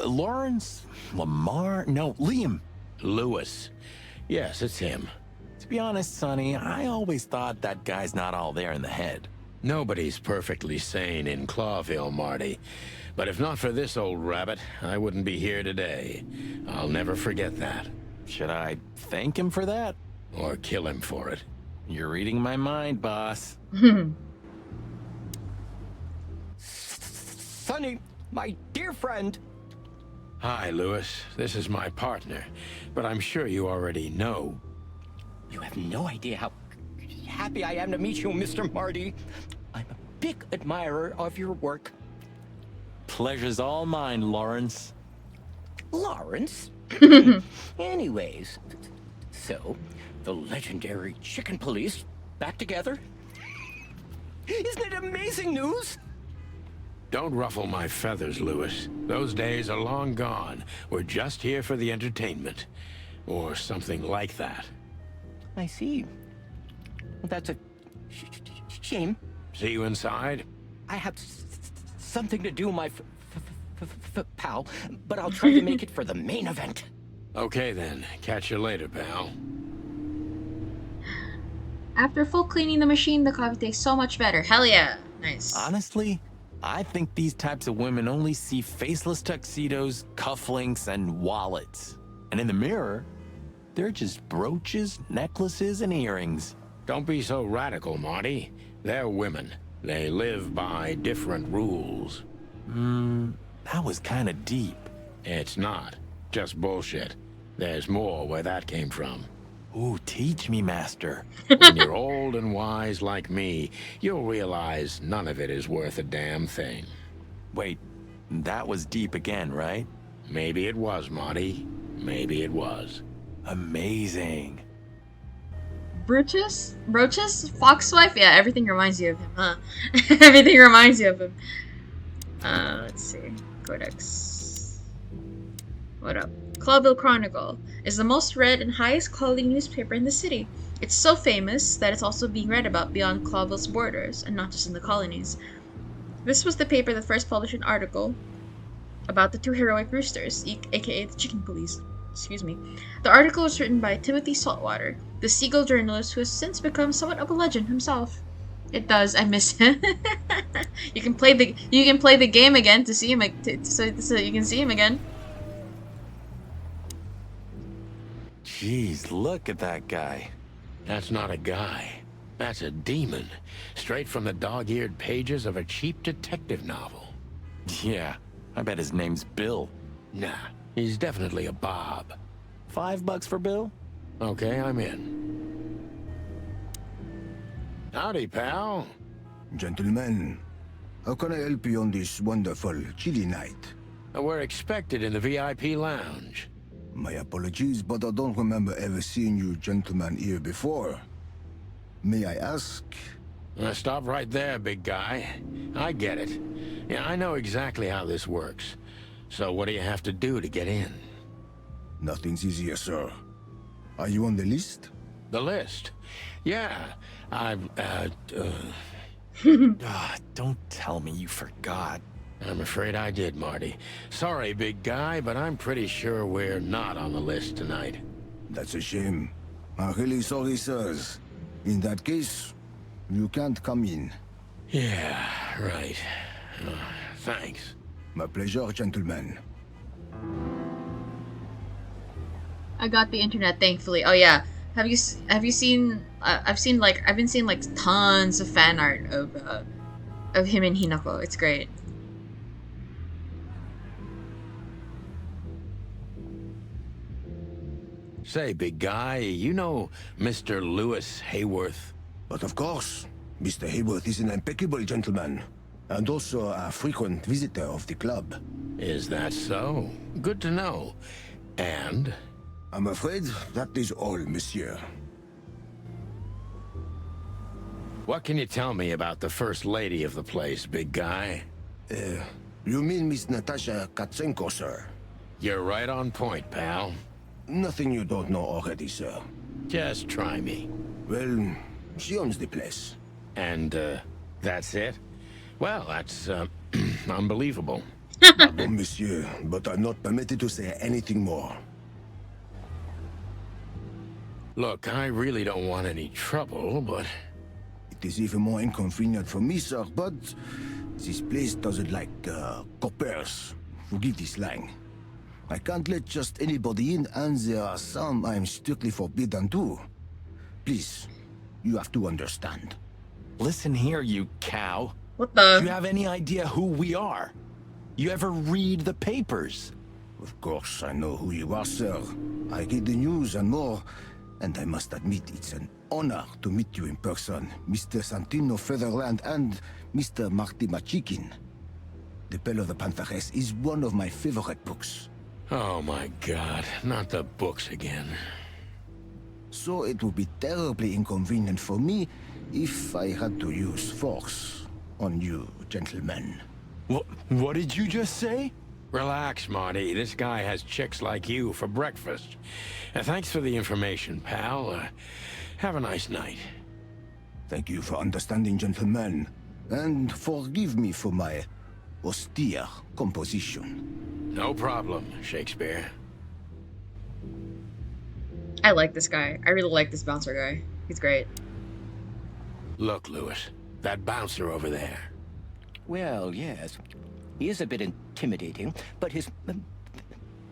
Lawrence? Lamar? No, Liam. Lewis. Yes, it's him. To be honest, Sonny, I always thought that guy's not all there in the head. Nobody's perfectly sane in Clawville, Marty. But if not for this old rabbit, I wouldn't be here today. I'll never forget that. Should I thank him for that? Or kill him for it? You're reading my mind, boss. Sonny, my dear friend. Hi, Lewis. This is my partner, but I'm sure you already know. You have no idea how happy I am to meet you, Mr. Marty. I'm a big admirer of your work. Pleasure's all mine, Lawrence. Lawrence? Anyways, so, the legendary Chicken Police back together? Isn't it amazing news? Don't ruffle my feathers, Lewis. Those days are long gone. We're just here for the entertainment. Or something like that. I see. Well, that's a shame. See you inside? I have something to do, my pal, but I'll try to make it for the main event. Okay then. Catch you later, pal. After full cleaning the machine, the coffee tastes so much better. Hell yeah. Nice. Honestly, I think these types of women only see faceless tuxedos, cufflinks, and wallets. And in the mirror, they're just brooches, necklaces, and earrings. Don't be so radical, Marty. They're women. They live by different rules. That was kinda deep. It's not. Just bullshit. There's more where that came from. Ooh, teach me, master. When you're old and wise like me, you'll realize none of it is worth a damn thing. Wait, that was deep again, right? Maybe it was, Marty. Maybe it was. Amazing. Brutus? Roaches? Foxwife? Yeah, everything reminds you of him, huh? Everything reminds you of him. Let's see. Codex. What up? Clawville Chronicle is the most read and highest quality newspaper in the city. It's so famous that it's also being read about beyond Clawville's borders, and not just in the colonies. This was the paper that first published an article about the two heroic roosters, aka the Chicken Police. Excuse me. The article was written by Timothy Saltwater, the Seagull journalist who has since become somewhat of a legend himself. It does. I miss him. You can play the game again to see him, so you can see him again. Jeez, look at that guy. That's not a guy. That's a demon. Straight from the dog-eared pages of a cheap detective novel. Yeah, I bet his name's Bill. Nah, he's definitely a Bob. $5 for Bill? Okay, I'm in. Howdy, pal. Gentlemen, how can I help you on this wonderful, chilly night? We're expected in the VIP lounge. My apologies, but I don't remember ever seeing you gentlemen here before. May I ask? Stop right there, big guy. I get it. Yeah, I know exactly how this works. So what do you have to do to get in? Nothing's easier, sir. Are you on the list? The list? Yeah, Don't tell me you forgot. I'm afraid I did, Marty. Sorry, big guy, but I'm pretty sure we're not on the list tonight. That's a shame. I'm really sorry, sirs. In that case, you can't come in. Yeah, right. Thanks. My pleasure, gentlemen. I got the internet, thankfully. Oh yeah, have you seen? I've been seeing like tons of fan art of him and Hinako. It's great. Say, big guy, you know Mr. Lewis Hayworth? But of course, Mr. Hayworth is an impeccable gentleman, and also a frequent visitor of the club. Is that so? Good to know. And? I'm afraid that is all, monsieur. What can you tell me about the first lady of the place, big guy? You mean Miss Natasha Katsenko, sir? You're right on point, pal. Nothing you don't know already, sir. Just try me. Well, she owns the place. And, that's it? Well, that's, unbelievable. Pardon, monsieur, but I'm not permitted to say anything more. Look, I really don't want any trouble, but... It is even more inconvenient for me, sir, but... this place doesn't like, coppers. Forgive the slang. I can't let just anybody in, and there are some I'm strictly forbidden to. Please, you have to understand. Listen here, you cow. What the? Do you have any idea who we are? You ever read the papers? Of course, I know who you are, sir. I read the news and more, and I must admit it's an honor to meet you in person, Mr. Santino Featherland and Mr. Marty chmikin. The Bell of the Pantheress is one of my favorite books. Oh my god, not the books again. So it would be terribly inconvenient for me if I had to use force on you, gentlemen. What did you just say? Relax, Marty. This guy has chicks like you for breakfast. And thanks for the information, pal. Have a nice night. Thank you for understanding, gentlemen. And forgive me for my austere composition. No problem, Shakespeare. I like this guy. I really like this bouncer guy. He's great. Look, Lewis, that bouncer over there. Well, yes. He is a bit intimidating, but his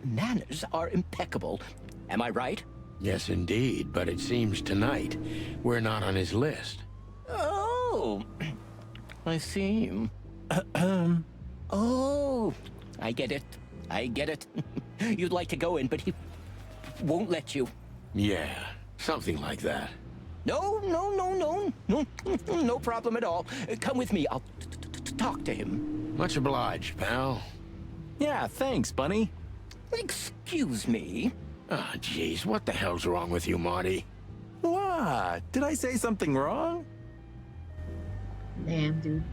manners are impeccable. Am I right? Yes, indeed, but it seems tonight we're not on his list. Oh, I see. Oh, I get it. I get it. You'd like to go in, but he won't let you. Yeah, something like that. No, no problem at all. Come with me. I'll talk to him. Much obliged, pal. Yeah, thanks, Bunny. Excuse me. Ah, jeez, what the hell's wrong with you, Marty? What? Did I say something wrong? Damn, dude.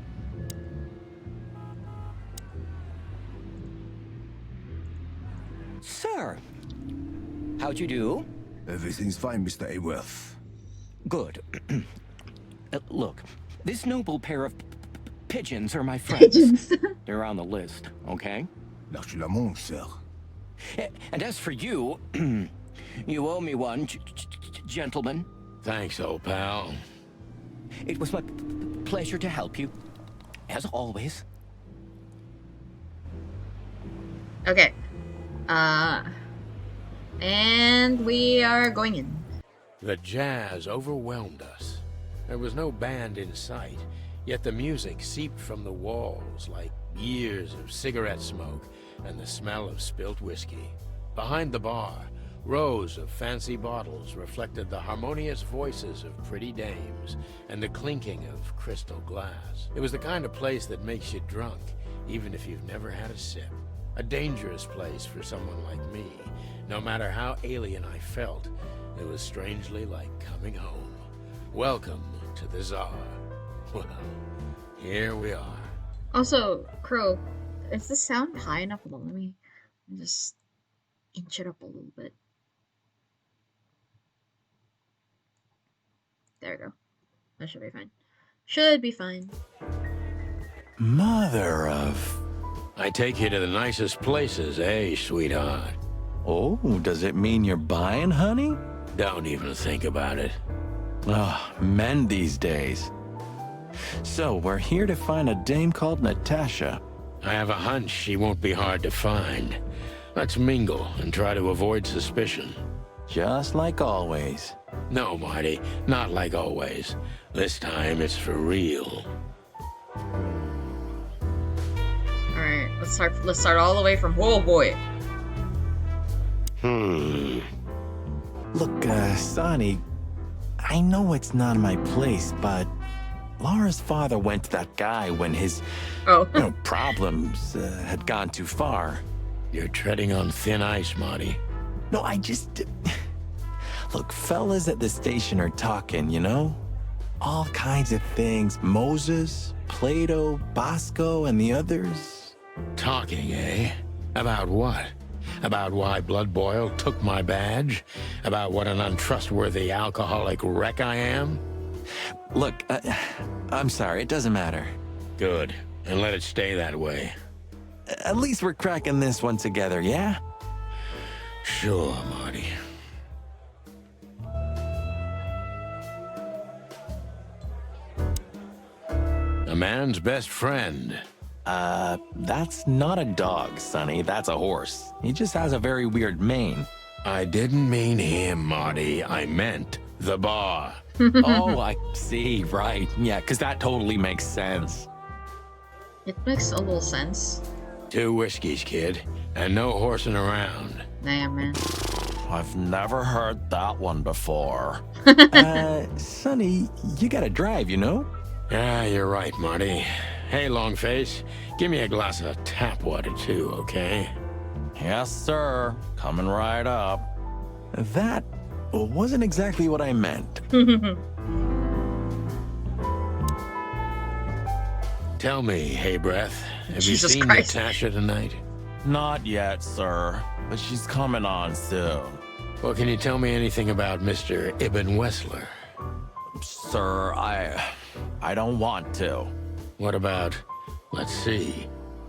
Sir, how'd you do? Everything's fine, Mr. Hayworth. Good. Look, this noble pair of pigeons are my friends. Pigeons. They're on the list, okay? L'archulamonge, sir. And as for you, you owe me one, gentlemen. Thanks, old pal. It was my pleasure to help you, as always. Okay. And we are going in. The jazz overwhelmed us. There was no band in sight, yet the music seeped from the walls like years of cigarette smoke and the smell of spilt whiskey. Behind the bar, rows of fancy bottles reflected the harmonious voices of pretty dames and the clinking of crystal glass. It was the kind of place that makes you drunk, even if you've never had a sip. A dangerous place for someone like me. No matter how alien I felt, it was strangely like coming home. Welcome to the Tsar. Well, here we are. Also, Crow, is the sound high enough? Hold on, let me just inch it up a little bit. There we go. That should be fine. Should be fine. Mother of... I take you to the nicest places, eh, sweetheart? Oh, does it mean you're buying, honey? Don't even think about it. Oh, men these days. So, we're here to find a dame called Natasha. I have a hunch she won't be hard to find. Let's mingle and try to avoid suspicion. Just like always. No, Marty, not like always. This time it's for real. Alright, let's start all the way from oh boy. Look, Sonny, I know it's not my place, but Laura's father went to that guy when his problems had gone too far. You're treading on thin ice, Marty. No, I just... Look, fellas at the station are talking, you know? All kinds of things. Moses, Plato, Bosco, and the others. Talking, eh? About what? About why Blood Boil took my badge? About what an untrustworthy alcoholic wreck I am? Look, I'm sorry, it doesn't matter. Good, and let it stay that way. At least we're cracking this one together, yeah? Sure, Marty. A man's best friend. That's not a dog, Sonny. That's a horse. He just has a very weird mane. I didn't mean him, Marty. I meant the bar. Oh, I see. Right. Yeah, because that totally makes sense. It makes a little sense. 2 whiskeys, kid, and no horsing around. Damn, man. I've never heard that one before. Sonny, you gotta drive, you know? Yeah, you're right, Marty. Hey, Longface, give me a glass of tap water too, okay? Yes, sir. Coming right up. That wasn't exactly what I meant. Tell me, hey breath, have Jesus you seen Christ. Natasha tonight? Not yet, sir. But she's coming on soon. Well, can you tell me anything about Mr. Ibn Wessler? Sir, I don't want to. What about, let's see,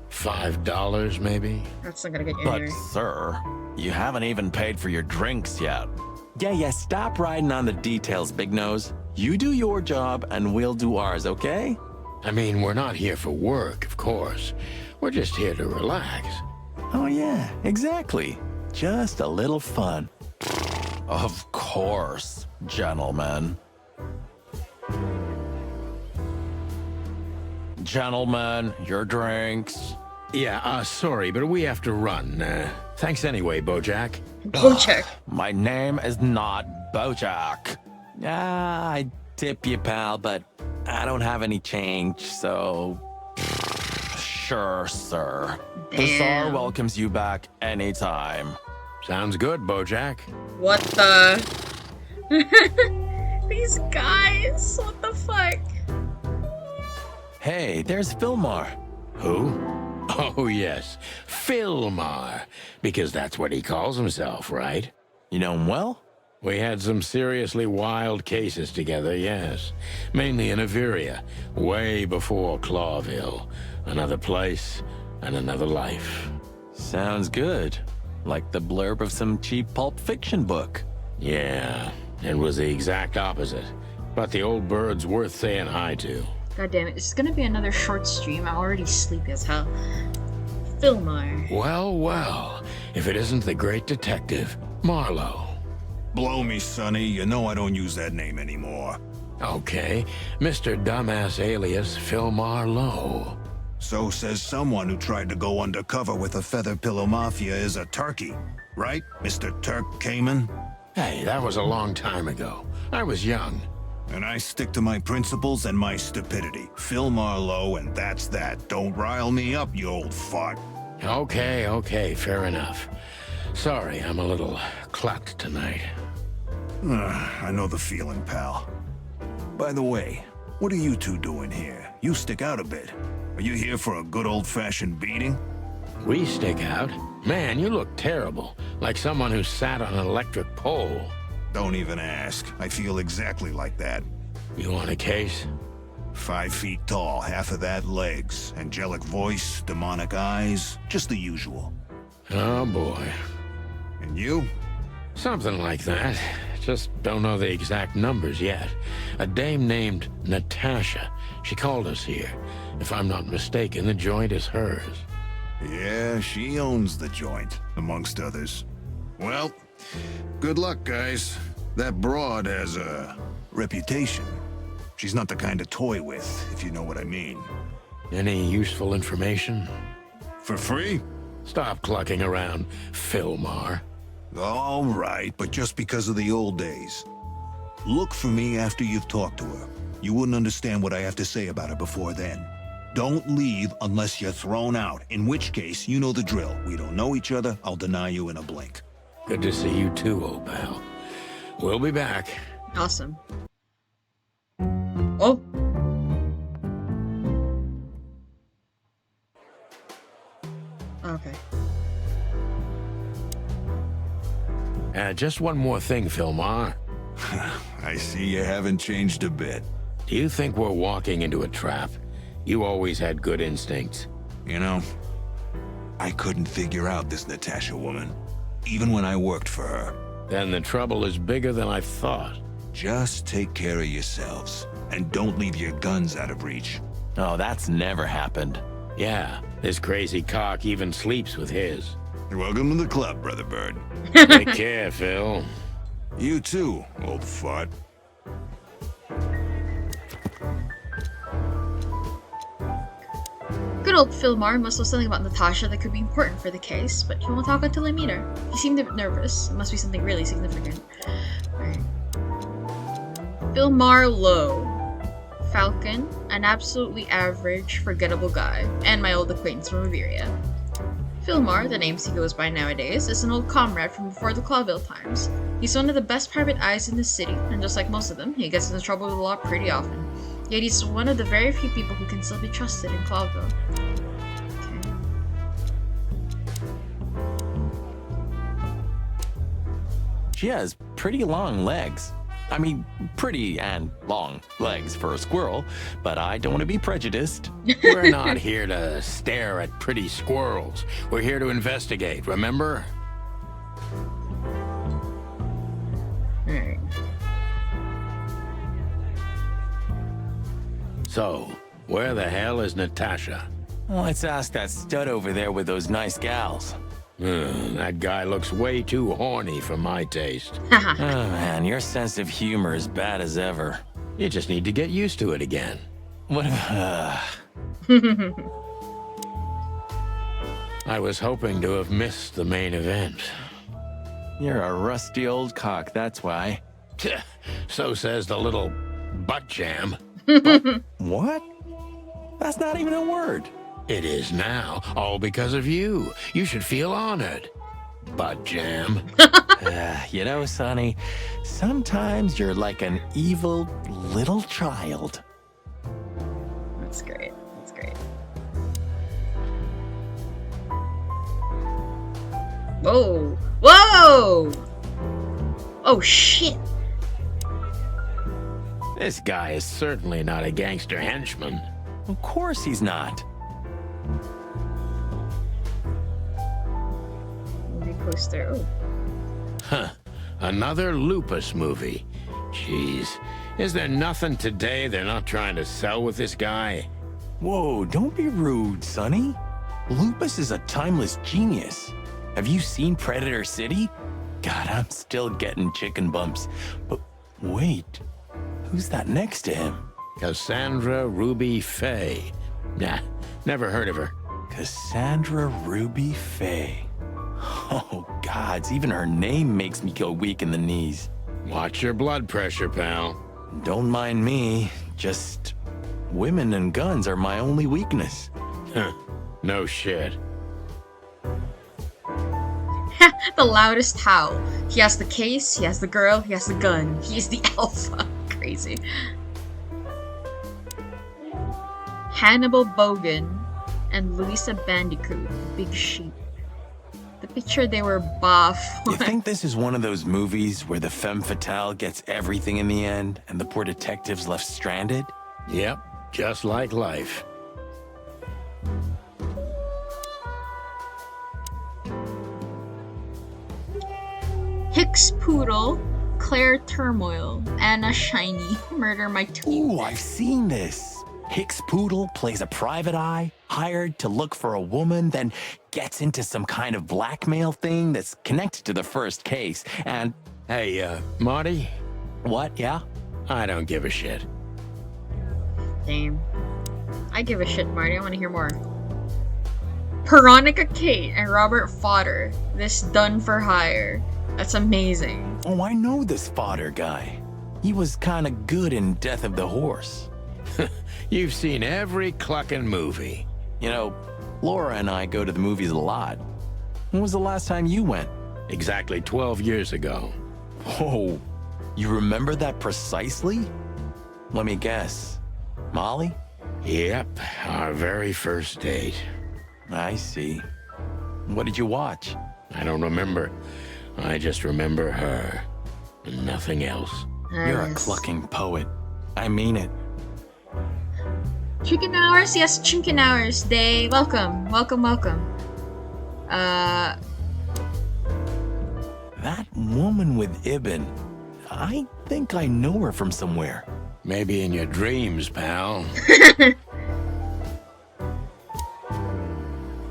$5 maybe? That's not gonna get you But, anywhere. sir, you haven't even paid for your drinks yet. Yeah, stop riding on the details, Big Nose. You do your job, and we'll do ours, okay? I mean, we're not here for work, of course. We're just here to relax. Oh, yeah, exactly. Just a little fun. Of course, gentlemen. Gentlemen, your drinks. Yeah, sorry, but we have to run. Thanks anyway, Bojack. Bojack. My name is not Bojack. I tip you, pal, but I don't have any change, so... Sure, sir. The Tsar welcomes you back anytime. Sounds good, Bojack. What the? These guys, what the fuck? Hey, there's Filmar. Who? Oh, yes, Filmar. Because that's what he calls himself, right? You know him well? We had some seriously wild cases together, yes. Mainly in Averia, way before Clawville. Another place and another life. Sounds good. Like the blurb of some cheap pulp fiction book. Yeah, it was the exact opposite. But the old bird's worth saying hi to. God damn it, it's gonna be another short stream. I'm already sleepy as hell. Filmar. Well, well, if it isn't the great detective, Marlowe. Blow me, Sonny. You know I don't use that name anymore. Okay, Mr. Dumbass alias Filmar Lowe. So says someone who tried to go undercover with a Feather Pillow Mafia is a turkey. Right, Mr. Turk Cayman? Hey, that was a long time ago. I was young. And I stick to my principles and my stupidity. Phil Marlowe, and that's that. Don't rile me up, you old fart. Okay, fair enough. Sorry, I'm a little clucked tonight. I know the feeling, pal. By the way, what are you two doing here? You stick out a bit. Are you here for a good old-fashioned beating? We stick out? Man, you look terrible. Like someone who sat on an electric pole. Don't even ask. I feel exactly like that. You want a case? 5 feet tall, half of that legs. Angelic voice, demonic eyes, just the usual. Oh boy. And you? Something like that. Just don't know the exact numbers yet. A dame named Natasha. She called us here. If I'm not mistaken, the joint is hers. Yeah, she owns the joint, amongst others. Well, good luck, guys. That broad has a reputation. She's not the kind to toy with, if you know what I mean. Any useful information? For free? Stop clucking around, Filmar. All right, but just because of the old days. Look for me after you've talked to her. You wouldn't understand what I have to say about her before then. Don't leave unless you're thrown out, in which case, you know the drill. We don't know each other, I'll deny you in a blink. Good to see you too, old pal. We'll be back. Awesome. Oh. Okay. Just one more thing, Philmar. I see you haven't changed a bit. Do you think we're walking into a trap? You always had good instincts. You know, I couldn't figure out this Natasha woman, even when I worked for her. Then the trouble is bigger than I thought. Just take care of yourselves, and don't leave your guns out of reach. Oh, that's never happened. Yeah, this crazy cock even sleeps with his. You're welcome to the club, Brother Bird. Take care, Phil. You too, old fart. Good old Philmar must know something about Natasha that could be important for the case, but he won't talk until I meet her. He seemed a bit nervous. It must be something really significant. Alright. Philmar Lowe. Falcon, an absolutely average, forgettable guy, and my old acquaintance from Riveria. Philmar, the names he goes by nowadays, is an old comrade from before the Clawville times. He's one of the best private eyes in the city, and just like most of them, he gets into trouble with the law pretty often. Yet he's one of the very few people who can still be trusted in Clawville. Okay. She has pretty long legs. I mean, pretty and long legs for a squirrel, but I don't want to be prejudiced. We're not here to stare at pretty squirrels. We're here to investigate, remember? Alright. So, where the hell is Natasha? Well, let's ask that stud over there with those nice gals. That guy looks way too horny for my taste. Oh man, your sense of humor is bad as ever. You just need to get used to it again. What I was hoping to have missed the main event. You're a rusty old cock, that's why. So says the little butt jam. What? That's not even a word. It is now, all because of you. You should feel honored. Butt jam. You know, Sonny, sometimes you're like an evil little child. That's great. That's great. Whoa! Whoa! Oh, shit! This guy is certainly not a gangster henchman. Of course he's not. Movie poster. Oh. Huh. Another Lupus movie. Jeez. Is there nothing today they're not trying to sell with this guy? Whoa, don't be rude, Sonny. Lupus is a timeless genius. Have you seen Predator City? God, I'm still getting chicken bumps. But wait, who's that next to him? Cassandra Ruby Faye. Nah, never heard of her. Cassandra Ruby Faye. Oh, gods, even her name makes me go weak in the knees. Watch your blood pressure, pal. Don't mind me, just women and guns are my only weakness. Huh, no shit. The loudest howl. He has the case, he has the girl, he has the gun. He is the alpha. Crazy. Hannibal Bogan and Louisa Bandicoot, Big Sheep. The picture they were buff. You think this is one of those movies where the femme fatale gets everything in the end and the poor detective's left stranded? Yep, just like life. Hicks Poodle, Claire Turmoil, Anna Shiny, Murder My Tweet. Ooh, I've seen this. Hicks Poodle plays a private eye, hired to look for a woman, then gets into some kind of blackmail thing that's connected to the first case, and... Hey, Marty? What, yeah? I don't give a shit. Damn. I give a shit, Marty. I want to hear more. Veronica Kate and Robert Fodder. This done for hire. That's amazing. Oh, I know this fodder guy. He was kind of good in Death of the Horse. You've seen every clucking movie. You know, Laura and I go to the movies a lot. When was the last time you went? Exactly 12 years ago. Oh, you remember that precisely? Let me guess. Molly? Yep, our very first date. I see. What did you watch? I don't remember. I just remember her. And nothing else. You're a clucking poet. I mean it. Chicken hours? Yes, chicken hours day. Welcome. That woman with Ibn. I think I know her from somewhere. Maybe in your dreams, pal.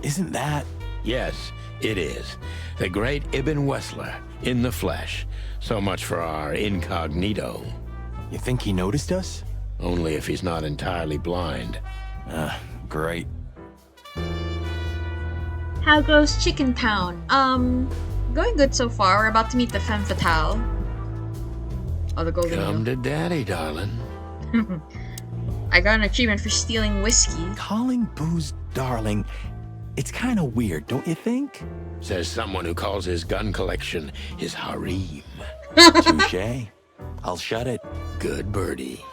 Isn't that? Yes, it is. The great Ibn Wessler, in the flesh. So much for our incognito. You think he noticed us? Only if he's not entirely blind. Great. How goes Chicken Town? Going good so far. We're about to meet the femme fatale. Oh, the golden Come Eel. to daddy, darling. I got an achievement for stealing whiskey. Calling booze darling, it's kind of weird, don't you think? Says someone who calls his gun collection his harem. Touché. I'll shut it. Good birdie.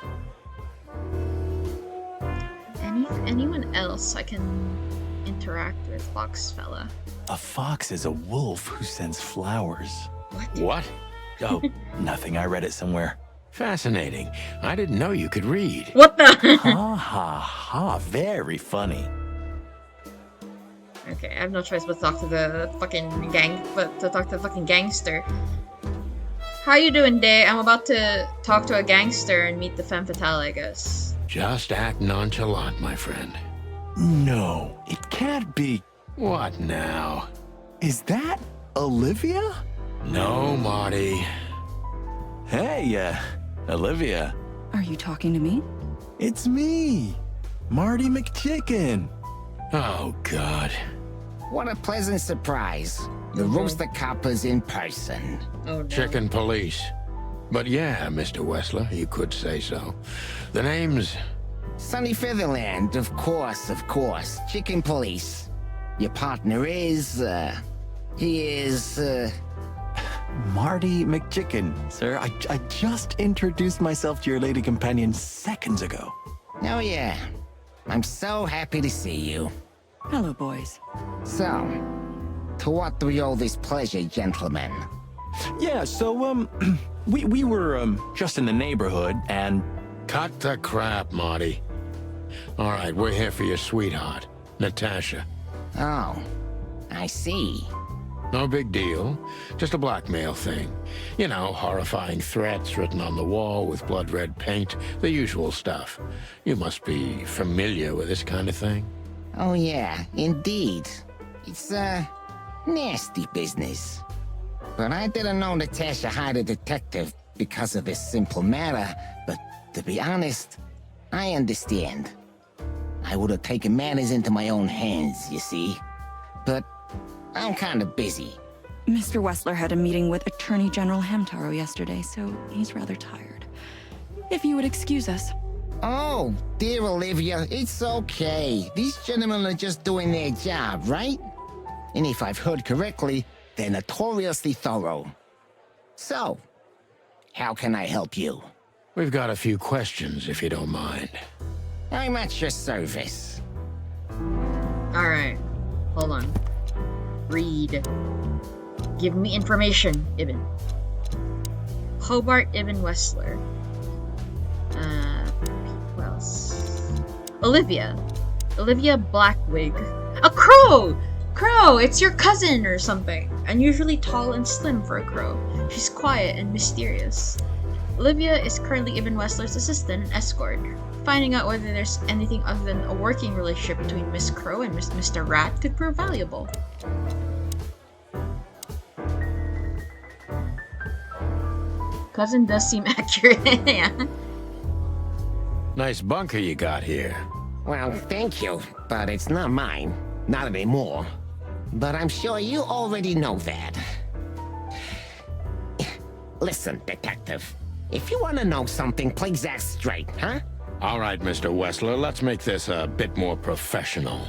Anyone else I can interact with, Fox fella? A fox is a wolf who sends flowers. What? Oh, nothing. I read it somewhere. Fascinating. I didn't know you could read. What the? Ha ha ha. Very funny. Okay, I have no choice but to talk to the fucking gangster. How you doing, Day? I'm about to talk to a gangster and meet the femme fatale, I guess. Just act nonchalant, my friend. No, it can't be. What now? Is that Olivia? No, Marty. Hey, Olivia. Are you talking to me? It's me, Marty McChicken. Oh, God. What a pleasant surprise. The Rooster Copper's in person. Oh, no. Chicken police. But yeah, Mr. Wessler, you could say so. The name's... Sunny Featherland, of course. Chicken police. Your partner is, he is, Marty McChicken, sir. I just introduced myself to your lady companion seconds ago. Oh yeah. I'm so happy to see you. Hello, boys. So, to what do we owe this pleasure, gentlemen? Yeah, so, we were, just in the neighborhood, and... Cut the crap, Marty. All right, we're here for your sweetheart, Natasha. Oh, I see. No big deal. Just a blackmail thing. You know, horrifying threats written on the wall with blood-red paint. The usual stuff. You must be familiar with this kind of thing. Oh yeah, indeed. It's, nasty business. But I didn't know Natasha hired a detective because of this simple matter. But to be honest, I understand. I would have taken matters into my own hands, you see. But I'm kind of busy. Mr. Wessler had a meeting with Attorney General Hamtaro yesterday, so he's rather tired. If you would excuse us. Oh, dear Olivia, it's okay. These gentlemen are just doing their job, right? And if I've heard correctly, they're notoriously thorough. So, how can I help you? We've got a few questions, if you don't mind. I'm at your service. Alright. Hold on. Read. Give me information, Ibn. Hobart Ibn Wessler. Who else? Olivia. Olivia Blackwig. A crow! Crow! It's your cousin or something. Unusually tall and slim for a crow. She's quiet and mysterious. Olivia is currently Ibn Wessler's assistant and escort. Finding out whether there's anything other than a working relationship between Miss Crow and Mr. Rat could prove valuable. Cousin does seem accurate, yeah. Nice bunker you got here. Well, thank you, but it's not mine. Not anymore. But I'm sure you already know that. Listen, detective. If you want to know something, please ask straight, huh? All right, Mr. Wessler, let's make this a bit more professional.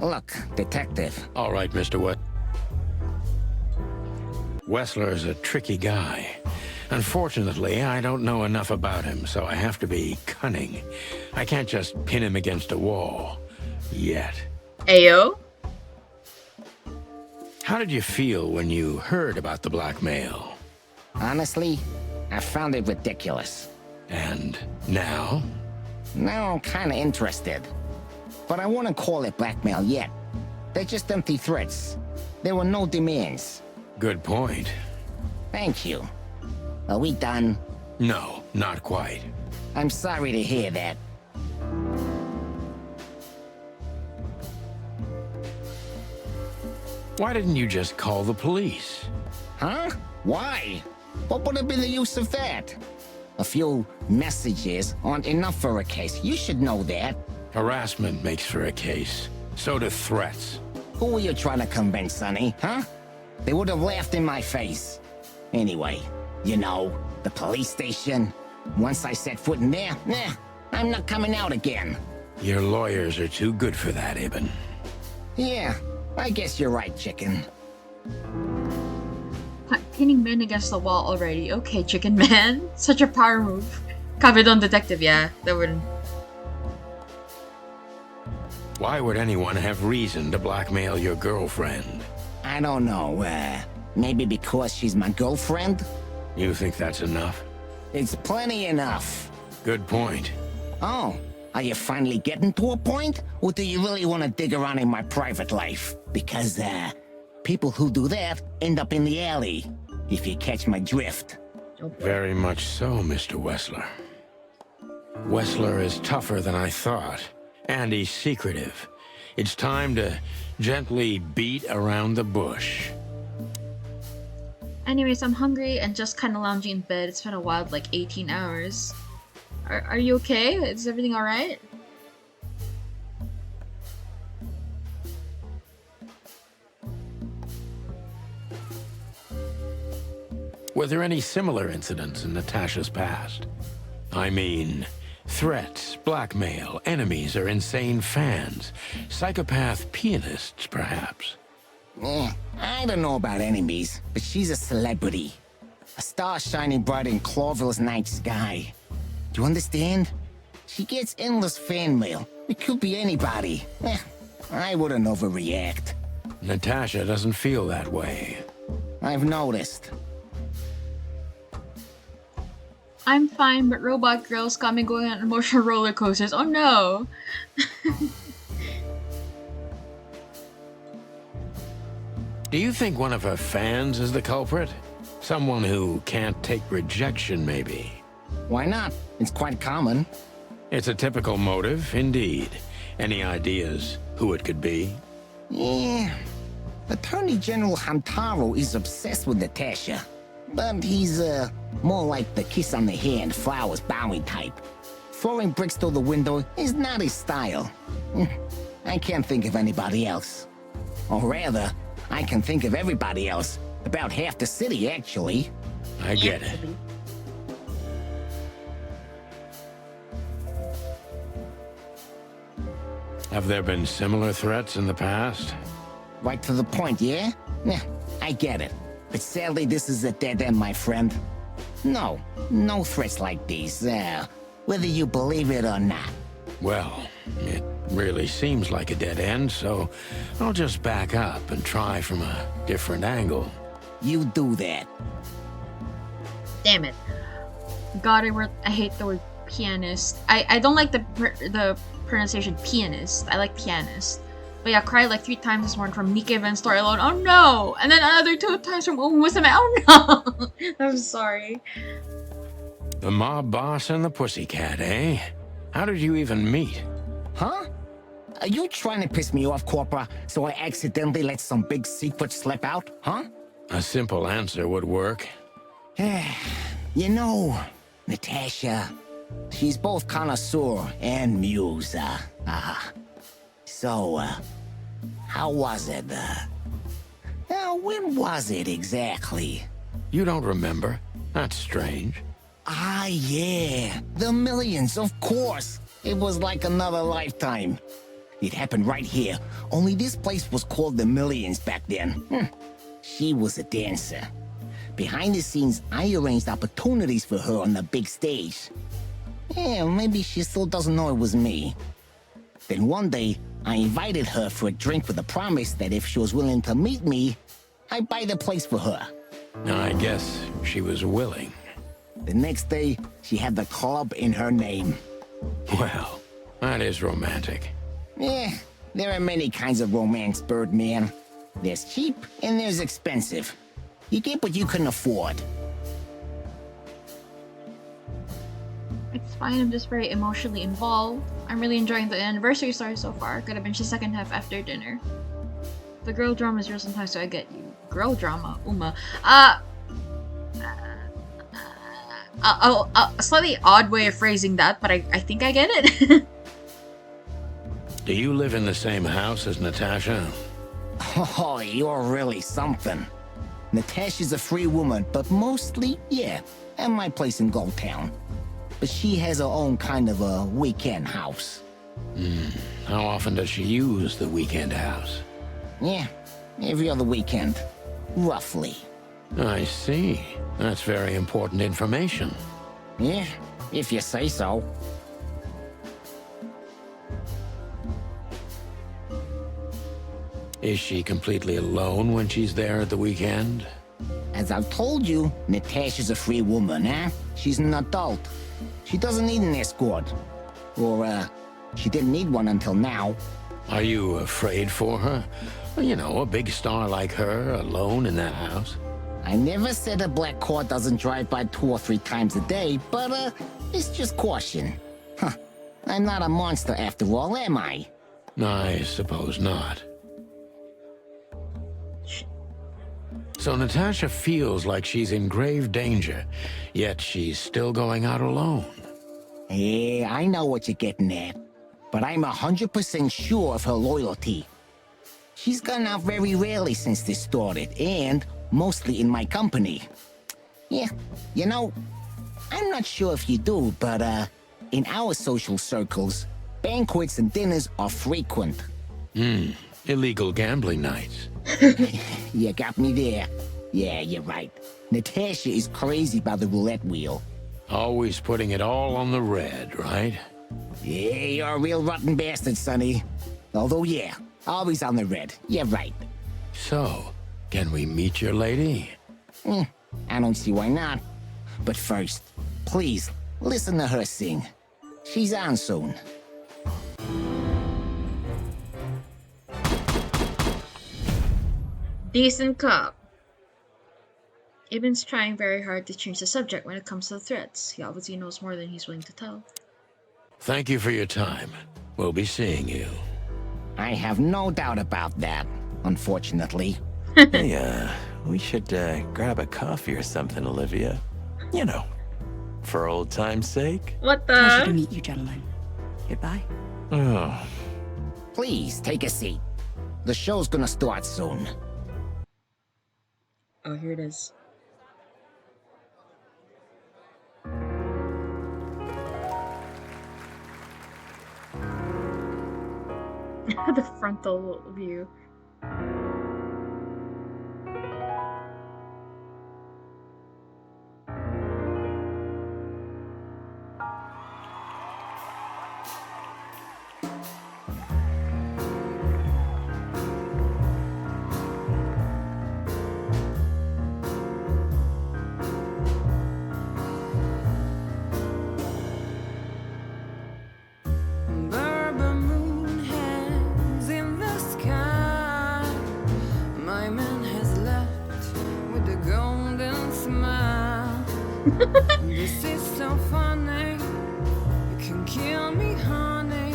Look, detective. All right, Mr. Wessler is a tricky guy. Unfortunately, I don't know enough about him, so I have to be cunning. I can't just pin him against a wall. Yet. Ayo? How did you feel when you heard about the blackmail? Honestly, I found it ridiculous. And now? Now I'm kinda interested. But I wouldn't call it blackmail yet. They're just empty threats. There were no demands. Good point. Thank you. Are we done? No, not quite. I'm sorry to hear that. Why didn't you just call the police? Huh? Why? What would have been the use of that? A few messages aren't enough for a case. You should know that. Harassment makes for a case. So do threats. Who were you trying to convince, Sonny, huh? They would have laughed in my face. Anyway, you know, the police station. Once I set foot in there, I'm not coming out again. Your lawyers are too good for that, Ibn. Yeah, I guess you're right, chicken. Pinning men against the wall already. Okay, chicken man. Such a power move. Kabedon detective, yeah. That would... Why would anyone have reason to blackmail your girlfriend? I don't know, maybe because she's my girlfriend? You think that's enough? It's plenty enough. Good point. Oh, are you finally getting to a point? Or do you really want to dig around in my private life? Because, people who do that end up in the alley, if you catch my drift. Very much so, Mr. Wessler. Wessler is tougher than I thought, and he's secretive. It's time to gently beat around the bush. Anyways, I'm hungry and just kind of lounging in bed. It's been a wild, like, 18 hours. Are you okay? Is everything alright? Were there any similar incidents in Natasha's past? I mean, threats, blackmail, enemies or insane fans, psychopath pianists, perhaps. I don't know about enemies, but she's a celebrity. A star shining bright in Clawville's night sky. Do you understand? She gets endless fan mail. It could be anybody. I wouldn't overreact. Natasha doesn't feel that way. I've noticed. I'm fine, but robot girls got me going on emotional roller coasters. Oh no! Do you think one of her fans is the culprit? Someone who can't take rejection, maybe? Why not? It's quite common. It's a typical motive, indeed. Any ideas who it could be? Yeah. Attorney General Hamtaro is obsessed with Natasha. But he's, more like the kiss on the hand, flowers bowing type. Throwing bricks through the window is not his style. I can't think of anybody else. Or rather, I can think of everybody else. About half the city, actually. I get it. Have there been similar threats in the past? Right to the point, yeah? Yeah, I get it. But sadly, this is a dead end, my friend. No threats like these, whether you believe it or not. Well, it really seems like a dead end, so I'll just back up and try from a different angle. You do that. Damn it. God, I hate the word pianist. I don't like the pronunciation pianist. I like pianist. But yeah, I cried like 3 times this morning from Nikke Event Story alone. Oh no! And then another 2 times from Musume. Oh no! I'm sorry. The mob boss and the pussycat, eh? How did you even meet? Huh? Are you trying to piss me off, Corpora, so I accidentally let some big secret slip out, huh? A simple answer would work. You know, Natasha, She's both connoisseur and muse. So, how was it? When was it exactly? You don't remember? That's strange. Ah, yeah. The Millions, of course. It was like another lifetime. It happened right here. Only this place was called the Millions back then. She was a dancer. Behind the scenes, I arranged opportunities for her on the big stage. Yeah, maybe she still doesn't know it was me. Then one day, I invited her for a drink with a promise that if she was willing to meet me, I'd buy the place for her. I guess she was willing. The next day, she had the club in her name. Well, that is romantic. Yeah, there are many kinds of romance, Birdman. There's cheap and there's expensive. You get what you can afford. It's fine, I'm just very emotionally involved. I'm really enjoying the anniversary story so far. Could have been the second half after dinner. The girl drama is real sometimes, so I get you. Girl drama, Uma. A slightly odd way of phrasing that, but I think I get it. Do you live in the same house as Natasha? Oh, you're really something. Natasha's a free woman, but mostly, yeah, at my place in Goldtown. But she has her own kind of a weekend house. How often does she use the weekend house? Yeah, every other weekend, roughly. I see. That's very important information. Yeah, if you say so. Is she completely alone when she's there at the weekend? As I've told you, Natasha's a free woman, eh? She's an adult. She doesn't need an escort. Or, she didn't need one until now. Are you afraid for her? You know, a big star like her, alone in that house. I never said a black car doesn't drive by 2 or 3 times a day, but, it's just caution. Huh. I'm not a monster after all, am I? I suppose not. So Natasha feels like she's in grave danger, yet she's still going out alone. Yeah, I know what you're getting at. But I'm 100% sure of her loyalty. She's gone out very rarely since this started, and mostly in my company. Yeah, you know, I'm not sure if you do, but, in our social circles, banquets and dinners are frequent. Illegal gambling nights. You got me there. Yeah, you're right. Natasha is crazy about the roulette wheel. Always putting it all on the red, right? Yeah, you're a real rotten bastard, Sonny. Although, yeah, always on the red. You're right. So, can we meet your lady? I don't see why not. But first, please, listen to her sing. She's on soon. Decent cop. Ibn's trying very hard to change the subject when it comes to the threats. He obviously knows more than he's willing to tell. Thank you for your time. We'll be seeing you. I have no doubt about that, unfortunately. Hey, we should grab a coffee or something, Olivia. You know, for old time's sake. What the? Pleasure to meet you, gentlemen. Goodbye. Oh. Please, take a seat. The show's gonna start soon. Oh, here it is. The frontal view. This is so funny. You can kill me, honey.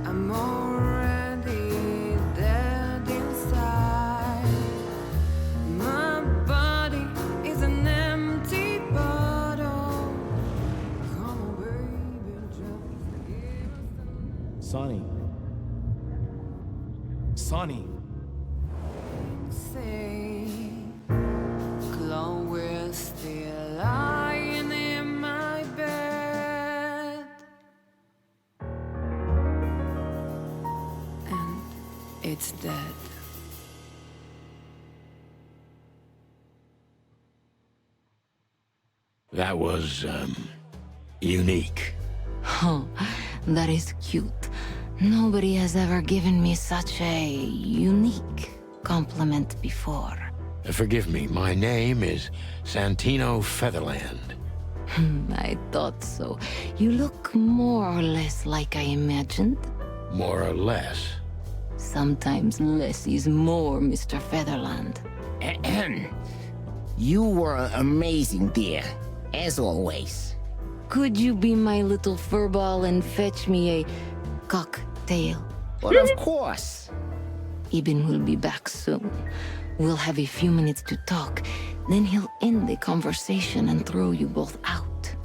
I'm already dead inside. My body is an empty bottle. Come away. Sonny. Sonny. Say, Chloe's still lying in my bed, and it's dead. That was, unique. Oh, that is cute. Nobody has ever given me such a unique compliment before. Forgive me, my name is Santino Featherland. I thought so. You look more or less like I imagined. More or less. Sometimes less is more, Mr. Featherland. You were amazing, dear. As always. Could you be my little furball and fetch me a cocktail? But of course. Ibn will be back soon. We'll have a few minutes to talk. Then he'll end the conversation and throw you both out.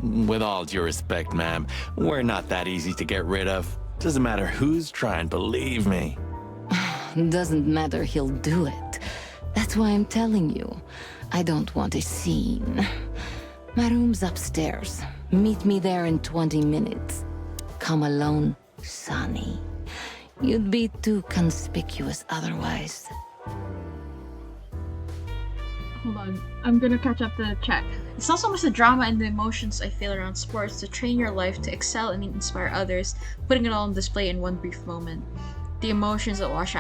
With all due respect, ma'am, we're not that easy to get rid of. Doesn't matter who's trying, believe me. Doesn't matter, he'll do it. That's why I'm telling you. I don't want a scene. My room's upstairs. Meet me there in 20 minutes. Come alone, Sonny. You'd be too conspicuous otherwise. Hold on, I'm gonna catch up to check. It's not so much the drama and the emotions I feel around sports to train your life to excel and inspire others, putting it all on display in one brief moment. The emotions that wash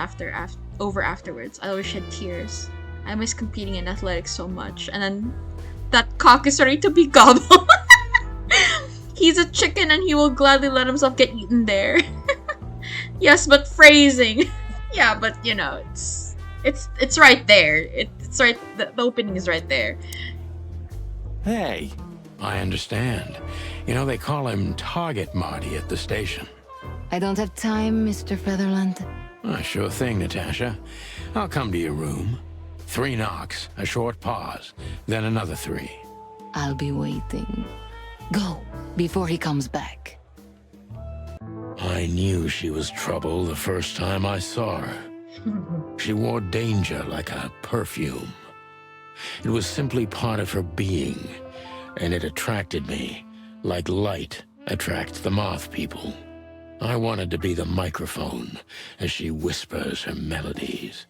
over afterwards. I always shed tears. I miss competing in athletics so much. And then that cock is ready to be gobbled. He's a chicken and he will gladly let himself get eaten there. Yes, but phrasing. Yeah, but you know, it's right there. It's right. The opening is right there. Hey. I understand. You know, they call him Target Marty at the station. I don't have time, Mr. Featherland. Sure thing, Natasha. I'll come to your room. 3 knocks, a short pause, then another 3. I'll be waiting. Go, before he comes back. I knew she was trouble the first time I saw her. She wore danger like a perfume. It was simply part of her being, and it attracted me, like light attracts the moth people. I wanted to be the microphone as she whispers her melodies,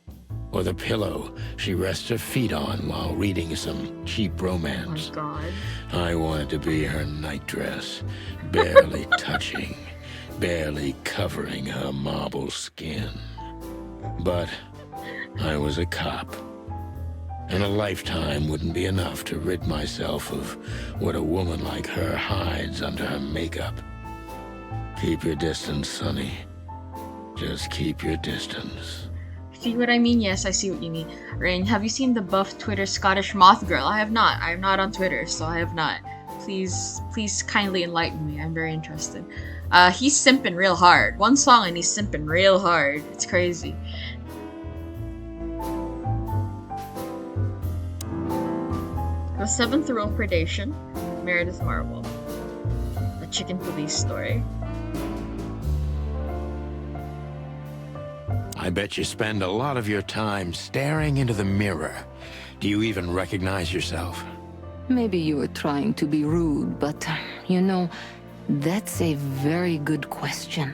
or the pillow she rests her feet on while reading some cheap romance. Oh my God. I wanted to be her nightdress, barely touching, barely covering her marble skin. But I was a cop, and a lifetime wouldn't be enough to rid myself of what a woman like her hides under her makeup. Keep your distance, Sonny. Just keep your distance. See what I mean? Yes, I see what you mean. Rain, have you seen the buff Twitter Scottish Moth Girl? I have not. I am not on Twitter, so I have not. Please kindly enlighten me. I'm very interested. He's simping real hard. One song and he's simping real hard. It's crazy. The 7th Rule of Predation, Meredith Marvel. The Chicken Police story. I bet you spend a lot of your time staring into the mirror. Do you even recognize yourself? Maybe you were trying to be rude, but, you know, that's a very good question.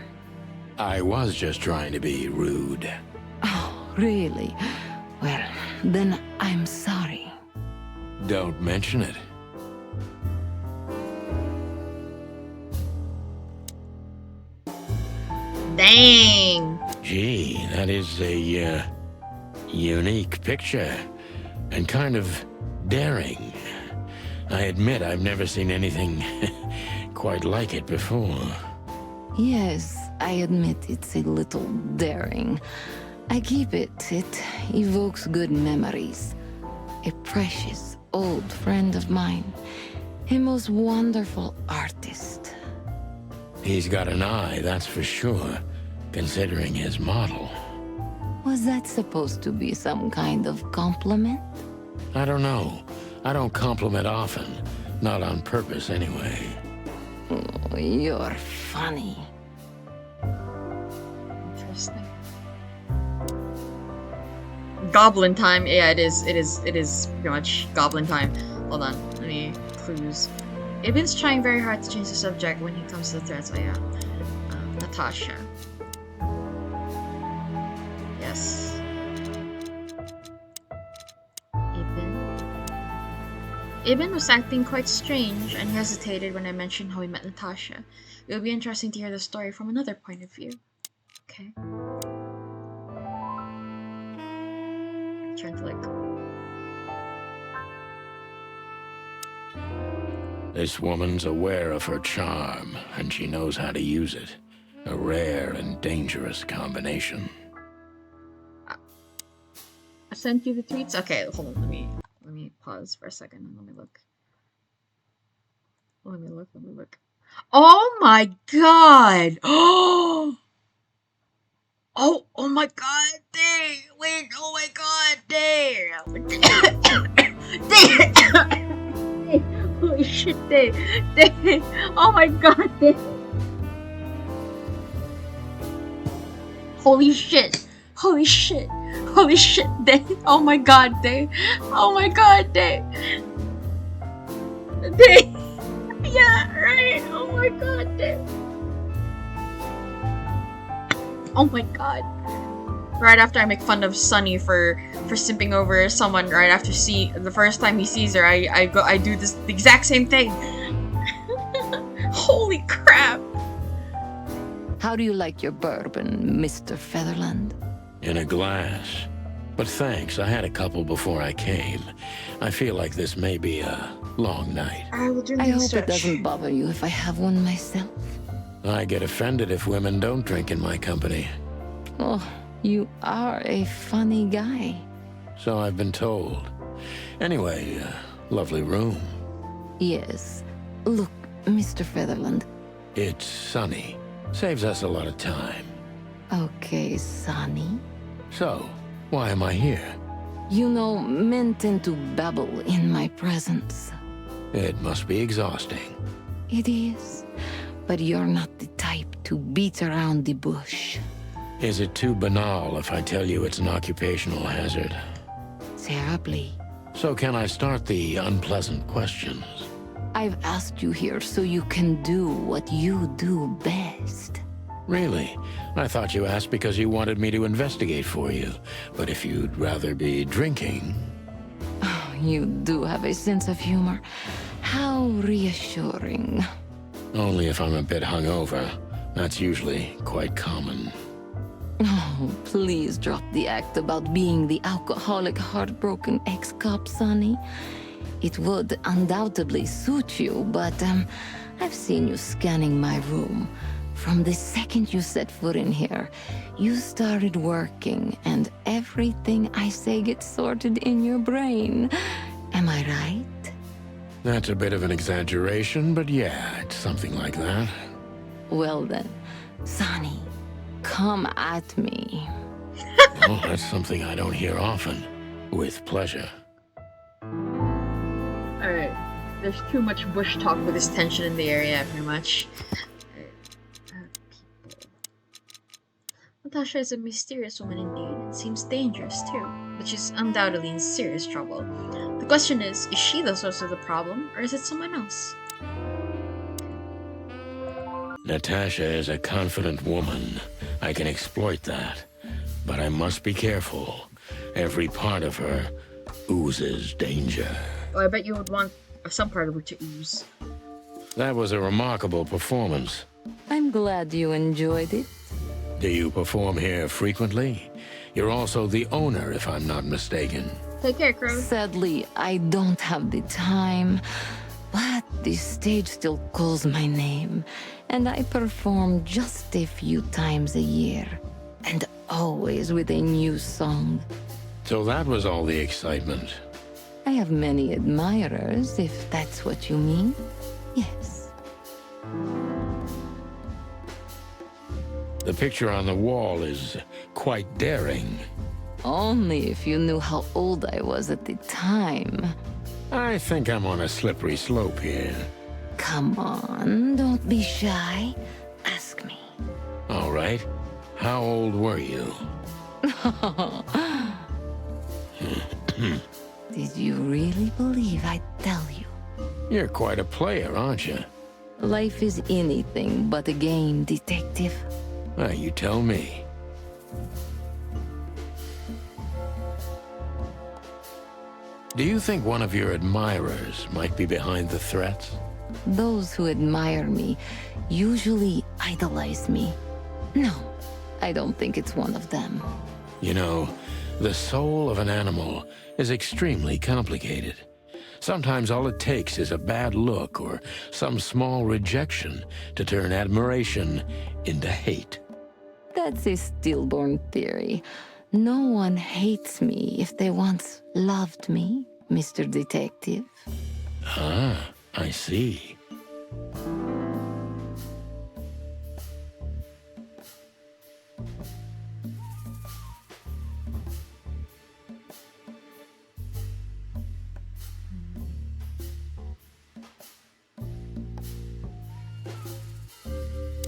I was just trying to be rude. Oh, really? Well, then I'm sorry. Don't mention it. Dang! Gee, that is a, unique picture. And kind of daring. I admit I've never seen anything quite like it before. Yes, I admit it's a little daring. I keep it. It evokes good memories. A precious old friend of mine. A most wonderful artist. He's got an eye, that's for sure, considering his model. Was that supposed to be some kind of compliment? I don't know. I don't compliment often. Not on purpose, anyway. Oh, you're funny. Goblin time. Yeah, it is. It is pretty much goblin time. Hold on. Let me clues. Ibn's trying very hard to change the subject when he comes to the threats. Oh yeah. Natasha. Yes. Ibn was acting quite strange and hesitated when I mentioned how he met Natasha. It would be interesting to hear the story from another point of view. Okay. Trying to like. This woman's aware of her charm, and she knows how to use it. A rare and dangerous combination. I sent you the tweets? Okay, hold on, let me pause for a second and let me look. Let me look. Oh my god! Oh my god, dang! Wait, oh my god, dang! Holy shit, dang! Oh my god, dang! Holy shit! Holy shit! Holy shit, dang! Oh my god, dang! Oh my god, dang! Dang! Yeah, right! Oh my god, dang! Oh my god. Right after I make fun of Sunny for simping over someone right after the first time he sees her, I do the exact same thing. Holy crap. How do you like your bourbon, Mr. Featherland? In a glass. But thanks, I had a couple before I came. I feel like this may be a long night. I will drink I hope it doesn't bother you if I have one myself. I get offended if women don't drink in my company. Oh, you are a funny guy. So I've been told. Anyway, lovely room. Yes. Look, Mr. Featherland. It's sunny. Saves us a lot of time. Okay, Sonny. So, why am I here? You know, men tend to babble in my presence. It must be exhausting. It is. But you're not the type to beat around the bush. Is it too banal if I tell you it's an occupational hazard? Terribly. So can I start the unpleasant questions? I've asked you here so you can do what you do best. Really? I thought you asked because you wanted me to investigate for you. But if you'd rather be drinking... Oh, you do have a sense of humor. How reassuring. Only if I'm a bit hungover. That's usually quite common. Oh, please drop the act about being the alcoholic, heartbroken ex-cop, Sonny. It would undoubtedly suit you, but I've seen you scanning my room. From the second you set foot in here, you started working, and everything I say gets sorted in your brain. Am I right? That's a bit of an exaggeration, but yeah, it's something like that. Well then, Sonny, come at me. Oh, that's something I don't hear often. With pleasure. Alright. There's too much bush talk with this tension in the area, pretty much. Natasha is a mysterious woman indeed, and seems dangerous too, but she's undoubtedly in serious trouble. The question is she the source of the problem, or is it someone else? Natasha is a confident woman. I can exploit that. But I must be careful. Every part of her oozes danger. Oh, I bet you would want some part of her to ooze. That was a remarkable performance. I'm glad you enjoyed it. Do you perform here frequently? You're also the owner, if I'm not mistaken. Take care, Crow. Sadly, I don't have the time. But the stage still calls my name, and I perform just a few times a year. And always with a new song. So that was all the excitement. I have many admirers, if that's what you mean. Yes. The picture on the wall is quite daring. Only if you knew how old I was at the time. I think I'm on a slippery slope here. Come on, don't be shy. Ask me. All right. How old were you? Did you really believe I'd tell you? You're quite a player, aren't you? Life is anything but a game, detective. Well, you tell me. Do you think one of your admirers might be behind the threats? Those who admire me usually idolize me. No, I don't think it's one of them. You know, the soul of an animal is extremely complicated. Sometimes all it takes is a bad look or some small rejection to turn admiration into hate. That's a stillborn theory. No one hates me if they once loved me, Mr. Detective. Ah, I see.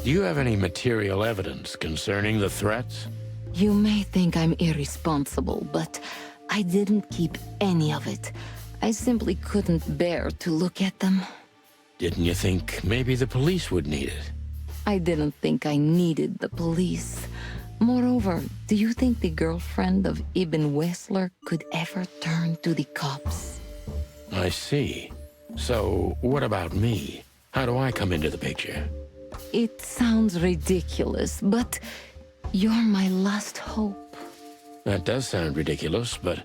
Do you have any material evidence concerning the threats? You may think I'm irresponsible, but I didn't keep any of it. I simply couldn't bear to look at them. Didn't you think maybe the police would need it? I didn't think I needed the police. Moreover, do you think the girlfriend of Ibn Wessler could ever turn to the cops? I see. So, what about me? How do I come into the picture? It sounds ridiculous, but you're my last hope. That does sound ridiculous, but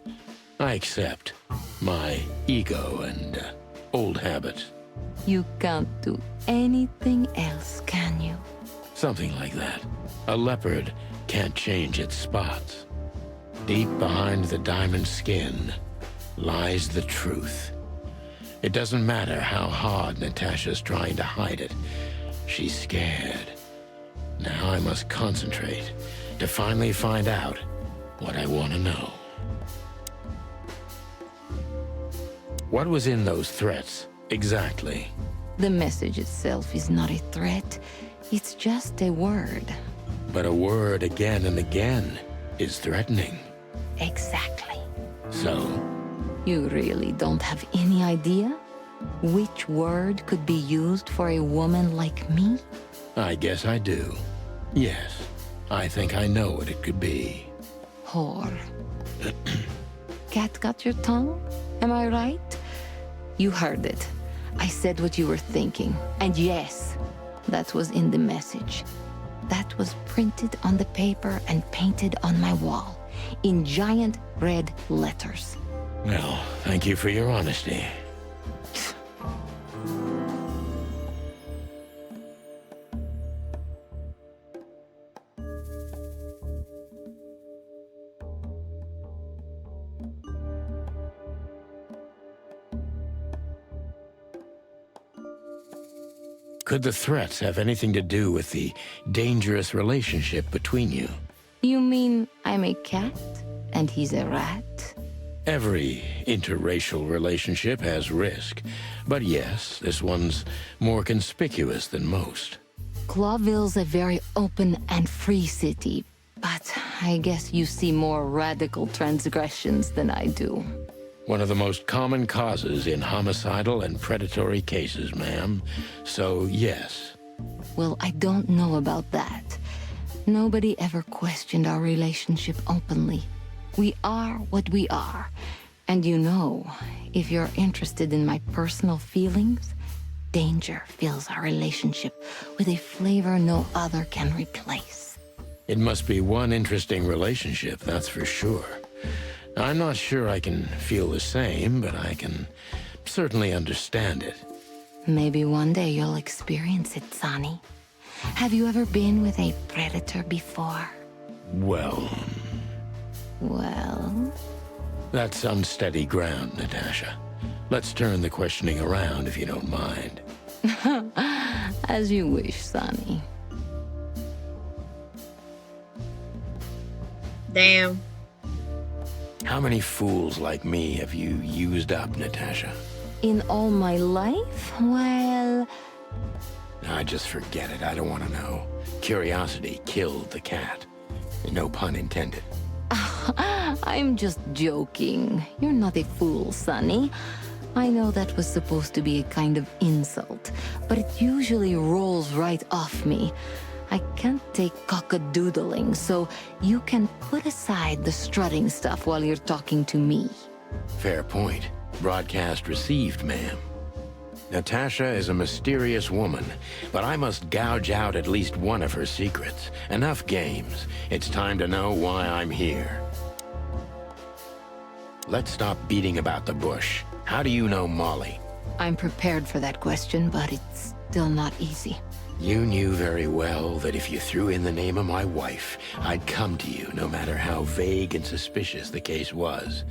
I accept my ego and old habits. You can't do anything else, can you? Something like that. A leopard can't change its spots. Deep behind the diamond skin lies the truth. It doesn't matter how hard Natasha's trying to hide it. She's scared. Now I must concentrate to finally find out what I want to know. What was in those threats, exactly? The message itself is not a threat. It's just a word. But a word again and again is threatening. Exactly. So? You really don't have any idea? Which word could be used for a woman like me? I guess I do. Yes, I think I know what it could be. Whore. Cat got your tongue? Am I right? You heard it. I said what you were thinking. And yes, that was in the message. That was printed on the paper and painted on my wall in giant red letters. Well, thank you for your honesty. Could the threats have anything to do with the dangerous relationship between you? You mean I'm a cat and he's a rat? Every interracial relationship has risk, but yes, this one's more conspicuous than most. Clawville's a very open and free city, but I guess you see more radical transgressions than I do. One of the most common causes in homicidal and predatory cases, ma'am. So, yes. Well, I don't know about that. Nobody ever questioned our relationship openly. We are what we are. And you know, if you're interested in my personal feelings, danger fills our relationship with a flavor no other can replace. It must be one interesting relationship, that's for sure. I'm not sure I can feel the same, but I can certainly understand it. Maybe one day you'll experience it, Sonny. Have you ever been with a predator before? Well... Well? That's unsteady ground, Natasha. Let's turn the questioning around if you don't mind. As you wish, Sonny. Damn. How many fools like me have you used up, Natasha? In all my life? Well... I just forget it. I don't want to know. Curiosity killed the cat. No pun intended. I'm just joking. You're not a fool, Sonny. I know that was supposed to be a kind of insult, but it usually rolls right off me. I can't take cockadoodling, so you can put aside the strutting stuff while you're talking to me. Fair point. Broadcast received, ma'am. Natasha is a mysterious woman, but I must gouge out at least one of her secrets. Enough games. It's time to know why I'm here. Let's stop beating about the bush. How do you know Molly? I'm prepared for that question, but it's still not easy. You knew very well that if you threw in the name of my wife, I'd come to you, no matter how vague and suspicious the case was.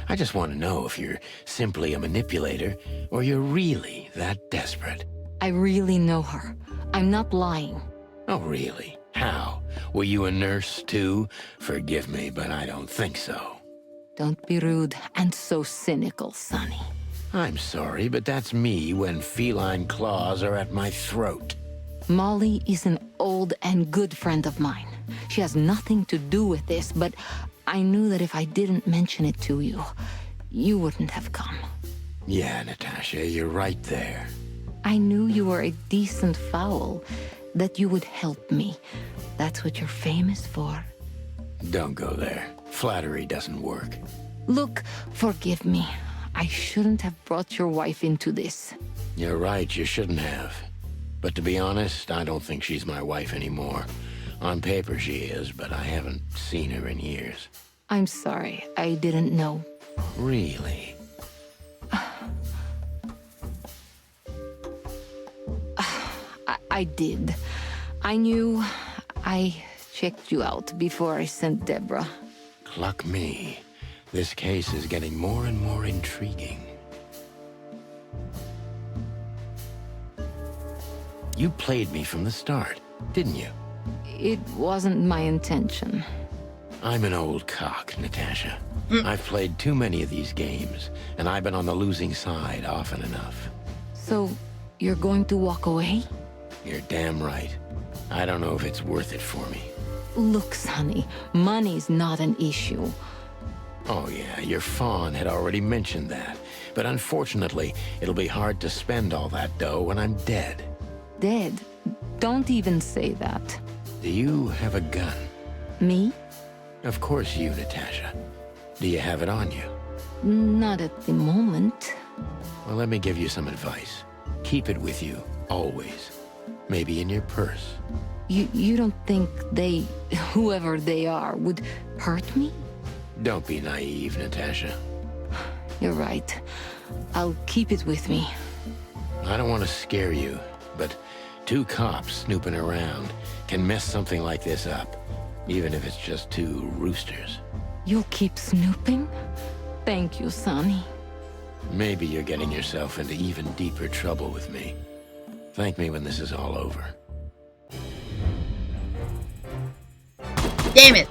I just want to know if you're simply a manipulator, or you're really that desperate. I really know her. I'm not lying. Oh, really? How? Were you a nurse, too? Forgive me, but I don't think so. Don't be rude and so cynical, Sonny. I'm sorry, but that's me when feline claws are at my throat. Molly is an old and good friend of mine. She has nothing to do with this, but I knew that if I didn't mention it to you, you wouldn't have come. Yeah, Natasha, you're right there. I knew you were a decent fowl, that you would help me. That's what you're famous for. Don't go there. Flattery doesn't work. Look, forgive me. I shouldn't have brought your wife into this. You're right, you shouldn't have. But to be honest, I don't think she's my wife anymore. On paper she is, but I haven't seen her in years. I'm sorry, I didn't know. Really? I did. I knew. I checked you out before I sent Deborah. Cluck me. This case is getting more and more intriguing. You played me from the start, didn't you? It wasn't my intention. I'm an old cock, Natasha. I've played too many of these games, and I've been on the losing side often enough. So, you're going to walk away? You're damn right. I don't know if it's worth it for me. Look, Sonny, money's not an issue. Oh yeah, your fawn had already mentioned that. But unfortunately, it'll be hard to spend all that dough when I'm dead. Dead? Don't even say that. Do you have a gun? Me? Of course you, Natasha. Do you have it on you? Not at the moment. Well, let me give you some advice. Keep it with you, always. Maybe in your purse. You don't think they, whoever they are, would hurt me? Don't be naive, Natasha. You're right. I'll keep it with me. I don't want to scare you, but 2 cops snooping around can mess something like this up, even if it's just 2 roosters. You'll keep snooping? Thank you, Sonny. Maybe you're getting yourself into even deeper trouble with me. Thank me when this is all over. Damn it!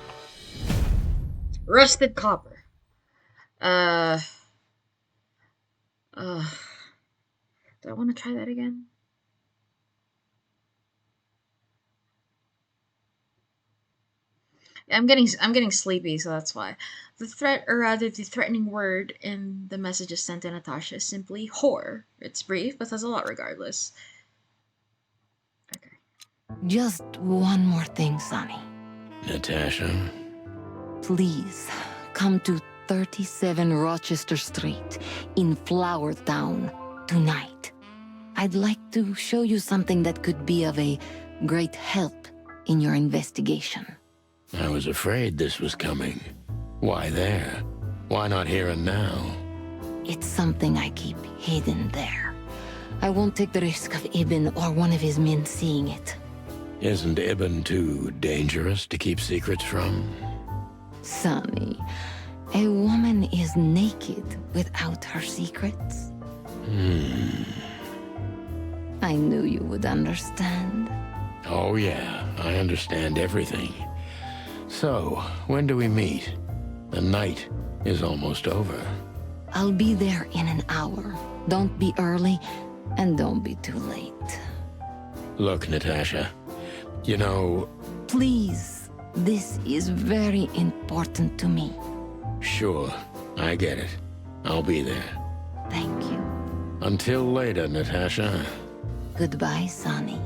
Rusted copper. Do I want to try that again? I'm getting sleepy, so that's why. The threat, or rather the threatening word in the messages sent to Natasha is simply whore. It's brief, but says a lot regardless. Okay. Just one more thing, Sonny. Natasha? Please, come to 37 Rochester Street in Flower Town tonight. I'd like to show you something that could be of a great help in your investigation. I was afraid this was coming. Why there? Why not here and now? It's something I keep hidden there. I won't take the risk of Ibn or one of his men seeing it. Isn't Ibn too dangerous to keep secrets from? Sonny, a woman is naked without her secrets. I knew you would understand. Oh yeah, I understand everything. So, when do we meet? The night is almost over. I'll be there in an hour. Don't be early, and don't be too late. Look, Natasha, you know... Please, This is very important to me. Sure, I get it. I'll be there. Thank you. Until later, Natasha. Goodbye, Sonny.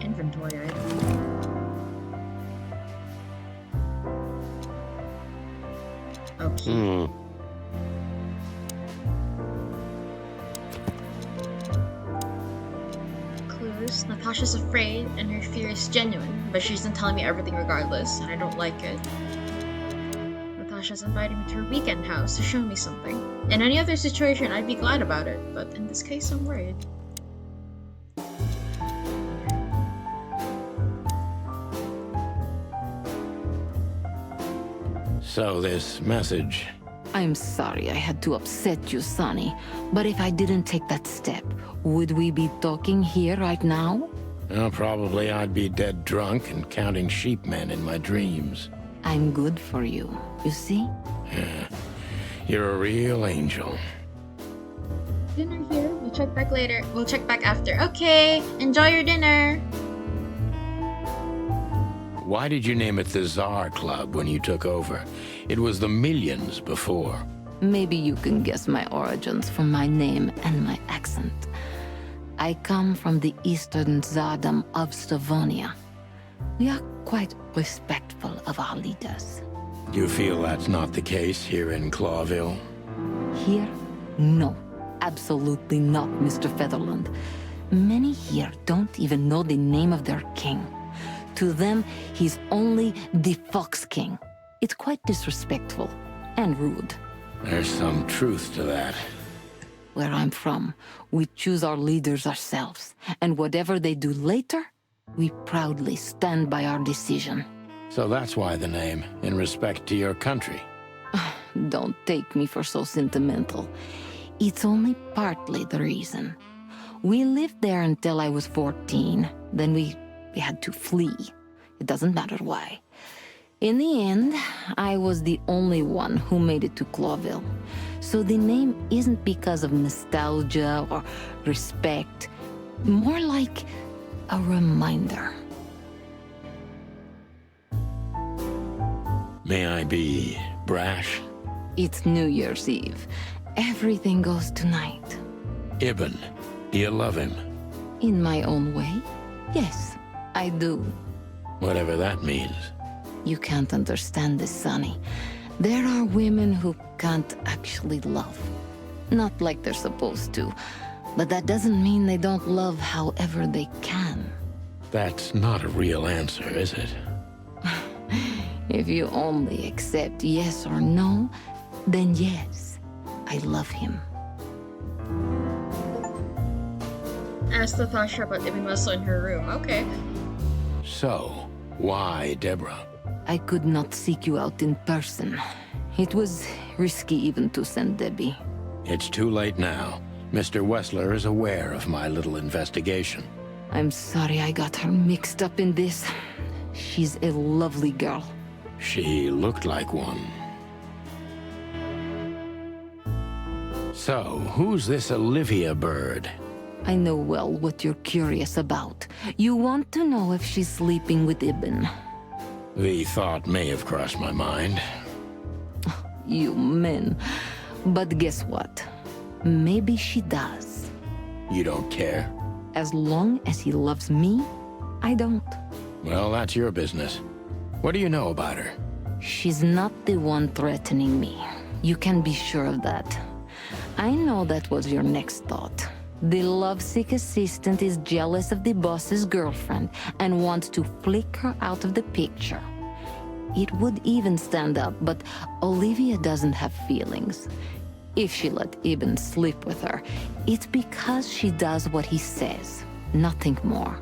Inventory item. Okay. Clues. Natasha's afraid and her fear is genuine, but she isn't telling me everything regardless, and I don't like it. Natasha's inviting me to her weekend house to show me something. In any other situation, I'd be glad about it, but in this case, I'm worried. So this message. I'm sorry I had to upset you, Sonny, but if I didn't take that step, would we be talking here right now? Well, probably I'd be dead drunk and counting sheepmen in my dreams. I'm good for you, you see? Yeah, you're a real angel. Dinner here. We'll check back later. We'll check back after. Okay, enjoy your dinner. Why did you name it the Tsar Club when you took over? It was the Millions before. Maybe you can guess my origins from my name and my accent. I come from the eastern Tsardom of Stavonia. We are quite respectful of our leaders. Do you feel that's not the case here in Clawville? Here? No. Absolutely not, Mr. Featherland. Many here don't even know the name of their king. To them, he's only the Fox King. It's quite disrespectful and rude. There's some truth to that. Where I'm from, we choose our leaders ourselves, and whatever they do later, we proudly stand by our decision. So that's why the name, in respect to your country. Don't take me for so sentimental. It's only partly the reason. We lived there until I was 14. Then we had to flee. It doesn't matter why. In the end, I was the only one who made it to Clawville. So the name isn't because of nostalgia or respect. More like a reminder. May I be brash? It's New Year's Eve. Everything goes tonight. Ibn, do you love him? In my own way, yes, I do. Whatever that means. You can't understand this, Sonny. There are women who can't actually love. Not like they're supposed to. But that doesn't mean they don't love however they can. That's not a real answer, is it? If you only accept yes or no, then yes, I love him. Asked Natasha about Ibn Maslow in her room. Okay. So, why Deborah? I could not seek you out in person. It was risky even to send Debbie. It's too late now. Mr. Wessler is aware of my little investigation. I'm sorry I got her mixed up in this. She's a lovely girl. She looked like one. So, who's this Olivia bird? I know well what you're curious about. You want to know if she's sleeping with Ibn. The thought may have crossed my mind. You men. But guess what? Maybe she does. You don't care? As long as he loves me, I don't. Well, that's your business. What do you know about her? She's not the one threatening me. You can be sure of that. I know that was your next thought. The lovesick assistant is jealous of the boss's girlfriend and wants to flick her out of the picture. It would even stand up, but Olivia doesn't have feelings. If she let Ibn sleep with her, it's because she does what he says, nothing more.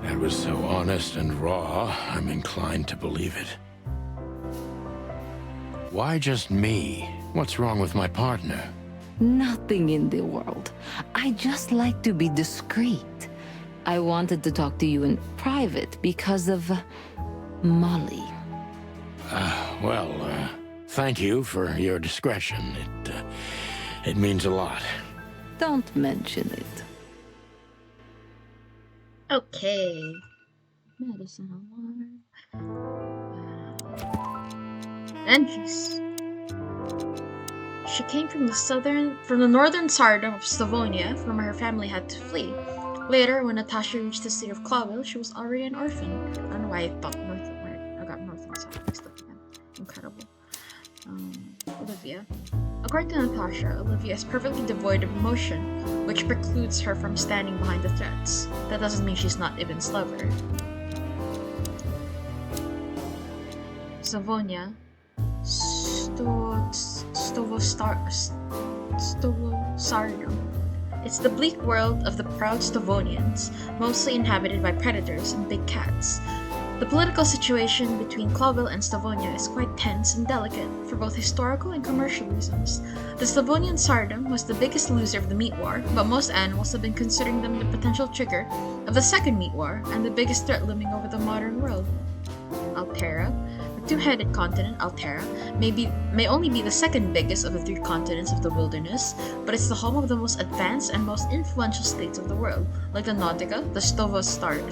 That was so honest and raw, I'm inclined to believe it. Why just me? What's wrong with my partner? Nothing in the world. I just like to be discreet. I wanted to talk to you in private because of Molly. Thank you for your discretion. It means a lot. Don't mention it. Okay. Medicine entries. She came from the northern Tsardom of Slavonia, from where her family had to flee. Later, when Natasha reached the city of Clawville, she was already an orphan. I don't know why I thought I got north and south mixed up again. Incredible. Olivia. According to Natasha, Olivia is perfectly devoid of emotion, which precludes her from standing behind the threats. That doesn't mean she's not Ibn's lover. Slavonia. Stovosardom. It's the bleak world of the proud Stovonians, mostly inhabited by predators and big cats. The political situation between Clawville and Slavonia is quite tense and delicate for both historical and commercial reasons. The Slavonian Tsardom was the biggest loser of the meat war, but most animals have been considering them the potential trigger of the second meat war and the biggest threat looming over the modern world. Altera. The two-headed continent, Altera, may only be the second biggest of the three continents of the wilderness, but it's the home of the most advanced and most influential states of the world, like the Nautica, the Stovosardom,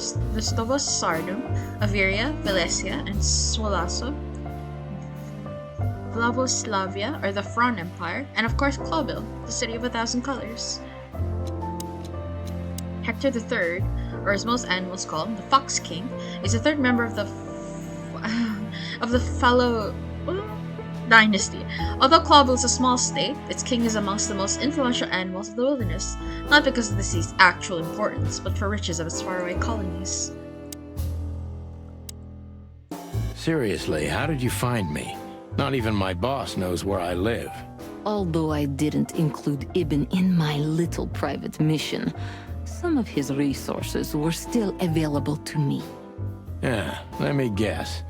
Averia, Valesia, and Swolaso, Vlavoslavia, or the Fron Empire, and of course Clawville, the city of 1,000 colors. Hector III, or as most animals call him, the Fox King, is the third member of the Fallow dynasty. Although Clawville is a small state, its king is amongst the most influential animals of the wilderness, not because of the sea's actual importance, but for riches of its faraway colonies. Seriously, how did you find me? Not even my boss knows where I live. Although I didn't include Ibn in my little private mission, some of his resources were still available to me. Yeah, let me guess.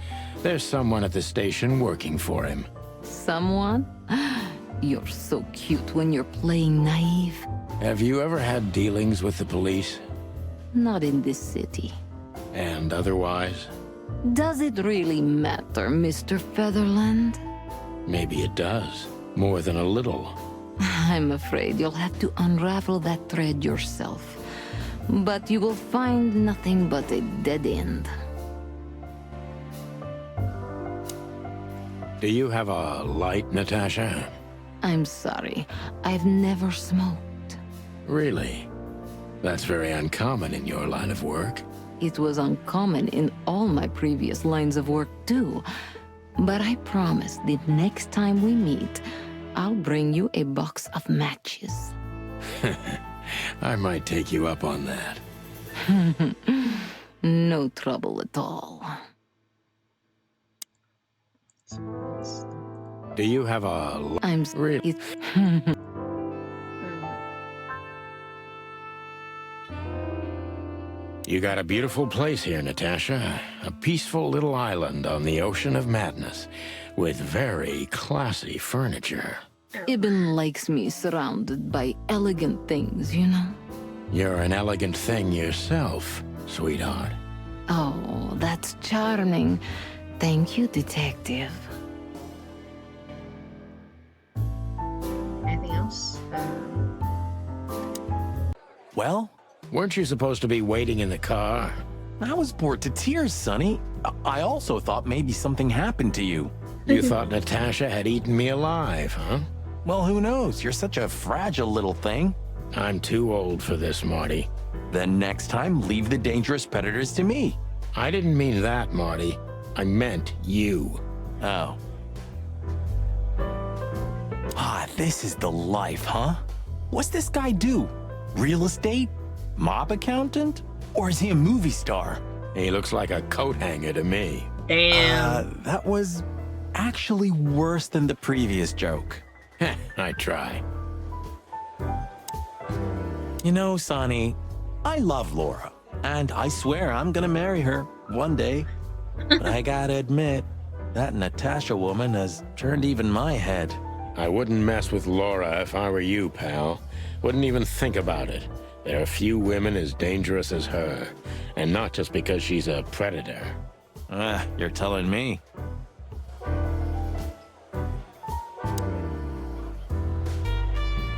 There's someone at the station working for him. Someone? You're so cute when you're playing naive. Have you ever had dealings with the police? Not in this city. And otherwise? Does it really matter, Mr. Featherland? Maybe it does. More than a little. I'm afraid you'll have to unravel that thread yourself. But you will find nothing but a dead end. Do you have a light, Natasha? I'm sorry. I've never smoked. Really? That's very uncommon in your line of work. It was uncommon in all my previous lines of work, too. But I promise the next time we meet, I'll bring you a box of matches. I might take you up on that. No trouble at all. Do you have a... I'm really... You got a beautiful place here, Natasha. A peaceful little island on the ocean of madness, with very classy furniture. Ibn likes me surrounded by elegant things, you know? You're an elegant thing yourself, sweetheart. Oh, that's charming. Thank you, Detective. Anything else? Well? Weren't you supposed to be waiting in the car? I was bored to tears, Sonny. I also thought maybe something happened to you. You thought Natasha had eaten me alive, huh? Well, who knows? You're such a fragile little thing. I'm too old for this, Marty. Then next time, leave the dangerous predators to me. I didn't mean that, Marty. I meant you. Oh. Ah, this is the life, huh? What's this guy do? Real estate? Mob accountant? Or is he a movie star? He looks like a coat hanger to me. Damn. That was actually worse than the previous joke. I try. You know, Sonny, I love Laura, and I swear I'm gonna marry her one day. But I gotta admit, that Natasha woman has turned even my head. I wouldn't mess with Laura if I were you, pal. Wouldn't even think about it. There are few women as dangerous as her, and not just because she's a predator. You're telling me.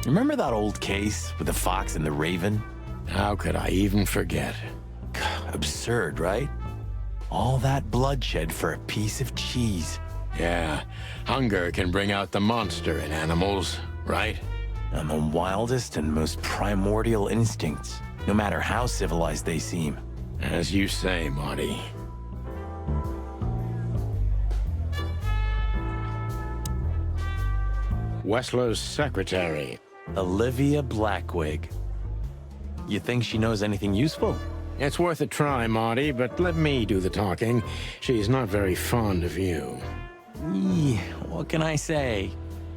Remember that old case with the fox and the raven? How could I even forget? Absurd, right? All that bloodshed for a piece of cheese. Yeah, hunger can bring out the monster in animals, right? And the wildest and most primordial instincts, no matter how civilized they seem. As you say, Marty. Wessler's secretary. Olivia Blackwig. You think she knows anything useful? It's worth a try, Marty, but let me do the talking. She's not very fond of you. What can I say?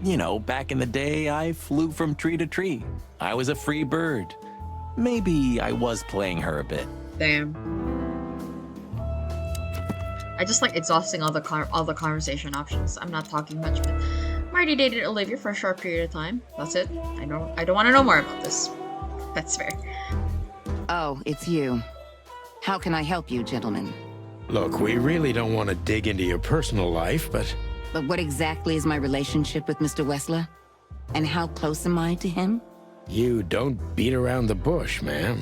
You know, back in the day, I flew from tree to tree. I was a free bird. Maybe I was playing her a bit. Damn. I just like exhausting all the conversation options. I'm not talking much, but Marty dated Olivia for a short period of time. That's it. I don't want to know more about this. That's fair. Oh, it's you. How can I help you, gentlemen? Look, we really don't want to dig into your personal life, but... But what exactly is my relationship with Mr. Wessler? And how close am I to him? You don't beat around the bush, ma'am.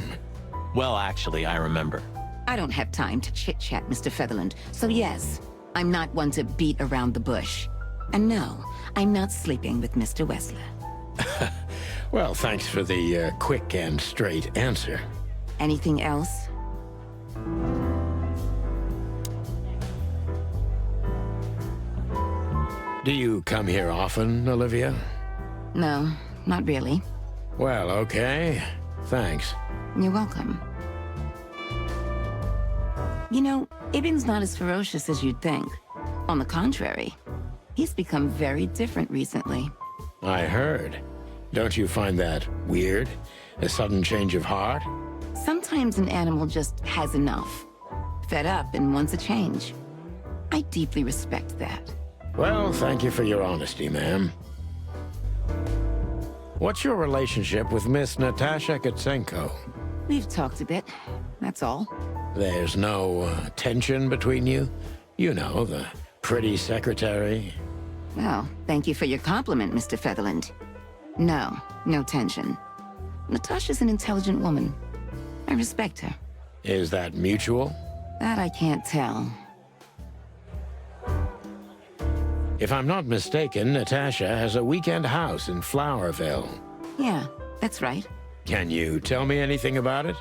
Well, actually, I remember. I don't have time to chit-chat, Mr. Featherland. So yes, I'm not one to beat around the bush. And no, I'm not sleeping with Mr. Wessler. Well, thanks for the quick and straight answer. Anything else? Do you come here often, Olivia? No, not really. Well, okay. Thanks. You're welcome. You know, Ibn's not as ferocious as you'd think. On the contrary, he's become very different recently. I heard. Don't you find that weird? A sudden change of heart? Sometimes an animal just has enough. Fed up and wants a change. I deeply respect that. Well, thank you for your honesty, ma'am. What's your relationship with Miss Natasha Katsenko? We've talked a bit, that's all. There's no tension between you? You know, the pretty secretary. Well, thank you for your compliment, Mr. Featherland. No, no tension. Natasha's an intelligent woman. I respect her. Is that mutual? That I can't tell. If I'm not mistaken, Natasha has a weekend house in Flowerville. Yeah, that's right. Can you tell me anything about it?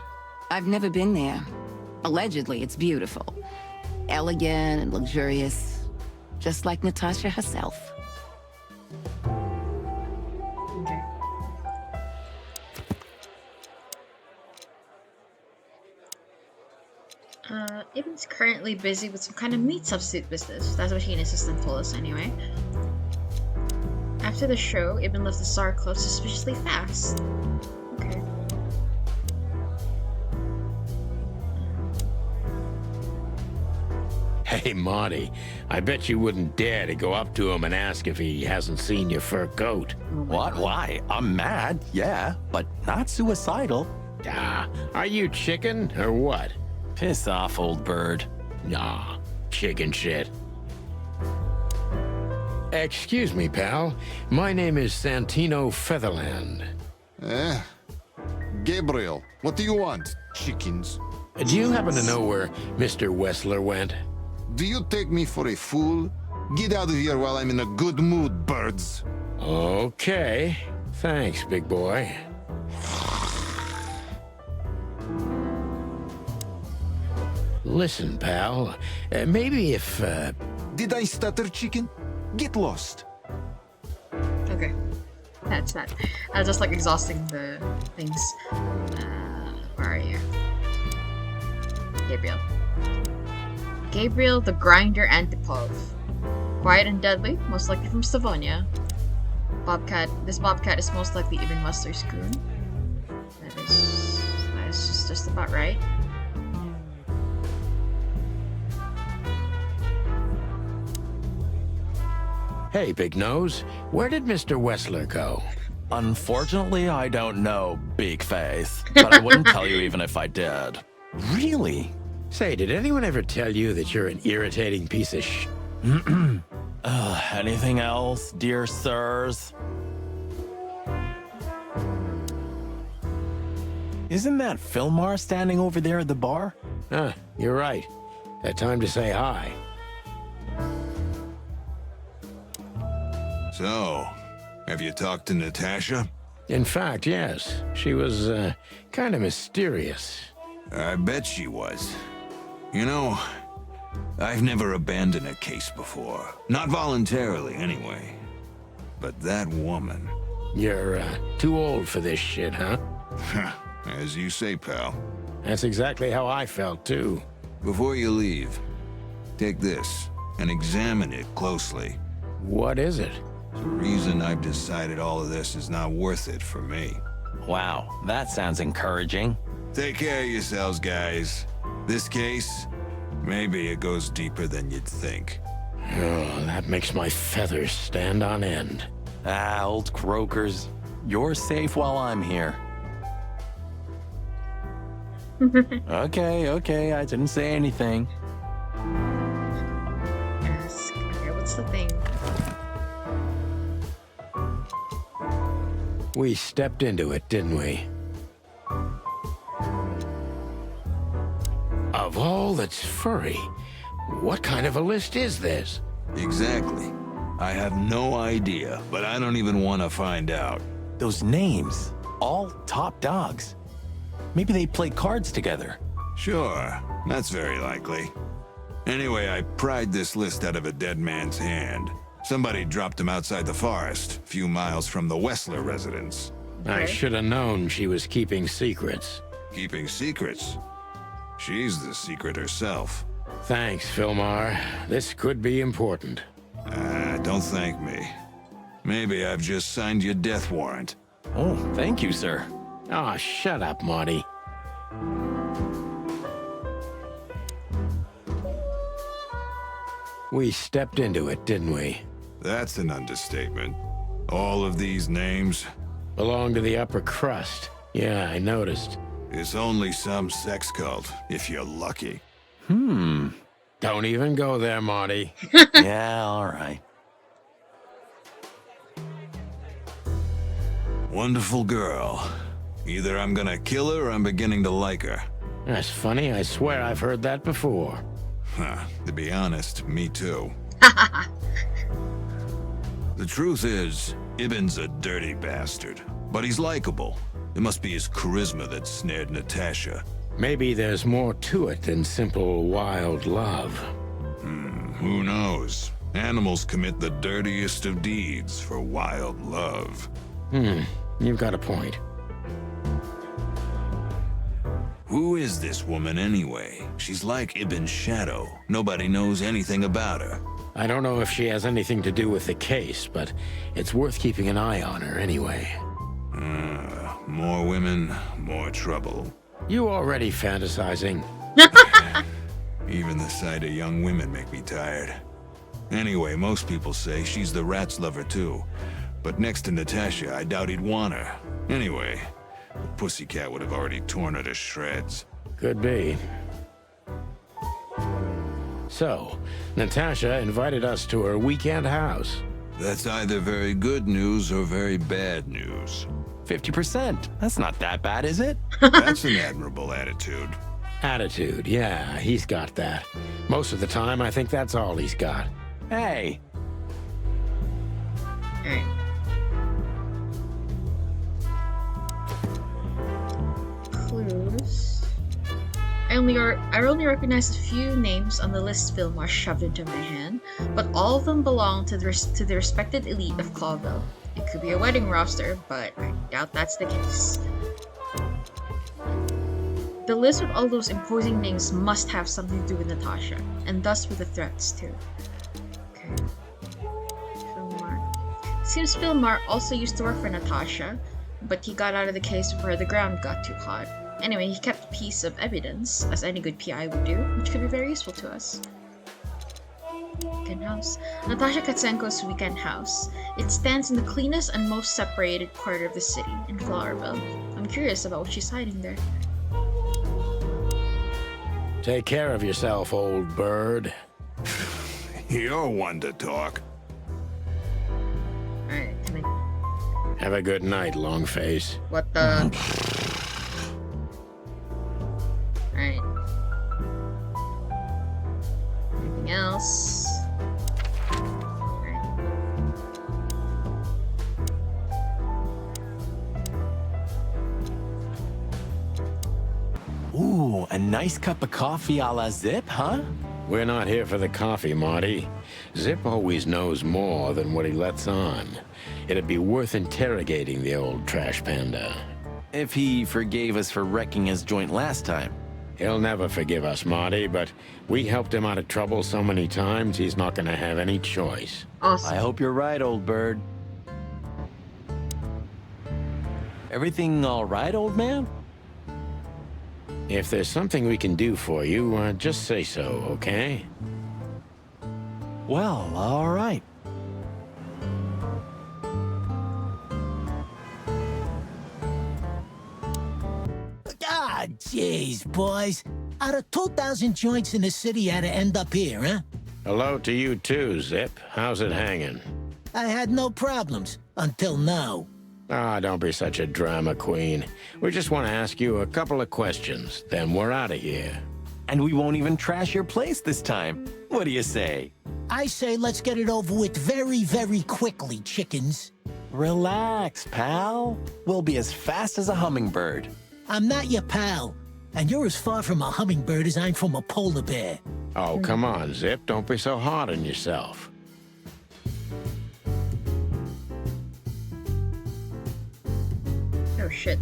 I've never been there. Allegedly, it's beautiful. Elegant and luxurious. Just like Natasha herself. Okay. Ibn's currently busy with some kind of meat substitute business. That's what he and his assistant told us anyway. After the show, Ibn left the SAR close suspiciously fast. Okay. Hey, Marty, I bet you wouldn't dare to go up to him and ask if he hasn't seen your fur coat. What? Why? I'm mad, yeah, but not suicidal. Ah, are you chicken or what? Piss off, old bird. Nah, chicken shit. Excuse me, pal. My name is Santino Featherland. Gabriel, what do you want, chickens? Do you happen to know where Mr. Wessler went? Do you take me for a fool? Get out of here while I'm in a good mood, birds. Okay. Thanks, big boy. Listen, pal. Maybe if, Did I stutter, chicken? Get lost. Okay. That's that. I was just like exhausting the things. Where are you? Gabriel. Gabriel the Grinder Antipov. Quiet and deadly, most likely from Stavonia. Bobcat. This Bobcat is most likely Ibn Wessler's goon. That is just about right. Hey, Big Nose, where did Mr. Wessler go? Unfortunately, I don't know, big face. But I wouldn't tell you even if I did. Really? Say, did anyone ever tell you that you're an irritating piece of sh... Anything else, dear sirs? Isn't that Filmar standing over there at the bar? You're right. Time to say hi. So, have you talked to Natasha? In fact, yes. She was, kind of mysterious. I bet she was. You know, I've never abandoned a case before. Not voluntarily, anyway. But that woman... You're, too old for this shit, huh? As you say, pal. That's exactly how I felt, too. Before you leave, take this and examine it closely. What is it? The reason I've decided all of this is not worth it for me. Wow, that sounds encouraging. Take care of yourselves, guys. This case, maybe it goes deeper than you'd think. Oh, that makes my feathers stand on end. Ah, old croakers. You're safe while I'm here. Okay, I didn't say anything. Ask. Okay, what's the thing? We stepped into it, didn't we? Of all that's furry, what kind of a list is this? Exactly. I have no idea, but I don't even want to find out. Those names, all top dogs. Maybe they play cards together. Sure, that's very likely. Anyway, I pried this list out of a dead man's hand. Somebody dropped him outside the forest, a few miles from the Wessler residence. I should have known she was keeping secrets. Keeping secrets? She's the secret herself. Thanks, Philmar. This could be important. Don't thank me. Maybe I've just signed your death warrant. Oh, thank you, sir. Ah, shut up, Marty. We stepped into it, didn't we? That's an understatement. All of these names belong to the upper crust. Yeah, I noticed. It's only some sex cult, if you're lucky. Don't even go there, Marty. Yeah, all right. Wonderful girl. Either I'm gonna kill her or I'm beginning to like her. That's funny. I swear I've heard that before. To be honest, me too. The truth is, Ibn's a dirty bastard, but he's likable. It must be his charisma that snared Natasha. Maybe there's more to it than simple wild love. Who knows? Animals commit the dirtiest of deeds for wild love. You've got a point. Who is this woman anyway? She's like Ibn's shadow. Nobody knows anything about her. I don't know if she has anything to do with the case, but it's worth keeping an eye on her anyway. More women, more trouble. You already fantasizing. Even the sight of young women make me tired. Anyway, most people say she's the rat's lover too. But next to Natasha, I doubt he'd want her. Anyway, the pussycat would have already torn her to shreds. Could be. So, Natasha invited us to her weekend house. That's either very good news or very bad news. 50%. That's not that bad, is it? That's an admirable attitude. Attitude, yeah, he's got that. Most of the time, I think that's all he's got. Hey. Alright. Clues. I only recognize a few names on the list Fillmore shoved into my hand, but all of them belong to the respected elite of Clawville. It could be a wedding roster, but I doubt that's the case. The list with all those imposing names must have something to do with Natasha, and thus with the threats too. Okay. Fillmar. Seems Fillmar also used to work for Natasha, but he got out of the case before the ground got too hot. Anyway, he kept a piece of evidence, as any good PI would do, which could be very useful to us. Weekend house. Natasha Katsenko's weekend house. It stands in the cleanest and most separated part of the city, in Flowerville. I'm curious about what she's hiding there. Take care of yourself, old bird. You're one to talk. Alright, can I... Have a good night, Longface. What the... Alright. Ooh, a nice cup of coffee a la Zip, huh? We're not here for the coffee, Marty. Zip always knows more than what he lets on. It'd be worth interrogating the old trash panda. If he forgave us for wrecking his joint last time. He'll never forgive us, Marty, but we helped him out of trouble so many times, he's not gonna have any choice. Awesome. I hope you're right, old bird. Everything all right, old man? If there's something we can do for you, just say so, okay? Well, all right. Ah, jeez, boys. Out of 2,000 joints in the city, had to end up here, huh? Hello to you too, Zip. How's it hanging? I had no problems, until now. Ah, don't be such a drama queen. We just want to ask you a couple of questions, then we're out of here. And we won't even trash your place this time. What do you say? I say let's get it over with very, very quickly, chickens. Relax, pal. We'll be as fast as a hummingbird. I'm not your pal, and you're as far from a hummingbird as I'm from a polar bear. Oh, come on, Zip. Don't be so hard on yourself. Oh, shit.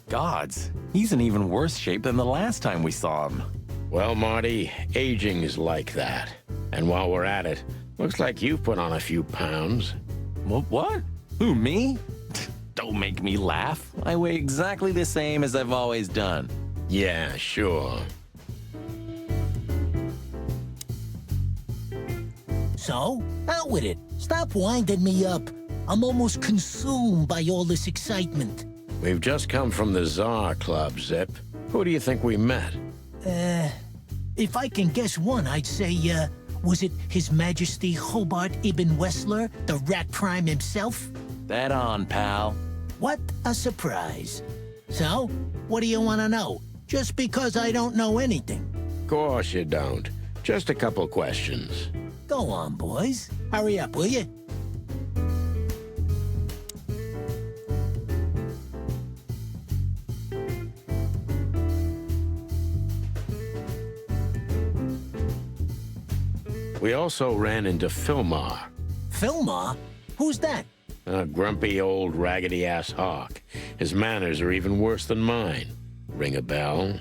Gods, he's in even worse shape than the last time we saw him. Well, Marty, aging is like that. And while we're at it, looks like you've put on a few pounds. What? Who, me? Don't make me laugh. I weigh exactly the same as I've always done. Yeah, sure. So, out with it. Stop winding me up. I'm almost consumed by all this excitement. We've just come from the Tsar Club, Zip. Who do you think we met? If I can guess one, I'd say, was it His Majesty Hobart Ibn Wessler, the Rat Prime himself? That on, pal. What a surprise. So, what do you want to know? Just because I don't know anything. Of course you don't. Just a couple questions. Go on, boys. Hurry up, will you? We also ran into Filmar. Filmar? Who's that? A grumpy old raggedy-ass hawk. His manners are even worse than mine. Ring a bell?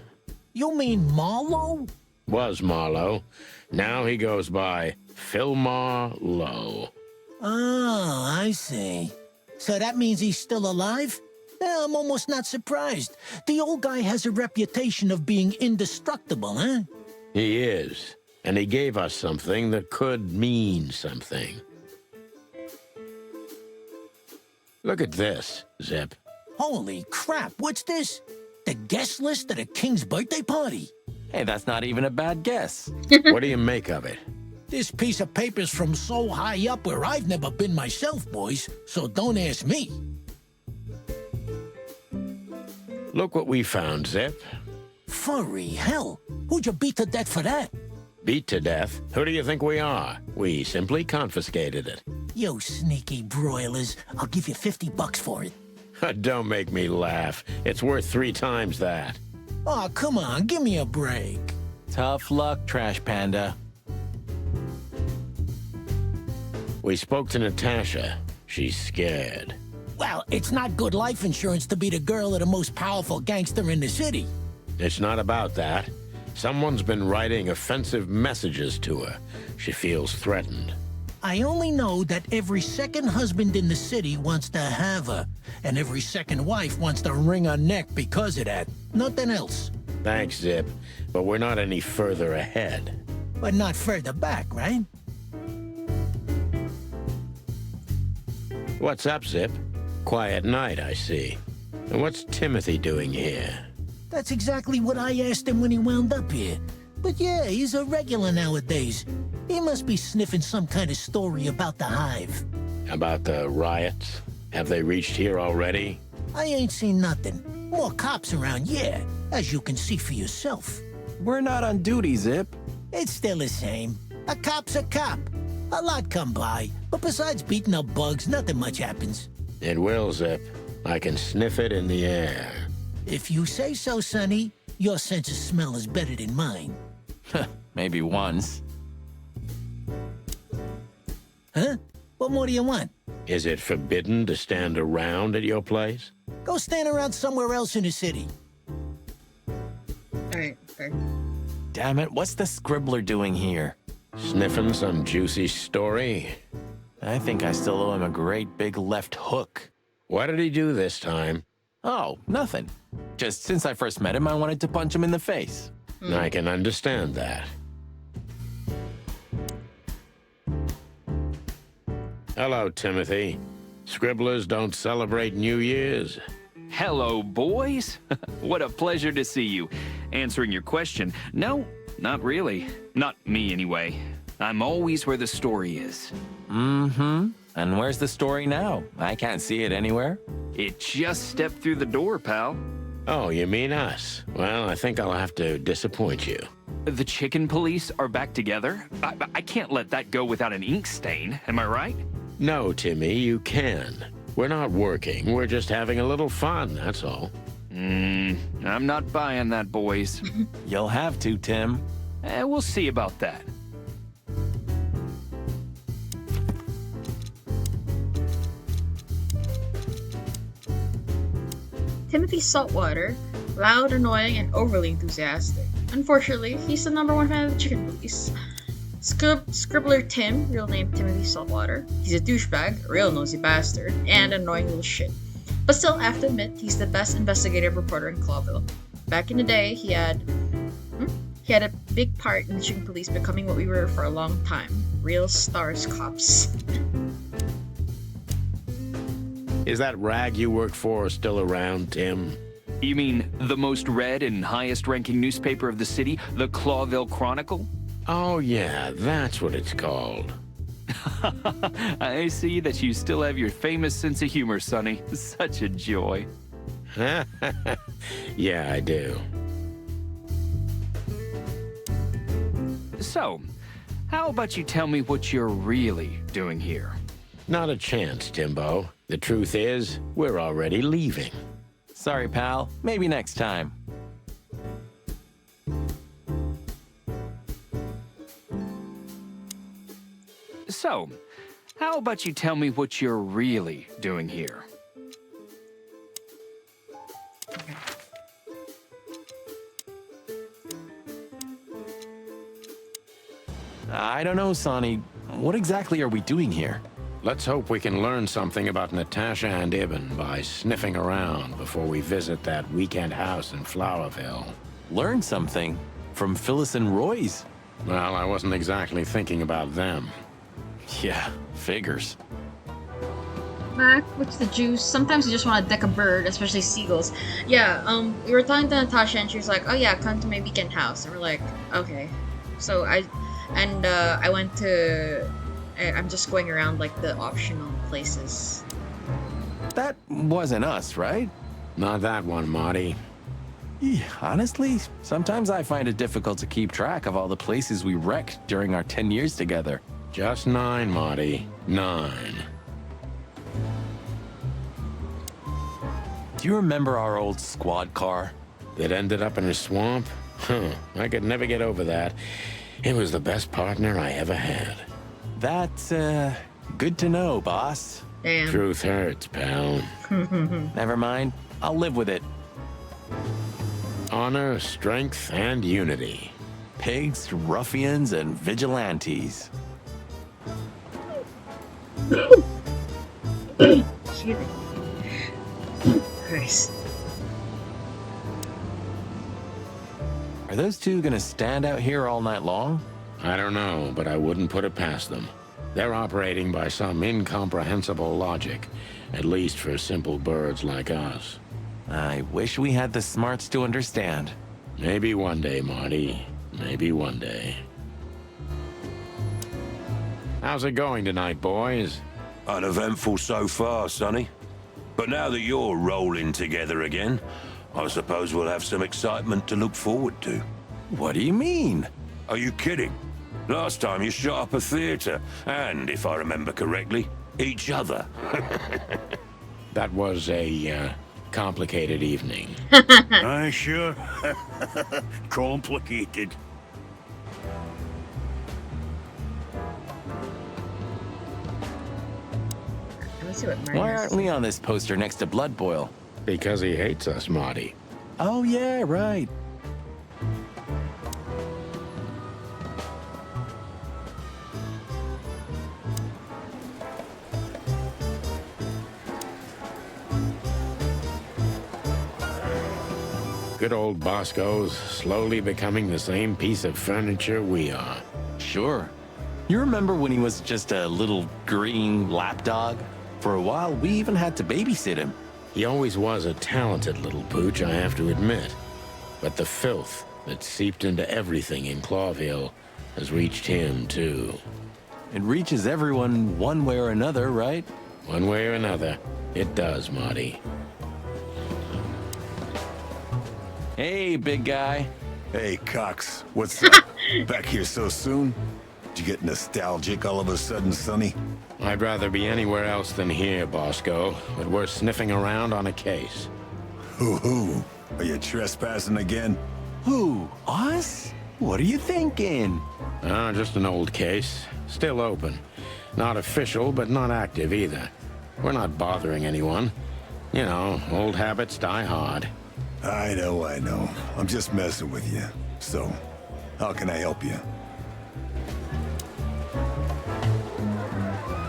You mean Marlowe? Was Marlowe. Now he goes by Filmar Lowe. Oh, I see. So that means he's still alive? Yeah, I'm almost not surprised. The old guy has a reputation of being indestructible, huh? He is. And he gave us something that could mean something. Look at this, Zip. Holy crap, what's this? The guest list at a king's birthday party? Hey, that's not even a bad guess. What do you make of it? This piece of paper's from so high up where I've never been myself, boys, so don't ask me. Look what we found, Zip. Furry hell, who'd you beat to death for that? Beat to death? Who do you think we are? We simply confiscated it. You sneaky broilers, I'll give you $50 for it. Don't make me laugh. It's worth 3 times that. Oh, come on, give me a break. Tough luck, Trash Panda. We spoke to Natasha. She's scared. Well, it's not good life insurance to be the girl of the most powerful gangster in the city. It's not about that. Someone's been writing offensive messages to her. She feels threatened. I only know that every second husband in the city wants to have her, and every second wife wants to wring her neck because of that. Nothing else. Thanks, Zip, but we're not any further ahead. But not further back, right? What's up, Zip? Quiet night, I see. And what's Timothy doing here? That's exactly what I asked him when he wound up here. But yeah, he's a regular nowadays. He must be sniffing some kind of story about the hive. About the riots? Have they reached here already? I ain't seen nothing. More cops around, yeah, as you can see for yourself. We're not on duty, Zip. It's still the same. A cop's a cop. A lot come by, but besides beating up bugs, nothing much happens. It will, Zip. I can sniff it in the air. If you say so, Sonny, your sense of smell is better than mine. Maybe once. Huh? What more do you want? Is it forbidden to stand around at your place? Go stand around somewhere else in the city. Alright, fair. Damn it, what's the scribbler doing here? Sniffing some juicy story? I think I still owe him a great big left hook. What did he do this time? Oh, nothing. Just since I first met him, I wanted to punch him in the face. I can understand that. Hello, Timothy. Scribblers don't celebrate New Year's. Hello, boys. What a pleasure to see you. Answering your question, no, not really. Not me, anyway. I'm always where the story is. Mm-hmm. And where's the story now? I can't see it anywhere. It just stepped through the door, pal. Oh, you mean us? Well, I think I'll have to disappoint you. The chicken police are back together? I can't let that go without an ink stain, am I right? No, Timmy, you can. We're not working. We're just having a little fun, that's all. I'm not buying that, boys. You'll have to, Tim. We'll see about that. Timothy Saltwater, loud, annoying, and overly enthusiastic. Unfortunately, he's the #1 fan of the chicken police. Scribbler Tim, real name Timothy Saltwater. He's a douchebag, a real nosy bastard, and an annoying little shit. But still, I have to admit, he's the best investigative reporter in Clawville. Back in the day, he had a big part in the chicken police becoming what we were for a long time. Real stars cops. Is that rag you work for still around, Tim? You mean the most read and highest-ranking newspaper of the city, the Clawville Chronicle? Oh, yeah, that's what it's called. I see that you still have your famous sense of humor, Sonny. Such a joy. Yeah, I do. So, how about you tell me what you're really doing here? Not a chance, Timbo. The truth is, we're already leaving. Sorry, pal. Maybe next time. So, how about you tell me what you're really doing here? I don't know, Sonny. What exactly are we doing here? Let's hope we can learn something about Natasha and Ibn by sniffing around before we visit that weekend house in Flowerville. Learn something? From Phyllis and Roy's? Well, I wasn't exactly thinking about them. Yeah, figures. Mac, what's the juice? Sometimes you just want to deck a bird, especially seagulls. Yeah, we were talking to Natasha and she was like, oh yeah, come to my weekend house. And we're like, okay. So I went to... I'm just going around like the optional places. That wasn't us, right? Not that one, Marty. Yeah, honestly, sometimes I find it difficult to keep track of all the places we wrecked during our 10 years together. Just 9, Marty. 9. Do you remember our old squad car? That ended up in a swamp? Huh, I could never get over that. It was the best partner I ever had. That's, good to know, boss. Damn. Truth hurts, pal. Never mind. I'll live with it. Honor, strength, and unity. Pigs, ruffians, and vigilantes. Excuse me. Christ. Are those two gonna stand out here all night long? I don't know, but I wouldn't put it past them. They're operating by some incomprehensible logic, at least for simple birds like us. I wish we had the smarts to understand. Maybe one day, Marty. Maybe one day. How's it going tonight, boys? Uneventful so far, Sonny. But now that you're rolling together again, I suppose we'll have some excitement to look forward to. What do you mean? Are you kidding? Last time you shot up a theater, and, if I remember correctly, each other. That was a complicated evening. Aye, sure. Complicated. Let's see what Marty Why has aren't to we say. on this poster next to Blood Boil? Because he hates us, Marty. Oh, yeah, right. Good old Bosco's slowly becoming the same piece of furniture we are. Sure. You remember when he was just a little green lapdog? For a while, we even had to babysit him. He always was a talented little pooch, I have to admit. But the filth that seeped into everything in Clawville has reached him, too. It reaches everyone one way or another, right? One way or another, it does, Marty. Hey, big guy. Hey, Cox. What's up? Back here so soon? Did you get nostalgic all of a sudden, Sonny? I'd rather be anywhere else than here, Bosco, but we're sniffing around on a case. Hoo-hoo. Are you trespassing again? Who? Us? What are you thinking? Just an old case. Still open. Not official, but not active either. We're not bothering anyone. You know, old habits die hard. I know. I'm just messing with you. So, how can I help you?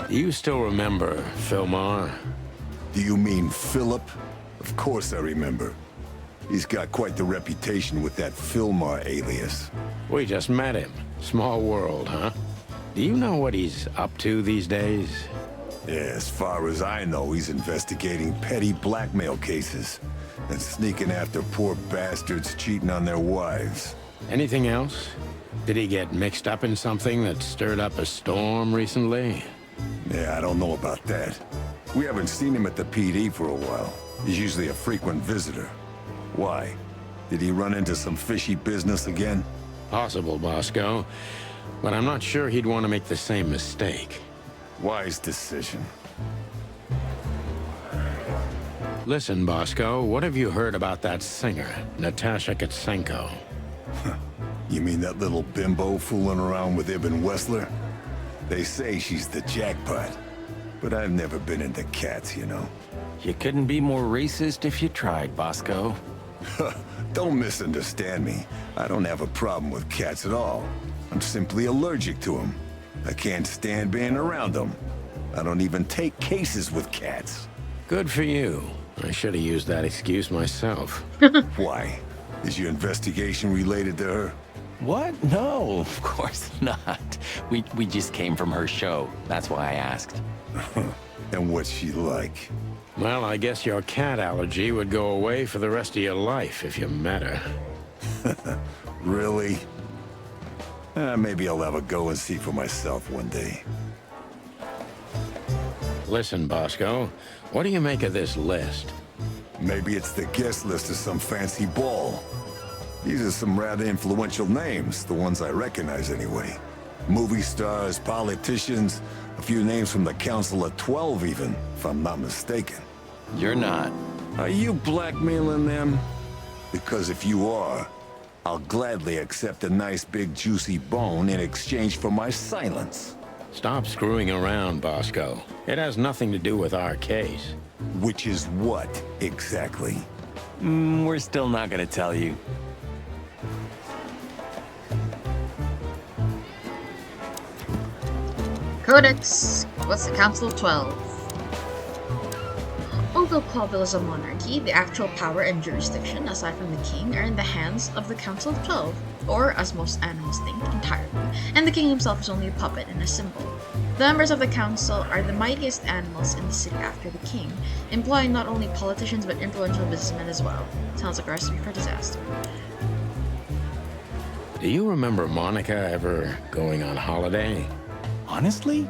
Do you still remember Philmar? Do you mean Philip? Of course I remember. He's got quite the reputation with that Philmar alias. We just met him. Small world, huh? Do you know what he's up to these days? Yeah, as far as I know, he's investigating petty blackmail cases and sneaking after poor bastards cheating on their wives. Anything else? Did he get mixed up in something that stirred up a storm recently? Yeah, I don't know about that. We haven't seen him at the PD for a while. He's usually a frequent visitor. Why? Did he run into some fishy business again? Possible, Bosco. But I'm not sure he'd want to make the same mistake. Wise decision. Listen, Bosco, what have you heard about that singer, Natasha Katsenko? You mean that little bimbo fooling around with Ibn Wessler? They say she's the jackpot. But I've never been into cats, you know. You couldn't be more racist if you tried, Bosco. Don't misunderstand me. I don't have a problem with cats at all. I'm simply allergic to them. I can't stand being around them. I don't even take cases with cats. Good for you. I should have used that excuse myself. Why? Is your investigation related to her? What? No, of course not. We just came from her show. That's why I asked. And what's she like? Well, I guess your cat allergy would go away for the rest of your life if you met her. Really? Maybe I'll have a go and see for myself one day. Listen, Bosco, what do you make of this list? Maybe it's the guest list of some fancy ball. These are some rather influential names, the ones I recognize anyway. Movie stars, politicians, a few names from the Council of 12 even, if I'm not mistaken. You're not. Are you blackmailing them? Because if you are, I'll gladly accept a nice big juicy bone in exchange for my silence. Stop screwing around, Bosco. It has nothing to do with our case. Which is what, exactly? We're still not gonna tell you. Codex. What's the Council of 12? Although Clawville is a monarchy, the actual power and jurisdiction, aside from the king, are in the hands of the Council of 12, or, as most animals think, entirely, and the king himself is only a puppet and a symbol. The members of the council are the mightiest animals in the city after the king, employing not only politicians but influential businessmen as well. Sounds like a recipe for disaster. Do you remember Monica ever going on holiday? Honestly,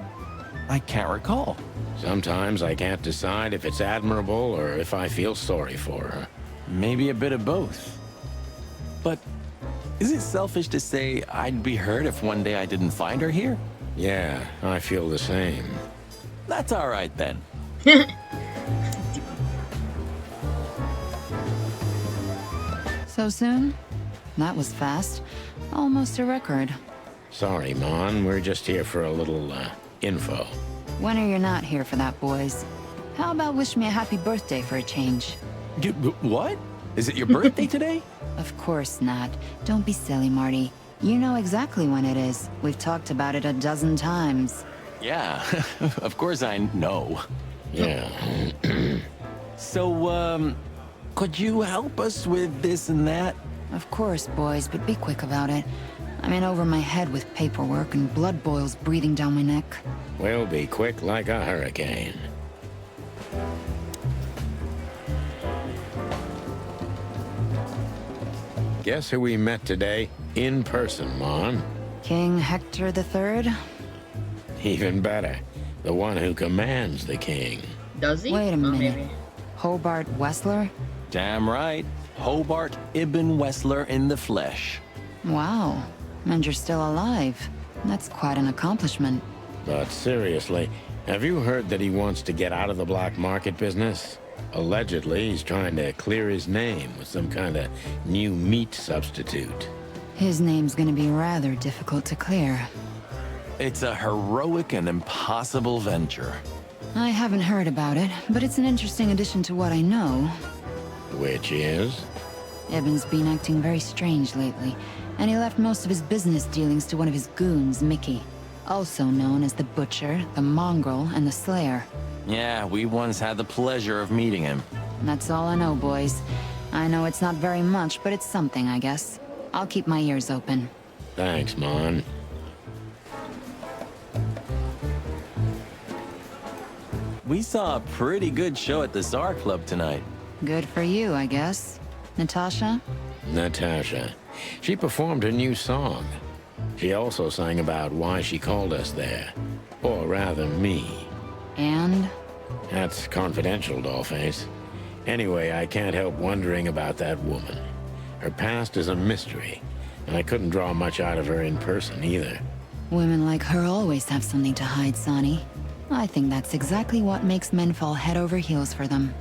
I can't recall. Sometimes I can't decide if it's admirable or if I feel sorry for her. Maybe a bit of both. But is it selfish to say I'd be hurt if one day I didn't find her here? Yeah, I feel the same. That's all right then. So soon? That was fast. Almost a record. Sorry, Mon. We're just here for a little, info. When are you not here for that, boys? How about wish me a happy birthday for a change? What? Is it your birthday today? Of course not. Don't be silly, Marty. You know exactly when it is. We've talked about it a dozen times. Yeah, of course I know. Yeah. So, could you help us with this and that? Of course, boys, but be quick about it. I'm in over my head with paperwork and blood boils breathing down my neck. We'll be quick like a hurricane. Guess who we met today? In person, Mon. King Hector III? Even better. The one who commands the king. Does he? Wait a minute. Maybe. Hobart Wessler? Damn right. Hobart Ibn Wessler in the flesh. Wow. And you're still alive. That's quite an accomplishment. But seriously, have you heard that he wants to get out of the black market business? Allegedly, he's trying to clear his name with some kind of new meat substitute. His name's gonna be rather difficult to clear. It's a heroic and impossible venture. I haven't heard about it, but it's an interesting addition to what I know. Which is? Ibn's been acting very strange lately, and he left most of his business dealings to one of his goons, Mickey. Also known as the Butcher, the Mongrel, and the Slayer. Yeah, we once had the pleasure of meeting him. That's all I know, boys. I know it's not very much, but it's something, I guess. I'll keep my ears open. Thanks, Mon. We saw a pretty good show at the Tsar Club tonight. Good for you, I guess. Natasha? Natasha. She performed a new song. She also sang about why she called us there. Or rather, me. And? That's confidential, Dollface. Anyway, I can't help wondering about that woman. Her past is a mystery, and I couldn't draw much out of her in person either. Women like her always have something to hide, Sonny. I think that's exactly what makes men fall head over heels for them.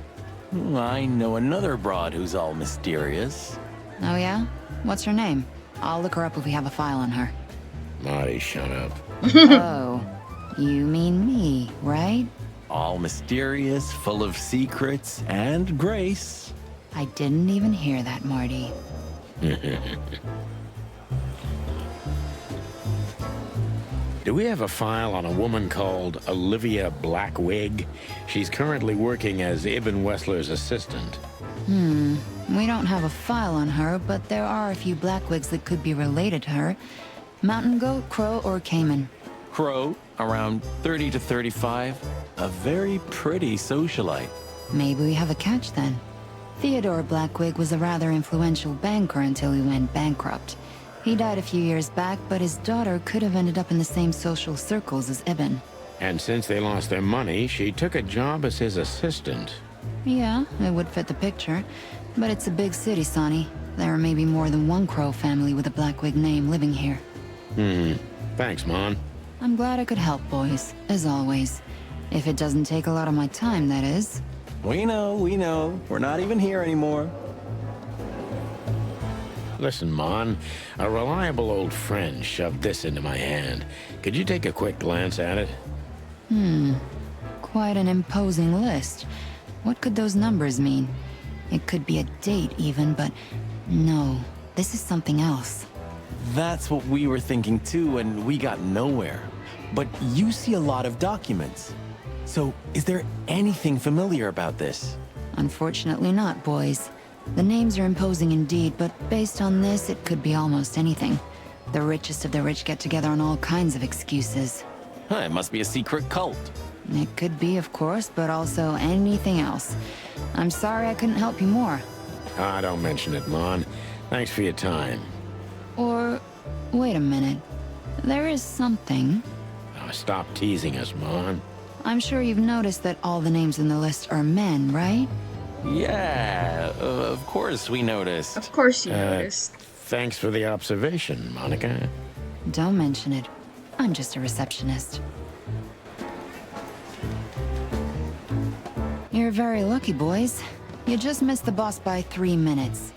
I know another broad who's all mysterious. Oh yeah? What's her name? I'll look her up if we have a file on her. Marty, shut up. Oh, you mean me, right? All mysterious, full of secrets, and grace. I didn't even hear that, Marty. Do we have a file on a woman called Olivia Blackwig? She's currently working as Ibn Wessler's assistant. We don't have a file on her, but there are a few Blackwigs that could be related to her. Mountain goat, crow, or caiman? Crow, around 30 to 35. A very pretty socialite. Maybe we have a catch then. Theodore Blackwig was a rather influential banker until he went bankrupt. He died a few years back, but his daughter could have ended up in the same social circles as Ibn. And since they lost their money, she took a job as his assistant. Yeah, it would fit the picture. But it's a big city, Sonny. There may be more than one Crow family with a Blackwig name living here. Thanks, Mon. I'm glad I could help, boys, as always. If it doesn't take a lot of my time, that is. We know, we know. We're not even here anymore. Listen, Mon, a reliable old friend shoved this into my hand. Could you take a quick glance at it? Quite an imposing list. What could those numbers mean? It could be a date even, but no, this is something else. That's what we were thinking too, and we got nowhere. But you see a lot of documents. So, is there anything familiar about this? Unfortunately not, boys. The names are imposing indeed, but based on this, it could be almost anything. The richest of the rich get together on all kinds of excuses. It must be a secret cult. It could be, of course, but also anything else. I'm sorry I couldn't help you more. Don't mention it, Mon. Thanks for your time. Or, wait a minute. There is something. Stop teasing us, Mon. I'm sure you've noticed that all the names in the list are men, right? Yeah, of course we noticed. Of course you noticed. Thanks for the observation, Monica. Don't mention it. I'm just a receptionist. You're very lucky, boys. You just missed the boss by 3 minutes.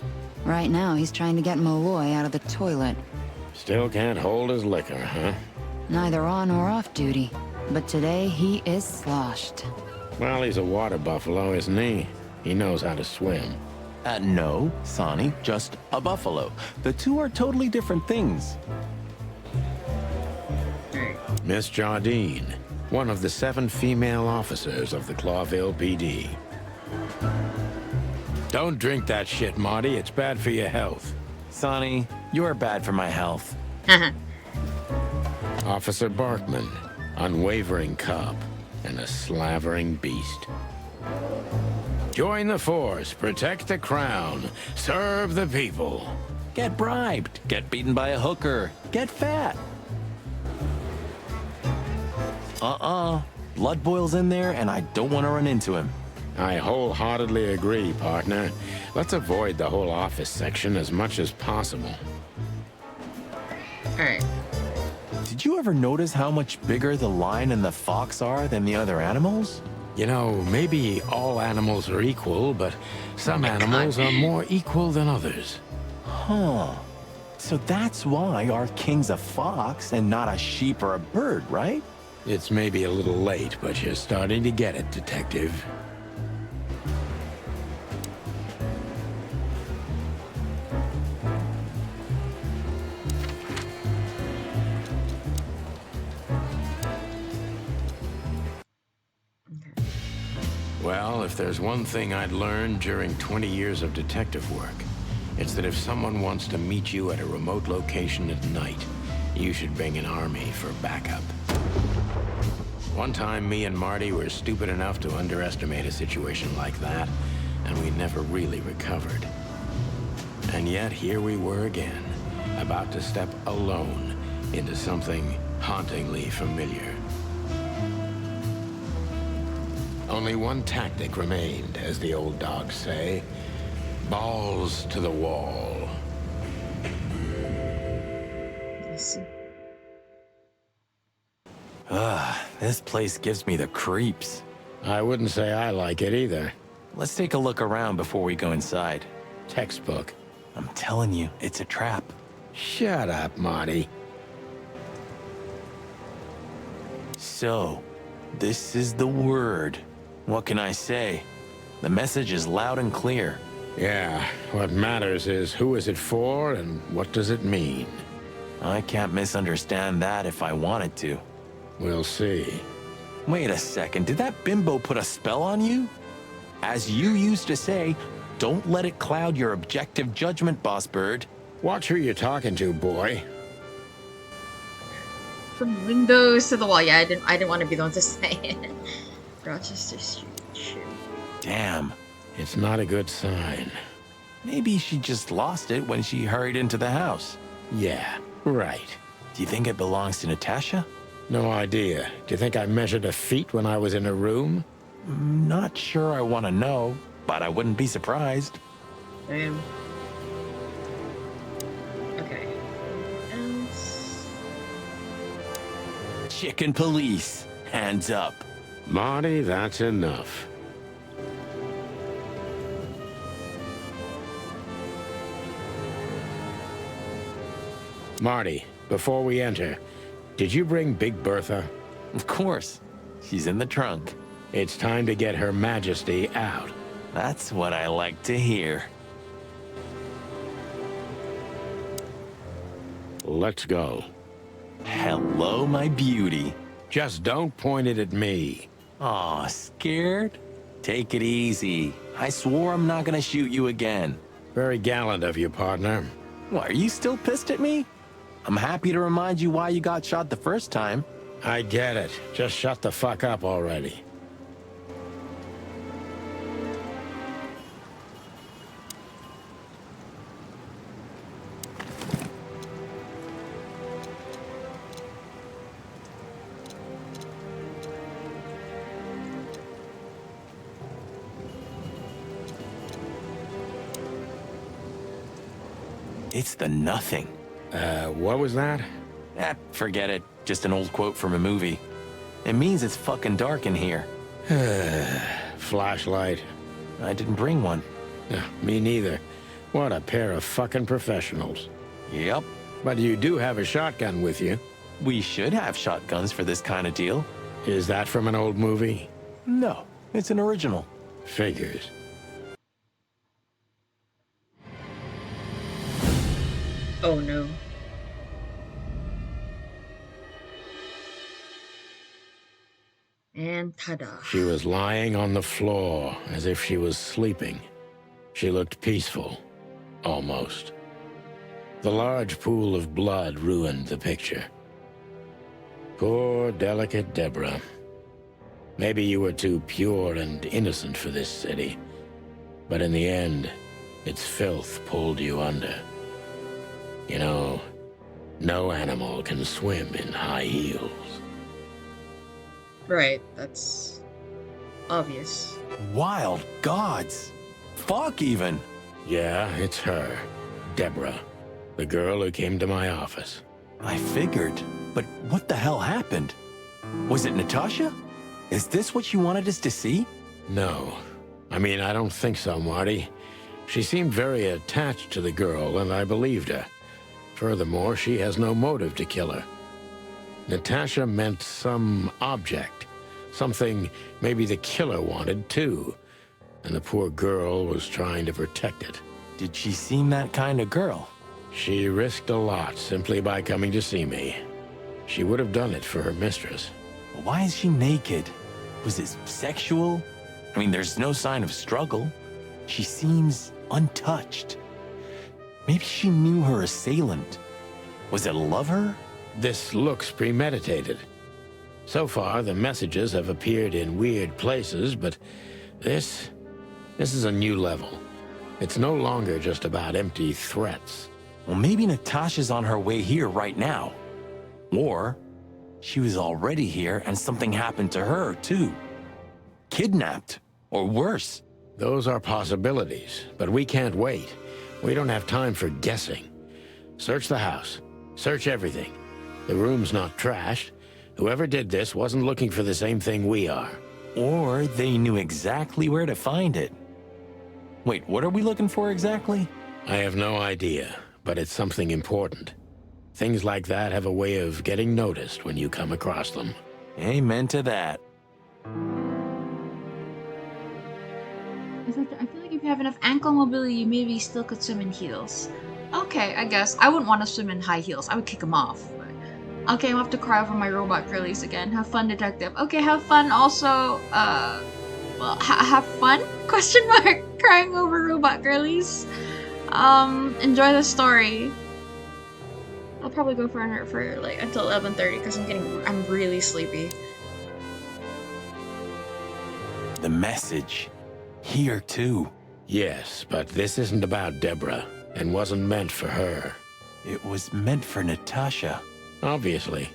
Right now, he's trying to get Malloy out of the toilet. Still can't hold his liquor, huh? Neither on or off duty. But today, he is sloshed. Well, he's a water buffalo, isn't he? He knows how to swim. No, Sonny, just a buffalo. The two are totally different things. Miss Jardine, one of the 7 female officers of the Clawville PD. Don't drink that shit, Marty. It's bad for your health. Sonny, you're bad for my health. Officer Barkman, unwavering cop and a slavering beast. Join the force, protect the crown, serve the people. Get bribed, get beaten by a hooker, get fat. Blood boils in there and I don't want to run into him. I wholeheartedly agree, partner. Let's avoid the whole office section as much as possible. Alright. Did you ever notice how much bigger the lion and the fox are than the other animals? You know, maybe all animals are equal, but some animals are more equal than others. Huh. So that's why our king's a fox and not a sheep or a bird, right? It's maybe a little late, but you're starting to get it, Detective. Well, if there's one thing I'd learned during 20 years of detective work, it's that if someone wants to meet you at a remote location at night, you should bring an army for backup. One time, me and Marty were stupid enough to underestimate a situation like that, and we never really recovered. And yet, here we were again, about to step alone into something hauntingly familiar. Only one tactic remained, as the old dogs say. Balls to the wall. This place gives me the creeps. I wouldn't say I like it either. Let's take a look around before we go inside. Textbook. I'm telling you, it's a trap. Shut up, Marty. So, this is the word. What can I say? The message is loud and clear. Yeah, what matters is who is it for and what does it mean? I can't misunderstand that if I wanted to. We'll see. Wait a second, did that bimbo put a spell on you? As you used to say, don't let it cloud your objective judgment, Boss Bird. Watch who you're talking to, boy. From windows to the wall. Yeah, I didn't want to be the one to say it. Rochester Street. Shoot. Damn. It's not a good sign. Maybe she just lost it when she hurried into the house. Yeah, right. Do you think it belongs to Natasha? No idea. Do you think I measured her feet when I was in her room? Not sure I want to know, but I wouldn't be surprised. Damn. Okay. Chicken police. Hands up. Marty, that's enough. Marty, before we enter, did you bring Big Bertha? Of course. She's in the trunk. It's time to get Her Majesty out. That's what I like to hear. Let's go. Hello, my beauty. Just don't point it at me. Aw, scared? Take it easy. I swore I'm not gonna shoot you again. Very gallant of you, partner. What, are you still pissed at me? I'm happy to remind you why you got shot the first time. I get it. Just shut the fuck up already. It's the nothing. What was that? Forget it. Just an old quote from a movie. It means it's fucking dark in here. Flashlight. I didn't bring one. Me neither. What a pair of fucking professionals. Yep. But you do have a shotgun with you. We should have shotguns for this kind of deal. Is that from an old movie? No, it's an original. Figures. Oh no. And ta-da. She was lying on the floor as if she was sleeping. She looked peaceful. Almost. The large pool of blood ruined the picture. Poor, delicate Deborah. Maybe you were too pure and innocent for this city. But in the end, its filth pulled you under. You know, no animal can swim in high heels. Right, that's obvious. Wild gods. Fuck even. Yeah, it's her. Deborah. The girl who came to my office. I figured. But what the hell happened? Was it Natasha? Is this what you wanted us to see? No. I mean, I don't think so, Marty. She seemed very attached to the girl, and I believed her. Furthermore, she has no motive to kill her. Natasha meant some object. Something maybe the killer wanted, too. And the poor girl was trying to protect it. Did she seem that kind of girl? She risked a lot simply by coming to see me. She would have done it for her mistress. Why is she naked? Was it sexual? I mean, there's no sign of struggle. She seems untouched. Maybe she knew her assailant. Was it a lover? This looks premeditated. So far, the messages have appeared in weird places, but this is a new level. It's no longer just about empty threats. Well, maybe Natasha's on her way here right now. Or she was already here and something happened to her, too. Kidnapped, or worse. Those are possibilities, but we can't wait. We don't have time for guessing. Search the house. Search everything. The room's not trashed. Whoever did this wasn't looking for the same thing we are. Or they knew exactly where to find it. Wait, what are we looking for exactly? I have no idea, but it's something important. Things like that have a way of getting noticed when you come across them. Amen to that. I feel like if you have enough ankle mobility, you maybe still could swim in heels. Okay, I guess. I wouldn't want to swim in high heels. I would kick them off. Okay, I'm off to cry over my robot girlies again. Have fun, detective. Okay, have fun also, well, have fun? Question mark. Crying over robot girlies. Enjoy the story. I'll probably go for like until 11:30 because I'm really sleepy. The message. Here, too. Yes, but this isn't about Deborah, and wasn't meant for her. It was meant for Natasha. Obviously.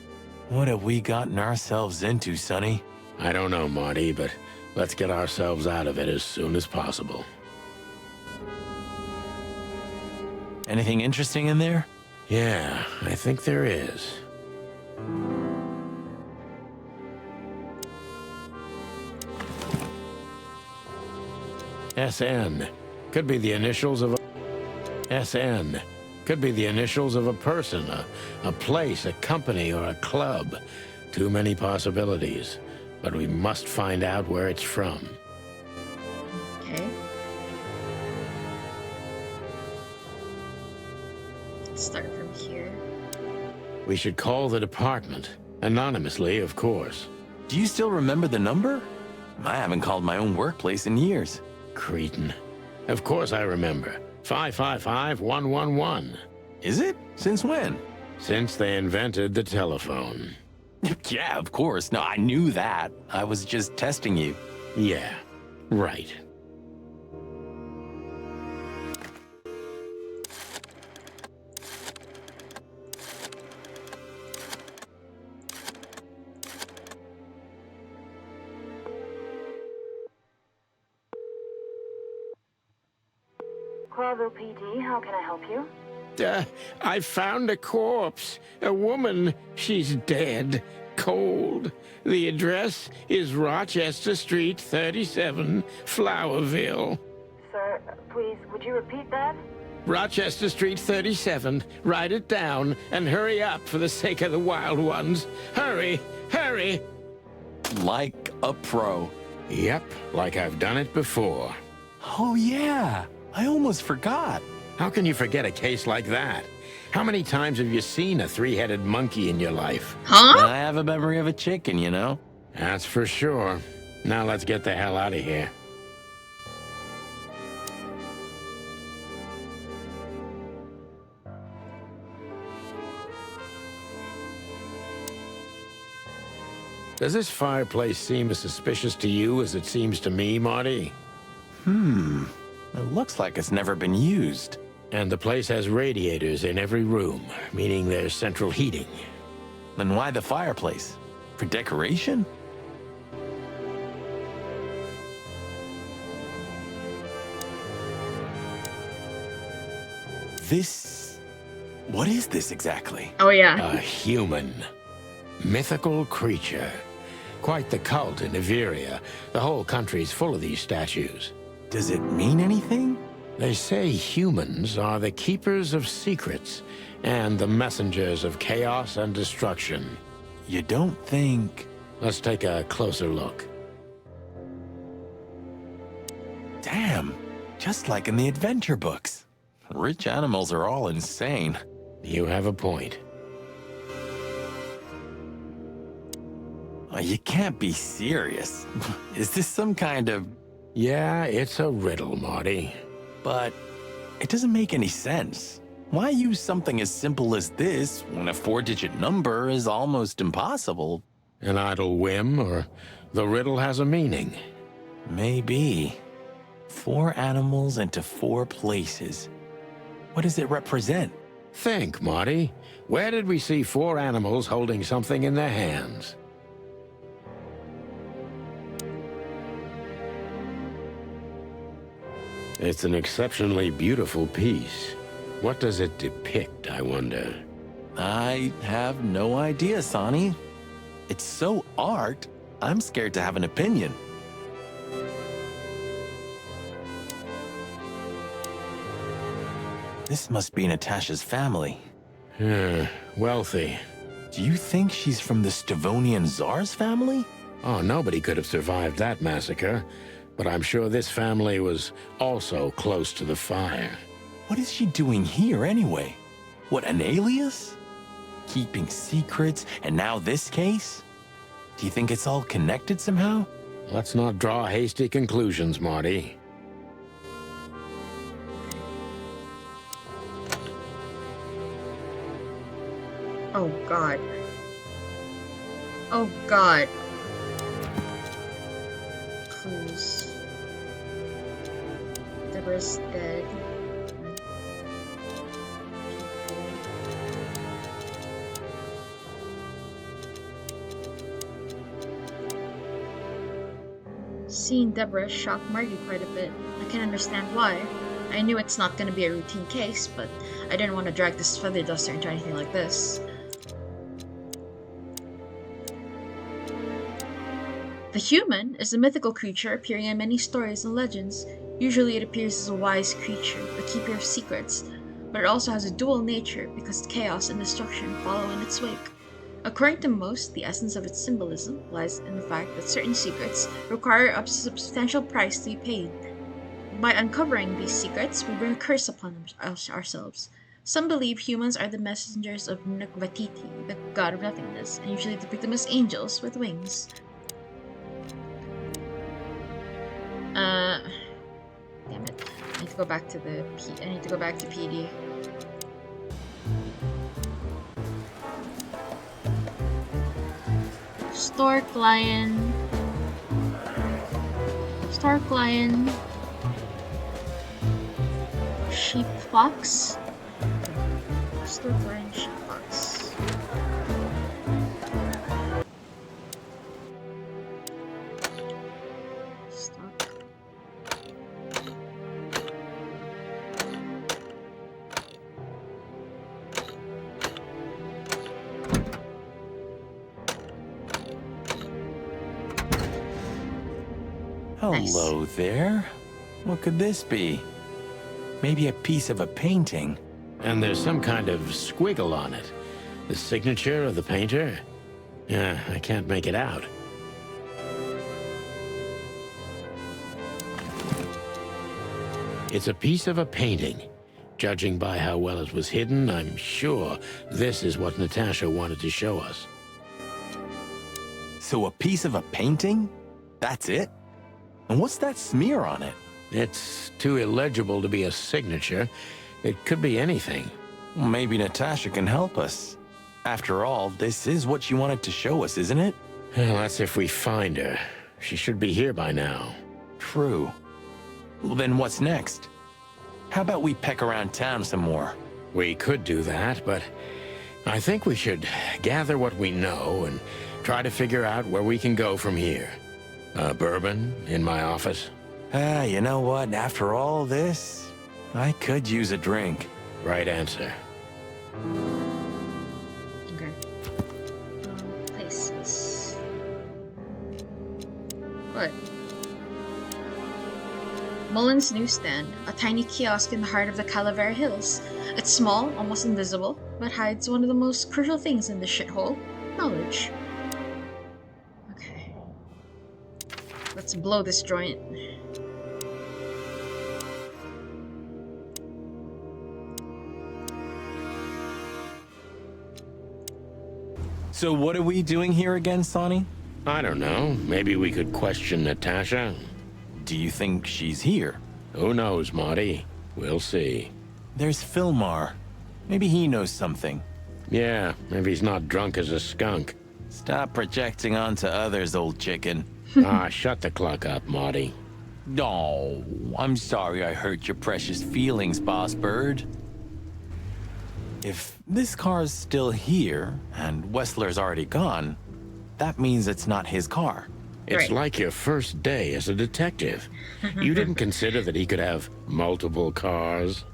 What have we gotten ourselves into, Sonny? I don't know, Marty, but let's get ourselves out of it as soon as possible. Anything interesting in there? Yeah, I think there is. SN. Could be the initials of a... SN. Could be the initials of a person, a place, a company, or a club. Too many possibilities. But we must find out where it's from. Okay. Let's start from here. We should call the department. Anonymously, of course. Do you still remember the number? I haven't called my own workplace in years. Cretin. Of course I remember. 555-111. Is it? Since when? Since they invented the telephone. Yeah, of course. No, I knew that. I was just testing you. Yeah, right. Corville PD, how can I help you? I found a corpse. A woman. She's dead. Cold. The address is Rochester Street, 37, Flowerville. Sir, please, would you repeat that? Rochester Street 37. Write it down and hurry up for the sake of the wild ones. Hurry! Hurry! Like a pro. Yep, like I've done it before. Oh, yeah. I almost forgot. How can you forget a case like that? How many times have you seen a three-headed monkey in your life? Huh? I have a memory of a chicken, you know? That's for sure. Now let's get the hell out of here. Does this fireplace seem as suspicious to you as it seems to me, Marty? It looks like it's never been used. And the place has radiators in every room, meaning there's central heating. Then why the fireplace? For decoration? What is this exactly? Oh, yeah. A human. Mythical creature. Quite the cult in Iveria. The whole country's full of these statues. Does it mean anything? They say humans are the keepers of secrets and the messengers of chaos and destruction. You don't think... Let's take a closer look. Damn, just like in the adventure books. Rich animals are all insane. You have a point. Oh, you can't be serious. Is this some kind of... Yeah, it's a riddle, Marty. But it doesn't make any sense. Why use something as simple as this when a 4-digit number is almost impossible? An idle whim, or the riddle has a meaning? Maybe. 4 animals into 4 places. What does it represent? Think, Marty. Where did we see 4 animals holding something in their hands? It's an exceptionally beautiful piece. What does it depict, I wonder? I have no idea, Sonny. It's so art, I'm scared to have an opinion. This must be Natasha's family. Wealthy. Do you think she's from the Stavonian Tsar's family? Oh, nobody could have survived that massacre. But I'm sure this family was also close to the fire. What is she doing here anyway? What, an alias? Keeping secrets, and now this case? Do you think it's all connected somehow? Let's not draw hasty conclusions, Marty. Oh, God. Oh, God. Clues. Deborah's dead. Seeing Deborah shocked Marty quite a bit. I can understand why. I knew it's not going to be a routine case, but I didn't want to drag this feather duster into anything like this. The human is a mythical creature appearing in many stories and legends. Usually it appears as a wise creature, a keeper of secrets, but it also has a dual nature because chaos and destruction follow in its wake. According to most, the essence of its symbolism lies in the fact that certain secrets require a substantial price to be paid. By uncovering these secrets, we bring a curse upon ourselves. Some believe humans are the messengers of Nukvatiti, the god of nothingness, and usually depict them as angels with wings. Damn it. I need to go back to PD. Stork lion, sheep fox, stork lion, sheep fox. Hello there. What could this be? Maybe a piece of a painting. And there's some kind of squiggle on it. The signature of the painter? Yeah, I can't make it out. It's a piece of a painting. Judging by how well it was hidden, I'm sure this is what Natasha wanted to show us. So a piece of a painting? That's it? And what's that smear on it? It's too illegible to be a signature. It could be anything. Maybe Natasha can help us. After all, this is what she wanted to show us, isn't it? Well, that's if we find her. She should be here by now. True. Well, then what's next? How about we peck around town some more? We could do that, but I think we should gather what we know and try to figure out where we can go from here. Bourbon in my office? You know what? After all this, I could use a drink. Right answer. Okay. Places. What? Mullen's Newsstand, a tiny kiosk in the heart of the Calavera Hills. It's small, almost invisible, but hides one of the most crucial things in the shithole: knowledge. Okay. Let's blow this joint. So what are we doing here again, Sonny? I don't know. Maybe we could question Natasha. Do you think she's here? Who knows, Marty? We'll see. There's Philmar. Maybe he knows something. Yeah, maybe he's not drunk as a skunk. Stop projecting onto others, old chicken. Shut the clock up, Marty. Oh, I'm sorry I hurt your precious feelings, Boss Bird. If this car's still here, and Wessler's already gone, that means it's not his car. It's like your first day as a detective. You didn't consider that he could have multiple cars?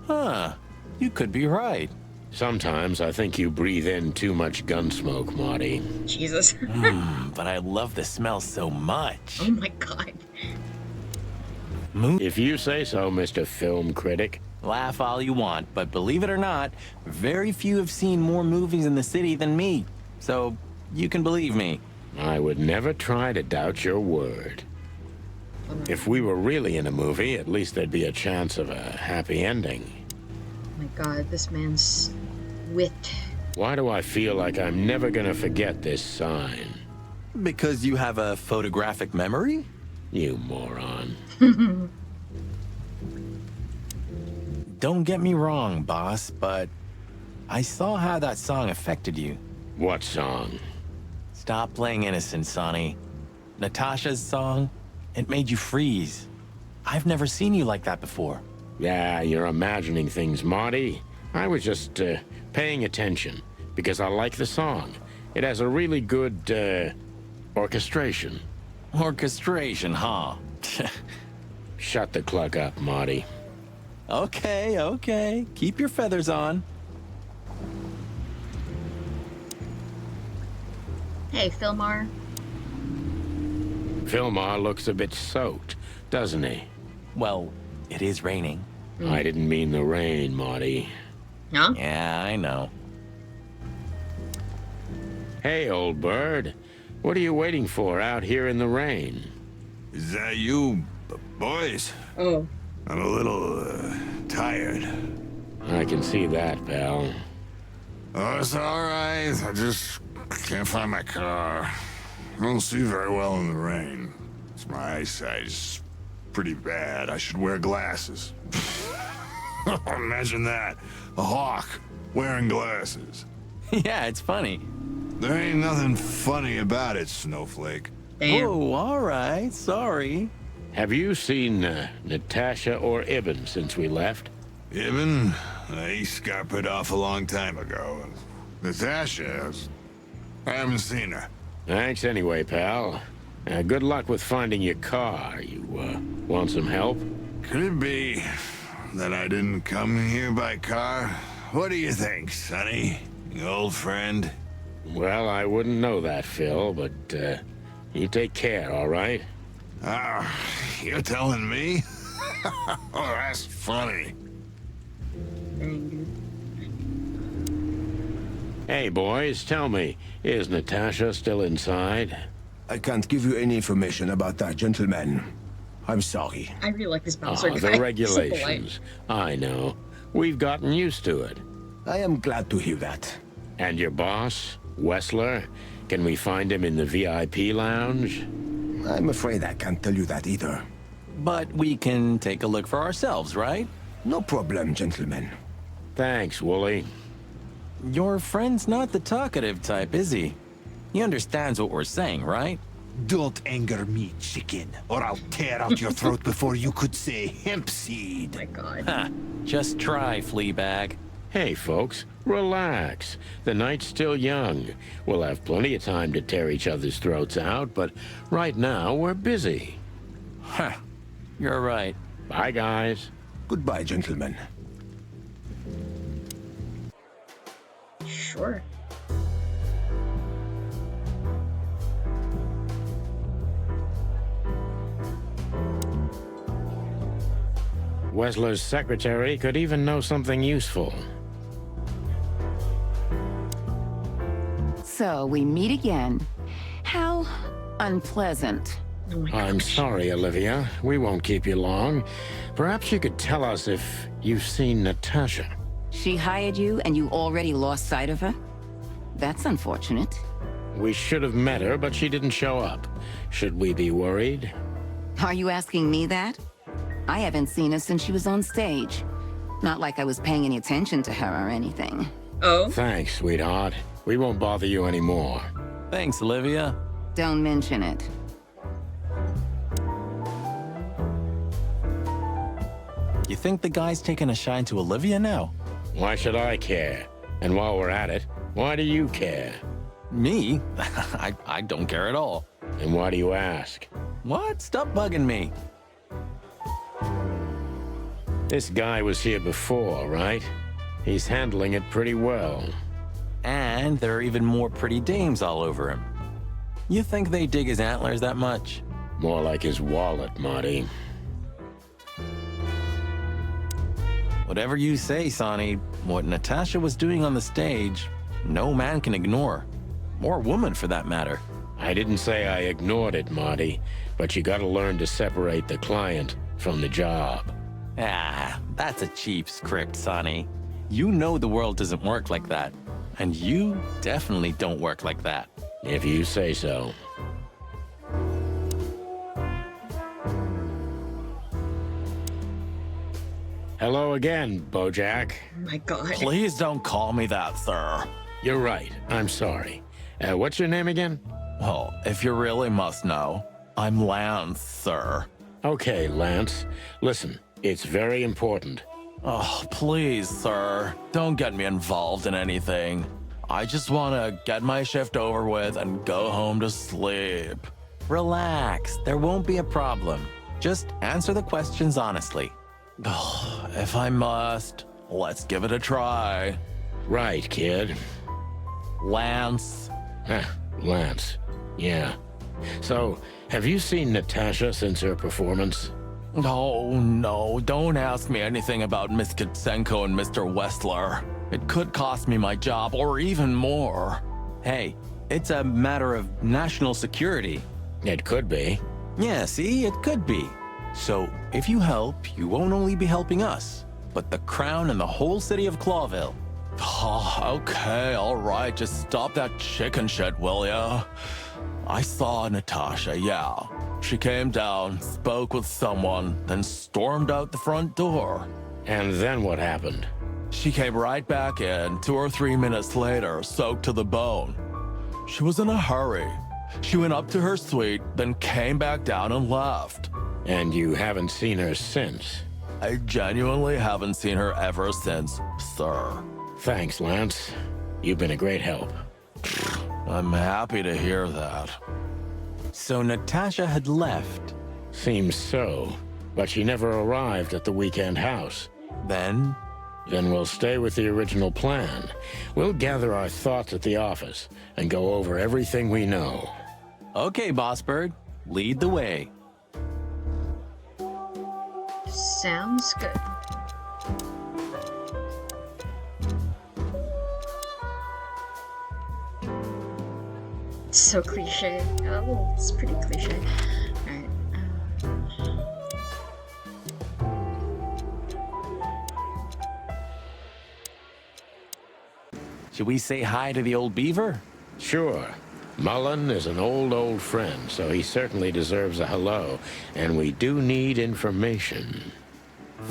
Huh. You could be right. Sometimes I think you breathe in too much gun smoke, Marty. Jesus. But I love the smell so much. Oh my god. If you say so, Mr. Film Critic. Laugh all you want, but believe it or not, very few have seen more movies in the city than me. So, you can believe me. I would never try to doubt your word. If we were really in a movie, at least there'd be a chance of a happy ending. Oh my god, this man's wit. Why do I feel like I'm never gonna forget this sign? Because you have a photographic memory? You moron. Don't get me wrong, boss, but I saw how that song affected you. What song? Stop playing innocent, Sonny. Natasha's song, it made you freeze. I've never seen you like that before. Yeah, you're imagining things, Marty. I was just paying attention because I like the song. It has a really good orchestration. Orchestration, huh? Shut the clock up, Marty. Okay, okay. Keep your feathers on. Hey, Philmar. Philmar looks a bit soaked, doesn't he? Well, it is raining. I didn't mean the rain, Marty. No? Yeah, I know. Hey, old bird. What are you waiting for out here in the rain? Is that you, boys? Oh. I'm a little, tired. I can see that, pal. Oh, it's all right. I just can't find my car. I don't see very well in the rain. My eyesight is pretty bad. I should wear glasses. Imagine that. A hawk wearing glasses. Yeah, it's funny. There ain't nothing funny about it, Snowflake. Damn. Oh, all right. Sorry. Have you seen Natasha or Ibn since we left? Ibn? He got put off a long time ago. Natasha? I haven't seen her. Thanks anyway, pal. Good luck with finding your car. You want some help? Could it be that I didn't come here by car? What do you think, Sonny? You old friend? Well, I wouldn't know that, Phil, but you take care, all right? Ah, you're telling me? Oh, that's funny. Hey, boys, tell me, is Natasha still inside? I can't give you any information about that, gentlemen. I'm sorry. I really like this bouncer guy. The He's so regulations. I know. We've gotten used to it. I am glad to hear that. And your boss, Wessler? Can we find him in the VIP lounge? I'm afraid I can't tell you that either. But we can take a look for ourselves, right? No problem, gentlemen. Thanks, Wooly. Your friend's not the talkative type, is he? He understands what we're saying, right? Don't anger me, chicken, or I'll tear out your throat before you could say hemp seed. Oh my god. Huh. Just try, Fleabag. Hey, folks, relax. The night's still young. We'll have plenty of time to tear each other's throats out, but right now we're busy. Huh. You're right. Bye, guys. Goodbye, gentlemen. Sure. Wessler's secretary could even know something useful. So we meet again. How unpleasant. I'm sorry, Olivia. We won't keep you long. Perhaps you could tell us if you've seen Natasha. She hired you and you already lost sight of her? That's unfortunate. We should have met her, but she didn't show up. Should we be worried? Are you asking me that? I haven't seen her since she was on stage. Not like I was paying any attention to her or anything. Oh? Thanks, sweetheart. We won't bother you anymore. Thanks, Olivia. Don't mention it. You think the guy's taking a shine to Olivia now? Why should I care? And while we're at it, why do you care? Me? I don't care at all. And why do you ask? What? Stop bugging me. This guy was here before, right? He's handling it pretty well. And there are even more pretty dames all over him. You think they dig his antlers that much? More like his wallet, Marty. Whatever you say, Sonny, what Natasha was doing on the stage, no man can ignore. Or woman, for that matter. I didn't say I ignored it, Marty, but you gotta learn to separate the client from the job. Ah, that's a cheap script, Sonny. You know the world doesn't work like that. And you definitely don't work like that. If you say so. Hello again, Bojack. Oh my god. Please don't call me that, sir. You're right. I'm sorry. What's your name again? Well, if you really must know, I'm Lance, sir. Okay, Lance. Listen, it's very important. Oh, please, sir. Don't get me involved in anything. I just want to get my shift over with and go home to sleep. Relax. There won't be a problem. Just answer the questions honestly. Oh, if I must, let's give it a try. Right, kid. Lance. Lance. Yeah. So, have you seen Natasha since her performance? Oh, no. Don't ask me anything about Miss Kitsenko and Mr. Wessler. It could cost me my job, or even more. Hey, it's a matter of national security. It could be. Yeah, see? It could be. So, if you help, you won't only be helping us, but the Crown and the whole city of Clawville. Oh, okay, all right. Just stop that chicken shit, will ya? I saw Natasha, yeah. She came down, spoke with someone, then stormed out the front door. And then what happened? She came right back in 2 or 3 minutes later, soaked to the bone. She was in a hurry. She went up to her suite, then came back down and left. And you haven't seen her since? I genuinely haven't seen her ever since, sir. Thanks, Lance. You've been a great help. I'm happy to hear that. So Natasha had left? Seems so, but she never arrived at the weekend house. Then? Then we'll stay with the original plan. We'll gather our thoughts at the office and go over everything we know. Okay, Bossberg. Lead the way. Sounds good. It's so cliche. Oh, it's pretty cliche. Alright. Should we say hi to the old beaver? Sure. Mullen is an old friend, so he certainly deserves a hello, and we do need information.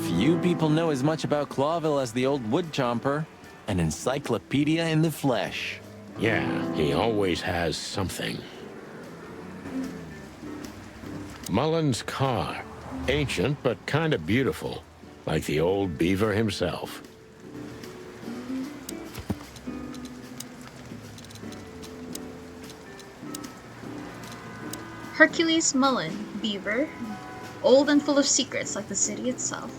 Few people know as much about Clawville as the old wood chomper. An encyclopedia in the flesh. Yeah, he always has something. Mullen's car. Ancient, but kind of beautiful. Like the old beaver himself. Hercules Mullen, Beaver. Old and full of secrets like the city itself.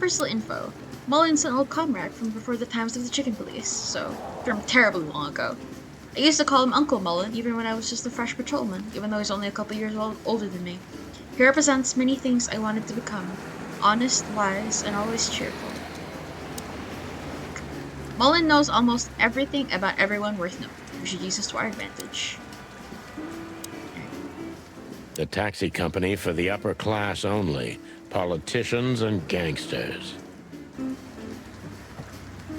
Personal info. Mullen's an old comrade from before the times of the Chicken Police, so from terribly long ago. I used to call him Uncle Mullen even when I was just a fresh patrolman, even though he's only a couple years older than me. He represents many things I wanted to become. Honest, wise, and always cheerful. Mullen knows almost everything about everyone worth knowing. We should use this to our advantage. The taxi company for the upper class only. Politicians and gangsters.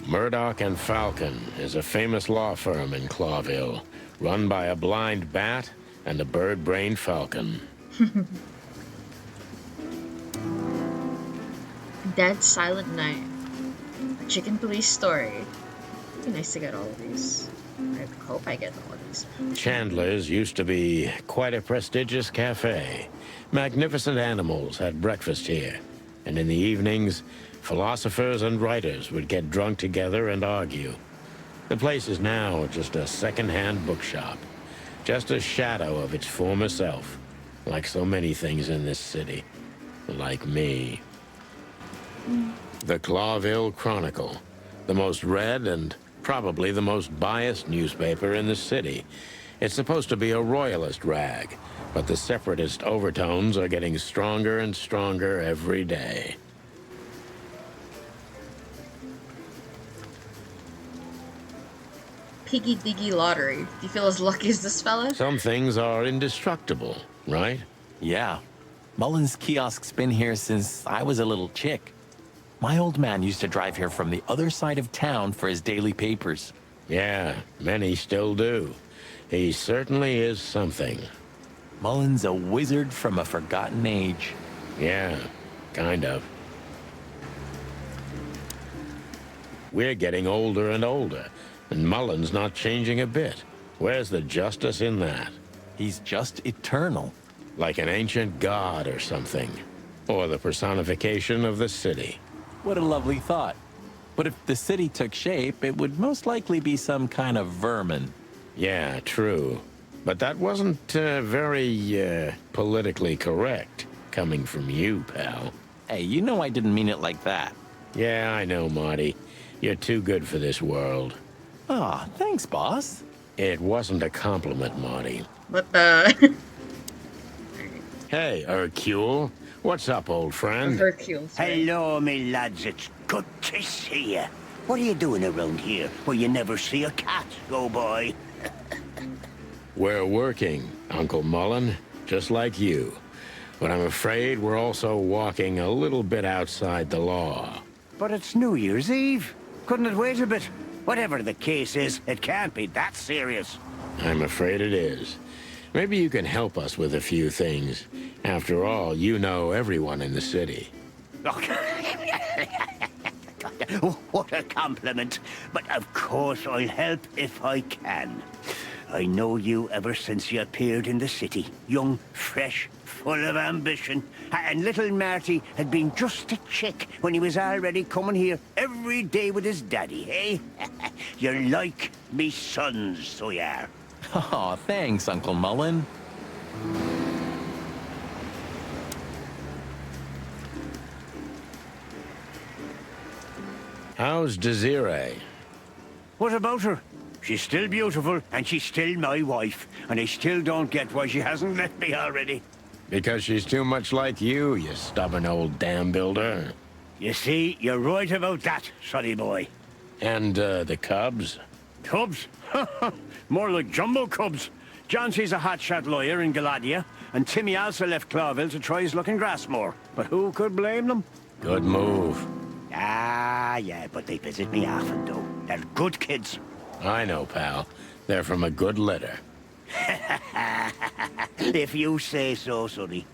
Murdoch and Falcon is a famous law firm in Clawville, run by a blind bat and a bird-brained falcon. Dead Silent Night. A Chicken Police story. It'd be nice to get all of these. I hope I get all of these. Chandler's used to be quite a prestigious cafe. Magnificent animals had breakfast here, and in the evenings, philosophers and writers would get drunk together and argue. The place is now just a second-hand bookshop, just a shadow of its former self, like so many things in this city, like me. The Clawville Chronicle, the most read and probably the most biased newspaper in the city. It's supposed to be a royalist rag, but the separatist overtones are getting stronger and stronger every day. Piggy Diggy Lottery. Do you feel as lucky as this fella? Some things are indestructible, right? Yeah. Mullen's kiosk's been here since I was a little chick. My old man used to drive here from the other side of town for his daily papers. Yeah, many still do. He certainly is something. Mullen's a wizard from a forgotten age. Yeah, kind of. We're getting older and older, and Mullen's not changing a bit. Where's the justice in that? He's just eternal. Like an ancient god or something. Or the personification of the city. What a lovely thought. But if the city took shape, it would most likely be some kind of vermin. Yeah, true. But that wasn't very politically correct, coming from you, pal. Hey, you know I didn't mean it like that. Yeah, I know, Marty. You're too good for this world. Aw, thanks, boss. It wasn't a compliment, Marty. What the? Hey, Hercule. What's up, old friend? Hercule. Hello, me lads. It's good to see you. What are you doing around here where you never see a cat go by? We're working, Uncle Mullen, just like you. But I'm afraid we're also walking a little bit outside the law. But it's New Year's Eve. Couldn't it wait a bit? Whatever the case is, it can't be that serious. I'm afraid it is. Maybe you can help us with a few things. After all, you know everyone in the city. What a compliment. But of course I'll help if I can. I know you ever since you appeared in the city. Young, fresh, full of ambition. And little Marty had been just a chick when he was already coming here every day with his daddy, eh? You're like me sons, so you are. Aw, thanks, Uncle Mullen. How's Desiree? What about her? She's still beautiful, and she's still my wife, and I still don't get why she hasn't left me already. Because she's too much like you stubborn old dam builder. You see, you're right about that, sonny boy. And, the cubs? Cubs? More like jumbo cubs. Johnson's a hotshot lawyer in Galadia, and Timmy also left Clawville to try his luck in Grassmore. But who could blame them? Good move. Ah, yeah, but they visit me often, though. They're good kids. I know, pal. They're from a good litter. If you say so, sonny.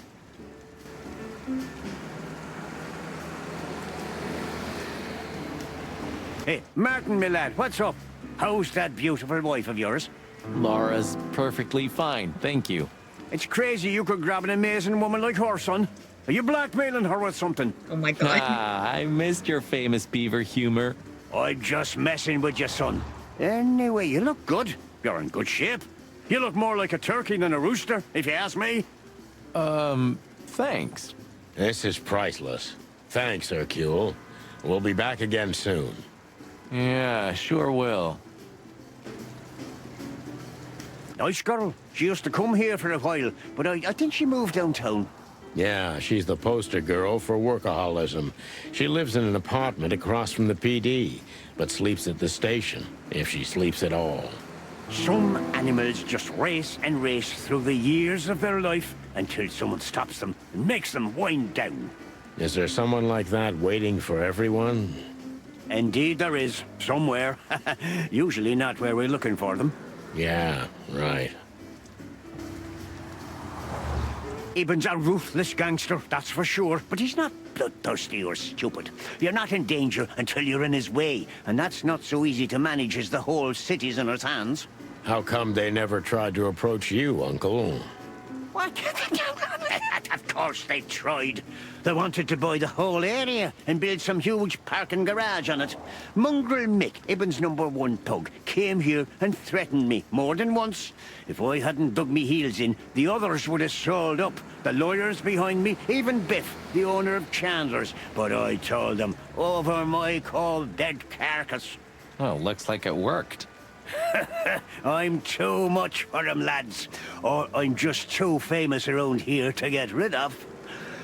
Hey, Martin, my lad, what's up? How's that beautiful wife of yours? Laura's perfectly fine, thank you. It's crazy you could grab an amazing woman like her, son. Are you blackmailing her with something? Oh my god. Ah, I missed your famous beaver humor. I'm just messing with you, son. Anyway, you look good. You're in good shape. You look more like a turkey than a rooster, if you ask me. Thanks. This is priceless. Thanks, Hercule. We'll be back again soon. Yeah, sure will. Nice girl. She used to come here for a while, but I think she moved downtown. Yeah, she's the poster girl for workaholism. She lives in an apartment across from the PD, but sleeps at the station, if she sleeps at all. Some animals just race and race through the years of their life until someone stops them and makes them wind down. Is there someone like that waiting for everyone? Indeed there is, somewhere. Usually not where we're looking for them. Yeah, right. Ibn's a ruthless gangster, that's for sure, but he's not bloodthirsty or stupid. You're not in danger until you're in his way, and that's not so easy to manage as the whole city's in his hands. How come they never tried to approach you, Uncle? What? Of course they tried. They wanted to buy the whole area and build some huge parking garage on it. Mongrel Mick, Ibn's #1 thug, came here and threatened me more than once. If I hadn't dug me heels in, the others would have sold up. The lawyers behind me, even Biff, the owner of Chandler's. But I told them, over my cold dead carcass. Well, looks like it worked. I'm too much for them, lads. Or I'm just too famous around here to get rid of.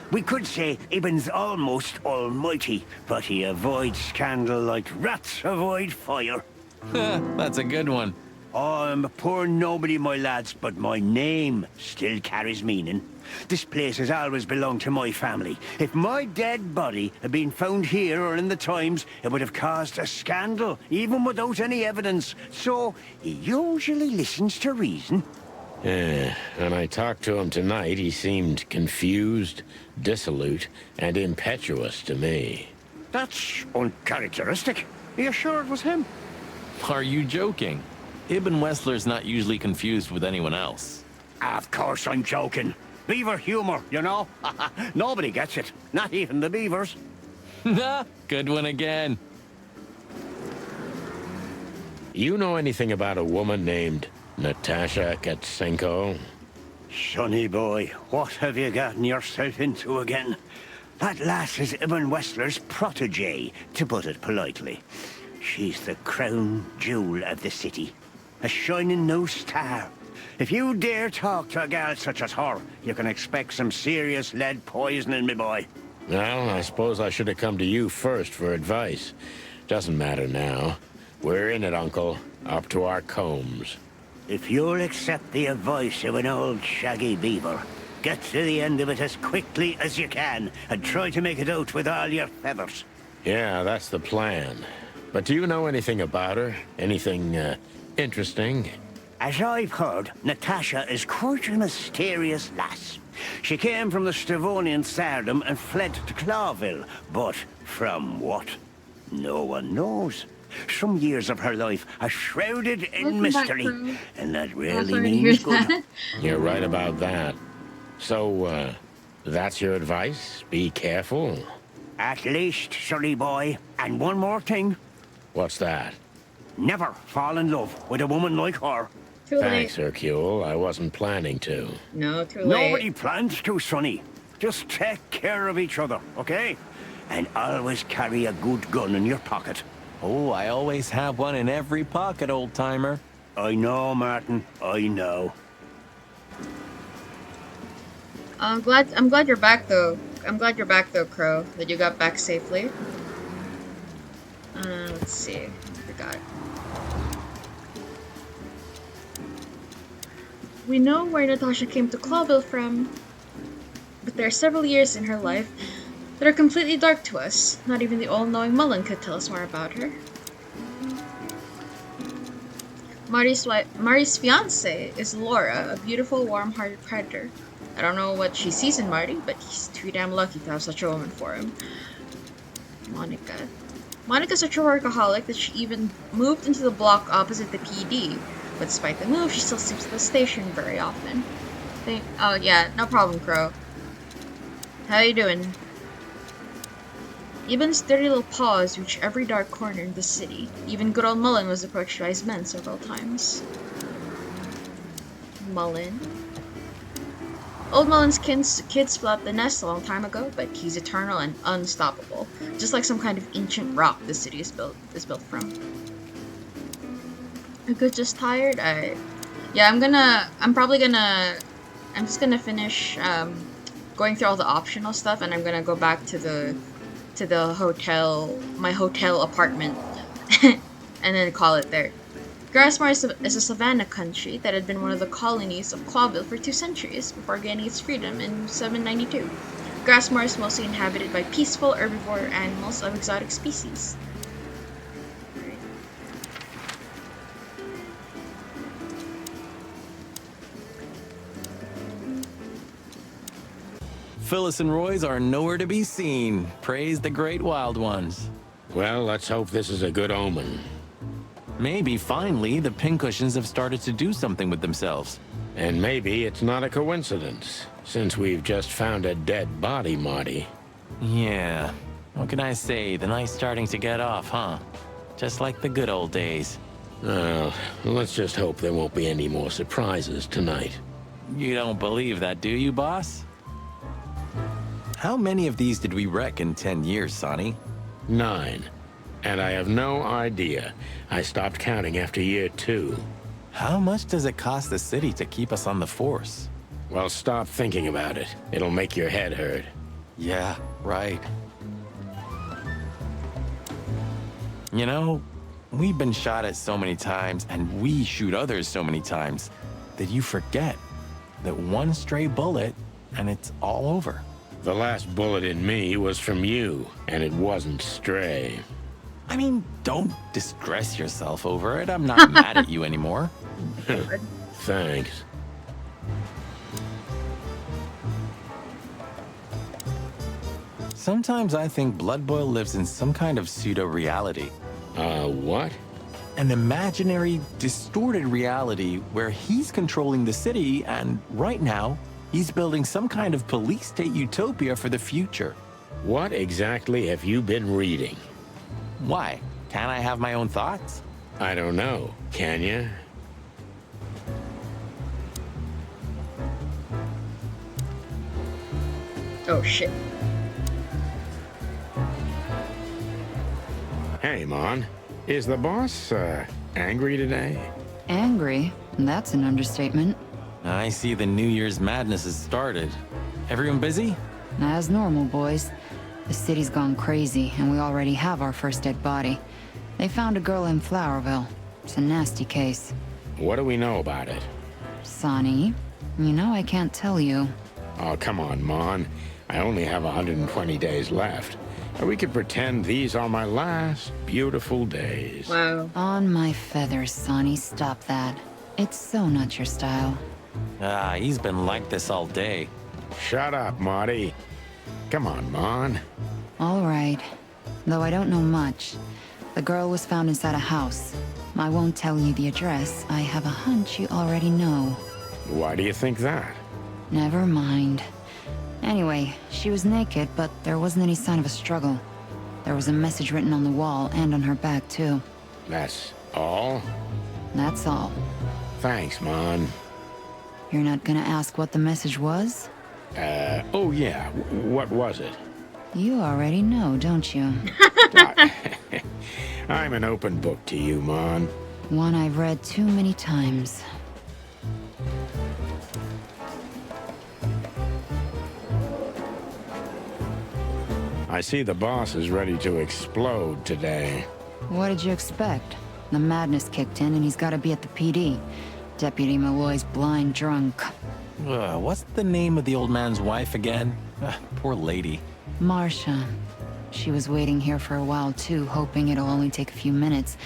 We could say Ibn's almost almighty, but he avoids scandal like rats avoid fire. That's a good one. I'm a poor nobody, my lads, but my name still carries meaning. This place has always belonged to my family. If my dead body had been found here or in the Times, it would have caused a scandal, even without any evidence. So, he usually listens to reason. Yeah, when I talked to him tonight, he seemed confused, dissolute, and impetuous to me. That's uncharacteristic. Are you sure it was him? Are you joking? Ibn Wessler's not usually confused with anyone else. Of course I'm joking. Beaver humor, you know? Nobody gets it. Not even the beavers. Good one again. You know anything about a woman named Natasha Katsenko? Sonny boy, what have you gotten yourself into again? That lass is Ibn Wessler's protege, to put it politely. She's the crown jewel of the city. A shining new star. If you dare talk to a gal such as her, you can expect some serious lead poisoning, me boy. Well, I suppose I should have come to you first for advice. Doesn't matter now. We're in it, Uncle. Up to our combs. If you'll accept the advice of an old shaggy beaver, get to the end of it as quickly as you can, and try to make it out with all your feathers. Yeah, that's the plan. But do you know anything about her? Anything, interesting? As I've heard, Natasha is quite a mysterious lass. She came from the Stavonian Tsardom and fled to Clawville. But from what? No one knows. Some years of her life are shrouded in mystery, and that really means good. You're right about that. So, that's your advice? Be careful? At least, sonny boy. And one more thing. What's that? Never fall in love with a woman like her. Thanks, Hercule. I wasn't planning to. No, too late. Nobody plans to, sonny. Just take care of each other, okay? And always carry a good gun in your pocket. Oh, I always have one in every pocket, old-timer. I know, Martin. I know. I'm glad you're back though. I'm glad you're back though, Crow. That you got back safely. Let's see. What we got. We know where Natasha came to Clawville from, but there are several years in her life that are completely dark to us. Not even the all-knowing Mullen could tell us more about her. Marty's fiance is Laura, a beautiful, warm-hearted predator. I don't know what she sees in Marty, but he's too damn lucky to have such a woman for him. Monica. Monica's such a workaholic that she even moved into the block opposite the PD. But despite the move, she still sleeps at the station very often. Oh yeah, no problem, Crow. How you doing? Eben's dirty little paws reach every dark corner in the city. Even good old Mullen was approached by his men several times. Mullen. Old Mullen's kids split up the nest a long time ago, but he's eternal and unstoppable. Just like some kind of ancient rock the city is built from. Are good just tired? Yeah, I'm just gonna finish going through all the optional stuff, and I'm gonna go back to the hotel, my hotel apartment, and then call it there. Grassmore is a savanna country that had been one of the colonies of Clawville for 2 centuries before gaining its freedom in 792. Grassmore is mostly inhabited by peaceful herbivore animals of exotic species. Phyllis and Roy's are nowhere to be seen. Praise the great wild ones. Well, let's hope this is a good omen. Maybe finally the pincushions have started to do something with themselves. And maybe it's not a coincidence, since we've just found a dead body, Marty. Yeah. What can I say? The night's starting to get off, huh? Just like the good old days. Well, let's just hope there won't be any more surprises tonight. You don't believe that, do you, boss? How many of these did we wreck in 10 years, Sonny? 9. And I have no idea. I stopped counting after year 2. How much does it cost the city to keep us on the force? Well, stop thinking about it. It'll make your head hurt. Yeah, right. You know, we've been shot at so many times, and we shoot others so many times, that you forget that one stray bullet, and it's all over. The last bullet in me was from you, and it wasn't stray. I mean, don't distress yourself over it. I'm not mad at you anymore. Thanks. Sometimes I think Blood Boil lives in some kind of pseudo-reality. What? An imaginary, distorted reality where he's controlling the city, and right now, he's building some kind of police state utopia for the future. What exactly have you been reading? Why? Can't I have my own thoughts? I don't know. Can you? Oh, shit. Hey, Mon. Is the boss, angry today? Angry? That's an understatement. I see the New Year's madness has started. Everyone busy? As normal, boys. The city's gone crazy, and we already have our first dead body. They found a girl in Flowerville. It's a nasty case. What do we know about it? Sonny, you know I can't tell you. Oh, come on, Mon. I only have 120 days left. We could pretend these are my last beautiful days. Wow. On my feathers, Sonny, stop that. It's so not your style. He's been like this all day. Shut up, Marty. Come on, Mon. All right. Though I don't know much. The girl was found inside a house. I won't tell you the address. I have a hunch you already know. Why do you think that? Never mind. Anyway, she was naked, but there wasn't any sign of a struggle. There was a message written on the wall and on her back, too. That's all? That's all. Thanks, Mon. You're not gonna ask what the message was? Oh yeah. What was it? You already know, don't you? I'm an open book to you, Mon. One I've read too many times. I see the boss is ready to explode today. What did you expect? The madness kicked in and he's got to be at the PD. Deputy Malloy's blind drunk. What's the name of the old man's wife again? Poor lady. Marcia. She was waiting here for a while too, hoping it'll only take a few minutes.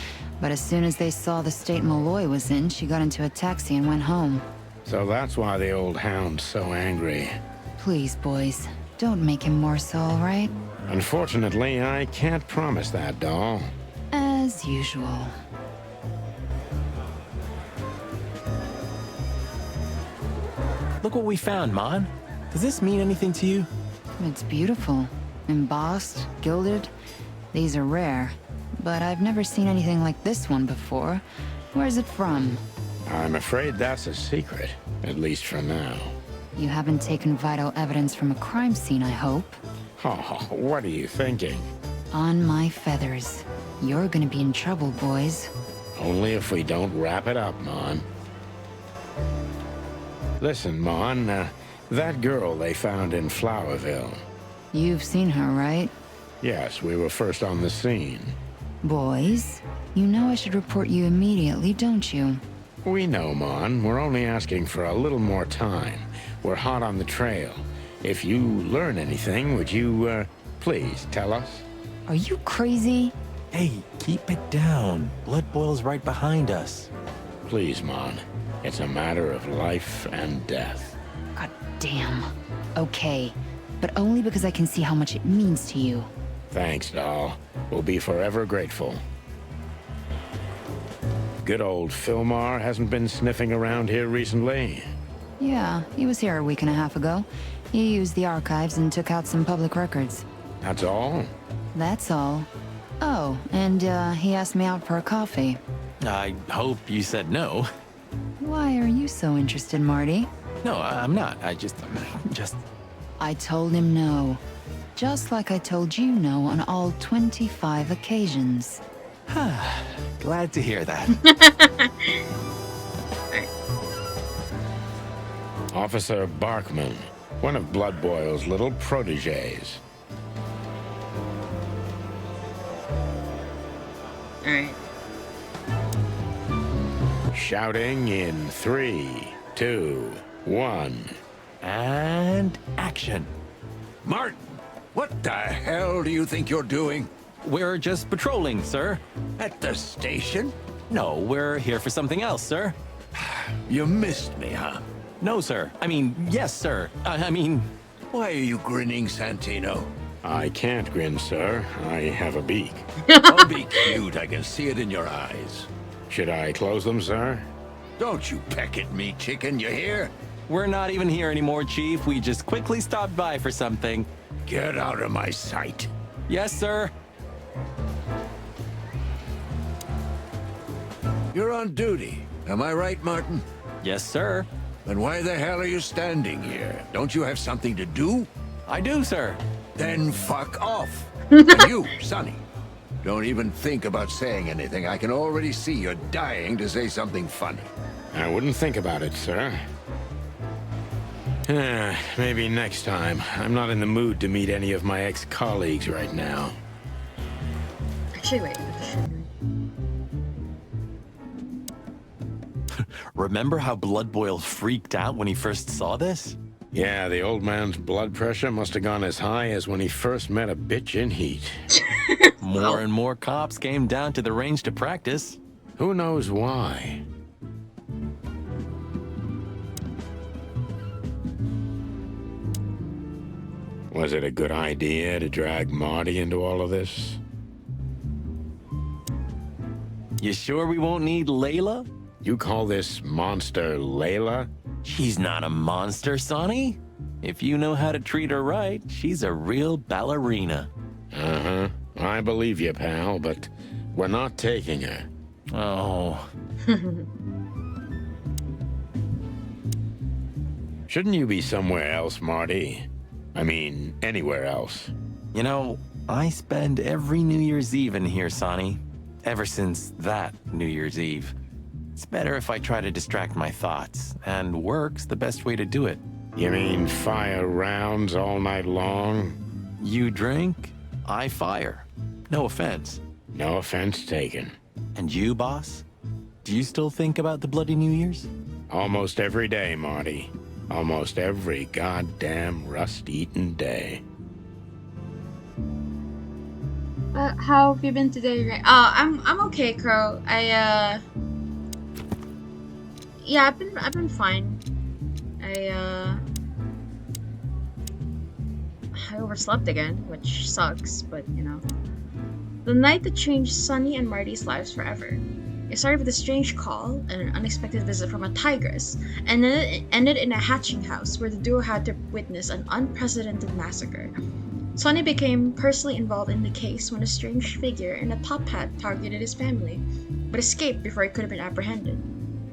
But as soon as they saw the state Malloy was in, she got into a taxi and went home. So that's why the old hound's so angry. Please, boys, don't make him more so, all right? Unfortunately, I can't promise that, doll. As usual. Look what we found, Mon. Does this mean anything to you? It's beautiful. Embossed, gilded. These are rare. But I've never seen anything like this one before. Where's it from? I'm afraid that's a secret, at least for now. You haven't taken vital evidence from a crime scene, I hope. Oh, what are you thinking? On my feathers. You're gonna be in trouble, boys. Only if we don't wrap it up, Mon. Listen, Mon, that girl they found in Flowerville. You've seen her, right? Yes, we were first on the scene. Boys, you know I should report you immediately, don't you? We know, Mon. We're only asking for a little more time. We're hot on the trail. If you learn anything, would you, please tell us? Are you crazy? Hey, keep it down. Blood boils right behind us. Please, Mon. It's a matter of life and death. God damn. Okay, but only because I can see how much it means to you. Thanks, doll. We'll be forever grateful. Good old Philmar hasn't been sniffing around here recently. Yeah, he was here a week and a half ago. He used the archives and took out some public records. That's all? That's all. Oh, and he asked me out for a coffee. I hope you said no. Why are you so interested, Marty? No, I'm not. I just... I told him no. Just like I told you no on all 25 occasions. Glad to hear that. Officer Barkman, one of Blood Boil's little proteges. Alright. Shouting in 3, 2, 1. And action. Martin, what the hell do you think you're doing? We're just patrolling, sir. At the station? No, we're here for something else, sir. You missed me, huh? No, sir. I mean, yes, sir. I mean... Why are you grinning, Santino? I can't grin, sir. I have a beak. Don't be cute. I can see it in your eyes. Should I close them, sir? Don't you peck at me, chicken, you hear? We're not even here anymore, Chief. We just quickly stopped by for something. Get out of my sight. Yes, sir. You're on duty. Am I right, Martin? Yes, sir. Then why the hell are you standing here? Don't you have something to do? I do, sir. Then fuck off. And you, Sonny, don't even think about saying anything. I can already see you're dying to say something funny. I wouldn't think about it, sir. Maybe next time. I'm not in the mood to meet any of my ex-colleagues right now. Actually, wait. Remember how Blood Boil freaked out when he first saw this? Yeah, the old man's blood pressure must have gone as high as when he first met a bitch in heat. More and more cops came down to the range to practice. Who knows why? Was it a good idea to drag Marty into all of this? You sure we won't need Layla? You call this monster Layla? She's not a monster, Sonny. If you know how to treat her right, she's a real ballerina. Uh-huh. I believe you, pal, but we're not taking her. Oh. Shouldn't you be somewhere else, Marty? I mean, anywhere else. You know, I spend every New Year's Eve in here, Sonny. Ever since that New Year's Eve. It's better if I try to distract my thoughts, and work's the best way to do it. You mean fire rounds all night long? You drink, I fire. No offense. No offense taken. And you, boss? Do you still think about the Bloody New Year's? Almost every day, Marty. Almost every goddamn rust-eaten day. How have you been today? I'm okay, Crow. Yeah, I've been fine. I overslept again, which sucks, but you know. The night that changed Sunny and Marty's lives forever. It started with a strange call and an unexpected visit from a tigress, and then it ended in a hatching house where the duo had to witness an unprecedented massacre. Sonny became personally involved in the case when a strange figure in a top hat targeted his family, but escaped before it could have been apprehended.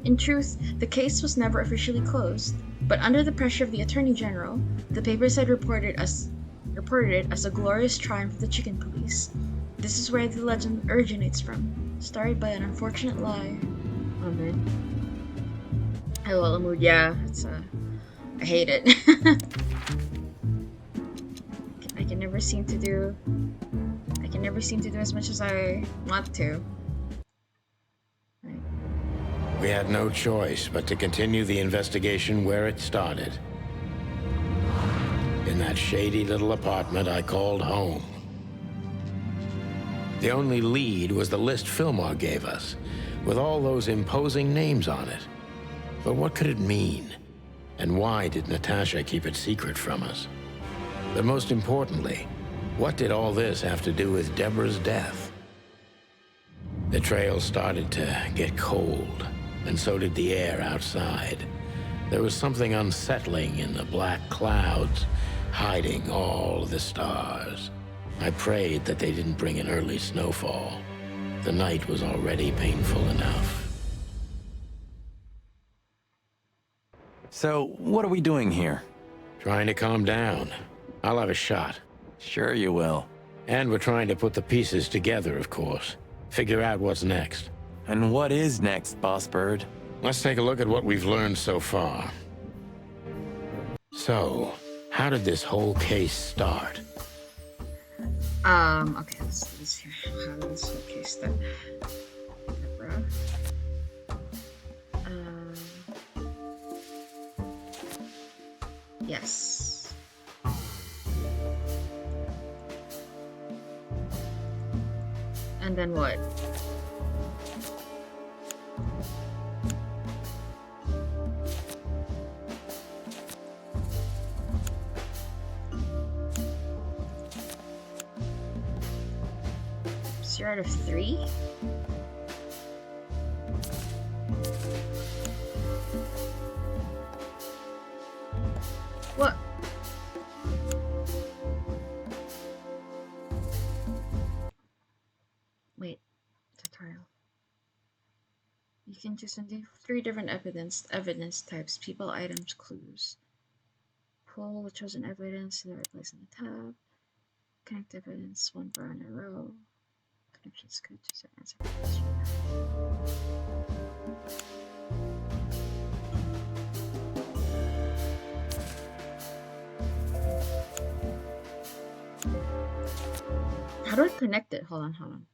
In truth, the case was never officially closed, but under the pressure of the Attorney General, the papers had reported it as a glorious triumph of the chicken police. This is where the legend originates from, started by an unfortunate lie. Oh man. Hello, mood. Yeah, I hate it. I can never seem to do as much as I want to. We had no choice but to continue the investigation where it started. In that shady little apartment I called home. The only lead was the list Fillmore gave us, with all those imposing names on it. But what could it mean? And why did Natasha keep it secret from us? But most importantly, what did all this have to do with Deborah's death? The trail started to get cold, and so did the air outside. There was something unsettling in the black clouds, hiding all the stars. I prayed that they didn't bring an early snowfall. The night was already painful enough. So, what are we doing here? Trying to calm down. I'll have a shot. Sure you will. And we're trying to put the pieces together, of course. Figure out what's next. And what is next, Boss Bird? Let's take a look at what we've learned so far. So, how did this whole case start? Okay, let's see how this whole case start. Deborah. Yes. And then what? Zero out of 3? What? Wait, tutorial. You can choose from 3 different evidence types: people, items, clues. Pull the chosen evidence to the right place in the tab. Connect evidence 1 bar in a row. Connections code to answer question. How do I connect it? Hold on.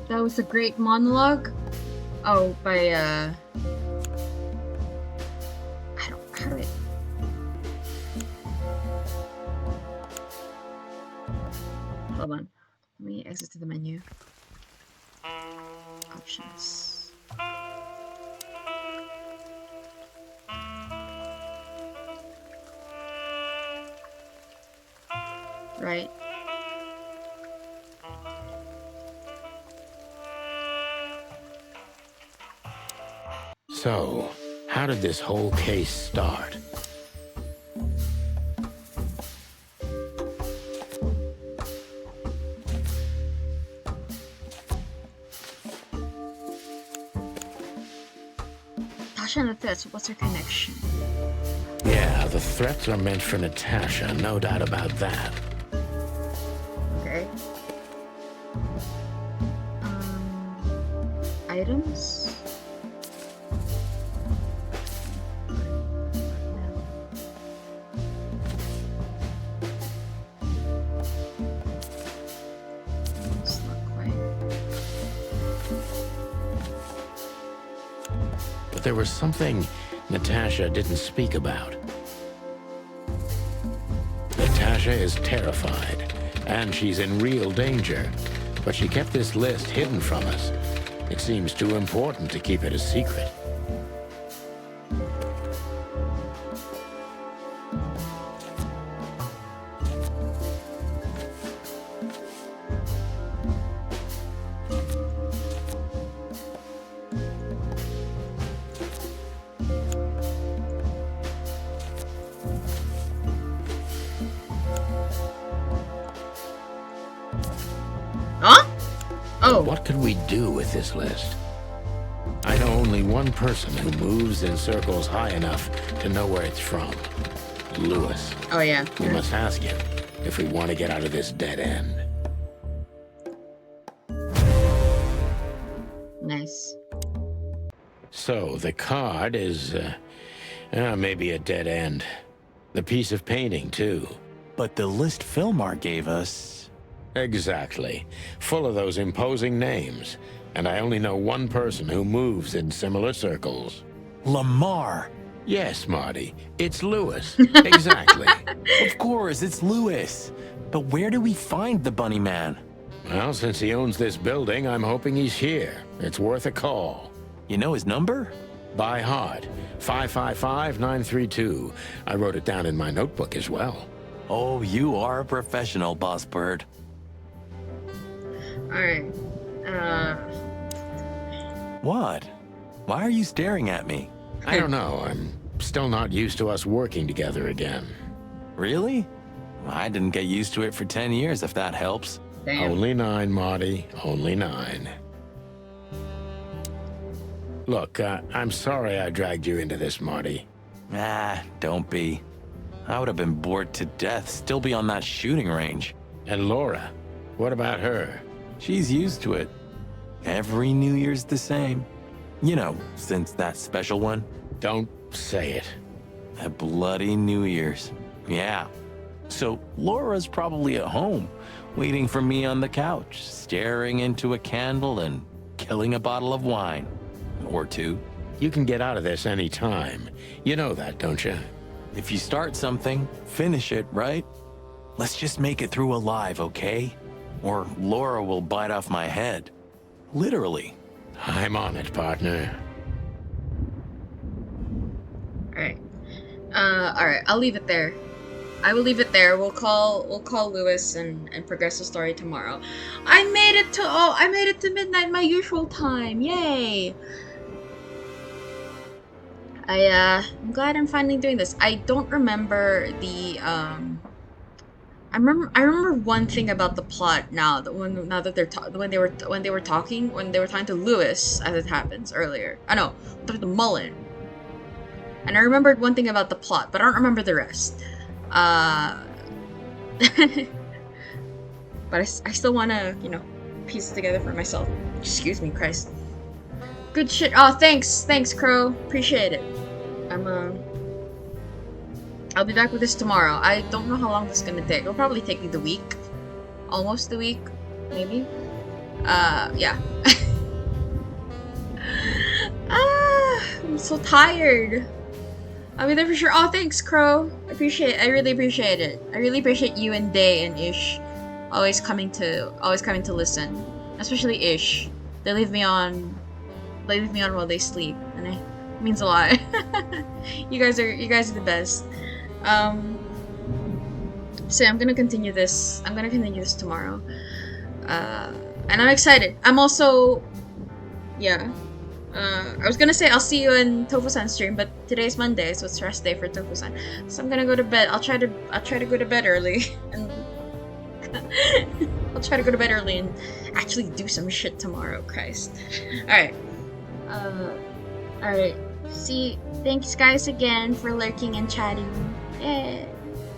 That was a great monologue. Oh, by how do I? Hold on. Let me exit to the menu. Options. Right. So, how did this whole case start? Tasha and the threats, what's her connection? Yeah, the threats are meant for Natasha, no doubt about that. Okay. Items? It's not quite. But there was something Natasha didn't speak about. Natasha is terrified, and she's in real danger. But she kept this list hidden from us. It seems too important to keep it a secret. Huh? Oh. What could we do with this list? I know only one person who moves in circles high enough to know where it's from. Lewis. Oh, yeah. We must ask him if we want to get out of this dead end. Nice. So, the card is, maybe a dead end. The piece of painting, too. But the list Philmar gave us... Exactly. Full of those imposing names. And I only know one person who moves in similar circles. Lamar! Yes, Marty. It's Lewis. Exactly. Of course, it's Lewis. But where do we find the Bunny Man? Well, since he owns this building, I'm hoping he's here. It's worth a call. You know his number? By heart. 555-932. I wrote it down in my notebook as well. Oh, you are a professional, Boss Bird. Alright. What? Why are you staring at me? I don't know. I'm still not used to us working together again. Really? I didn't get used to it for 10 years, if that helps. Damn. Only 9, Marty. Only 9. Look, I'm sorry I dragged you into this, Marty. Ah, don't be. I would have been bored to death, still be on that shooting range. And Laura, what about her? She's used to it. Every New Year's the same. You know, since that special one. Don't say it. A bloody New Year's. Yeah. So Laura's probably at home, waiting for me on the couch, staring into a candle and killing a bottle of wine. Or 2. You can get out of this any time. You know that, don't you? If you start something, finish it, right? Let's just make it through alive, okay? Or Laura will bite off my head. Literally. I'm on it, partner. Alright. Alright, I'll leave it there. I will leave it there. We'll call Lewis and progress the story tomorrow. I made it to midnight, my usual time. Yay! I'm glad I'm finally doing this. I don't remember the I remember one thing about the plot now that when they were talking to Lewis as it happens earlier. I know, to Mullen. And I remembered one thing about the plot, but I don't remember the rest. But I still want to, piece it together for myself. Excuse me, Christ. Good shit. Oh, thanks, Crow. Appreciate it. I'll be back with this tomorrow. I don't know how long this is gonna take. It'll probably take me the week. Almost the week, maybe. Yeah. I'm so tired. I'll be there for sure. Oh, thanks, Crow. I really appreciate it. I really appreciate you and Day and Ish always coming to listen. Especially Ish. They leave me on while they sleep, and it means a lot. You guys are the best. So I'm gonna continue this. Tomorrow. And I'm excited. I'm also, yeah. I was gonna say I'll see you in Tofu-san stream, but today's Monday, so it's rest day for Tofu-san. So I'm gonna go to bed. I'll try to go to bed early, and I'll try to go to bed early and actually do some shit tomorrow. Christ. All right. See, thanks guys again for lurking and chatting. Yeah.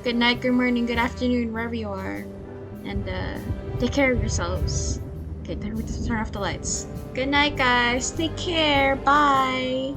Good night, good morning, good afternoon, wherever you are, and Take care of yourselves. Okay, time to turn off the lights. Good night, guys. Take care. Bye.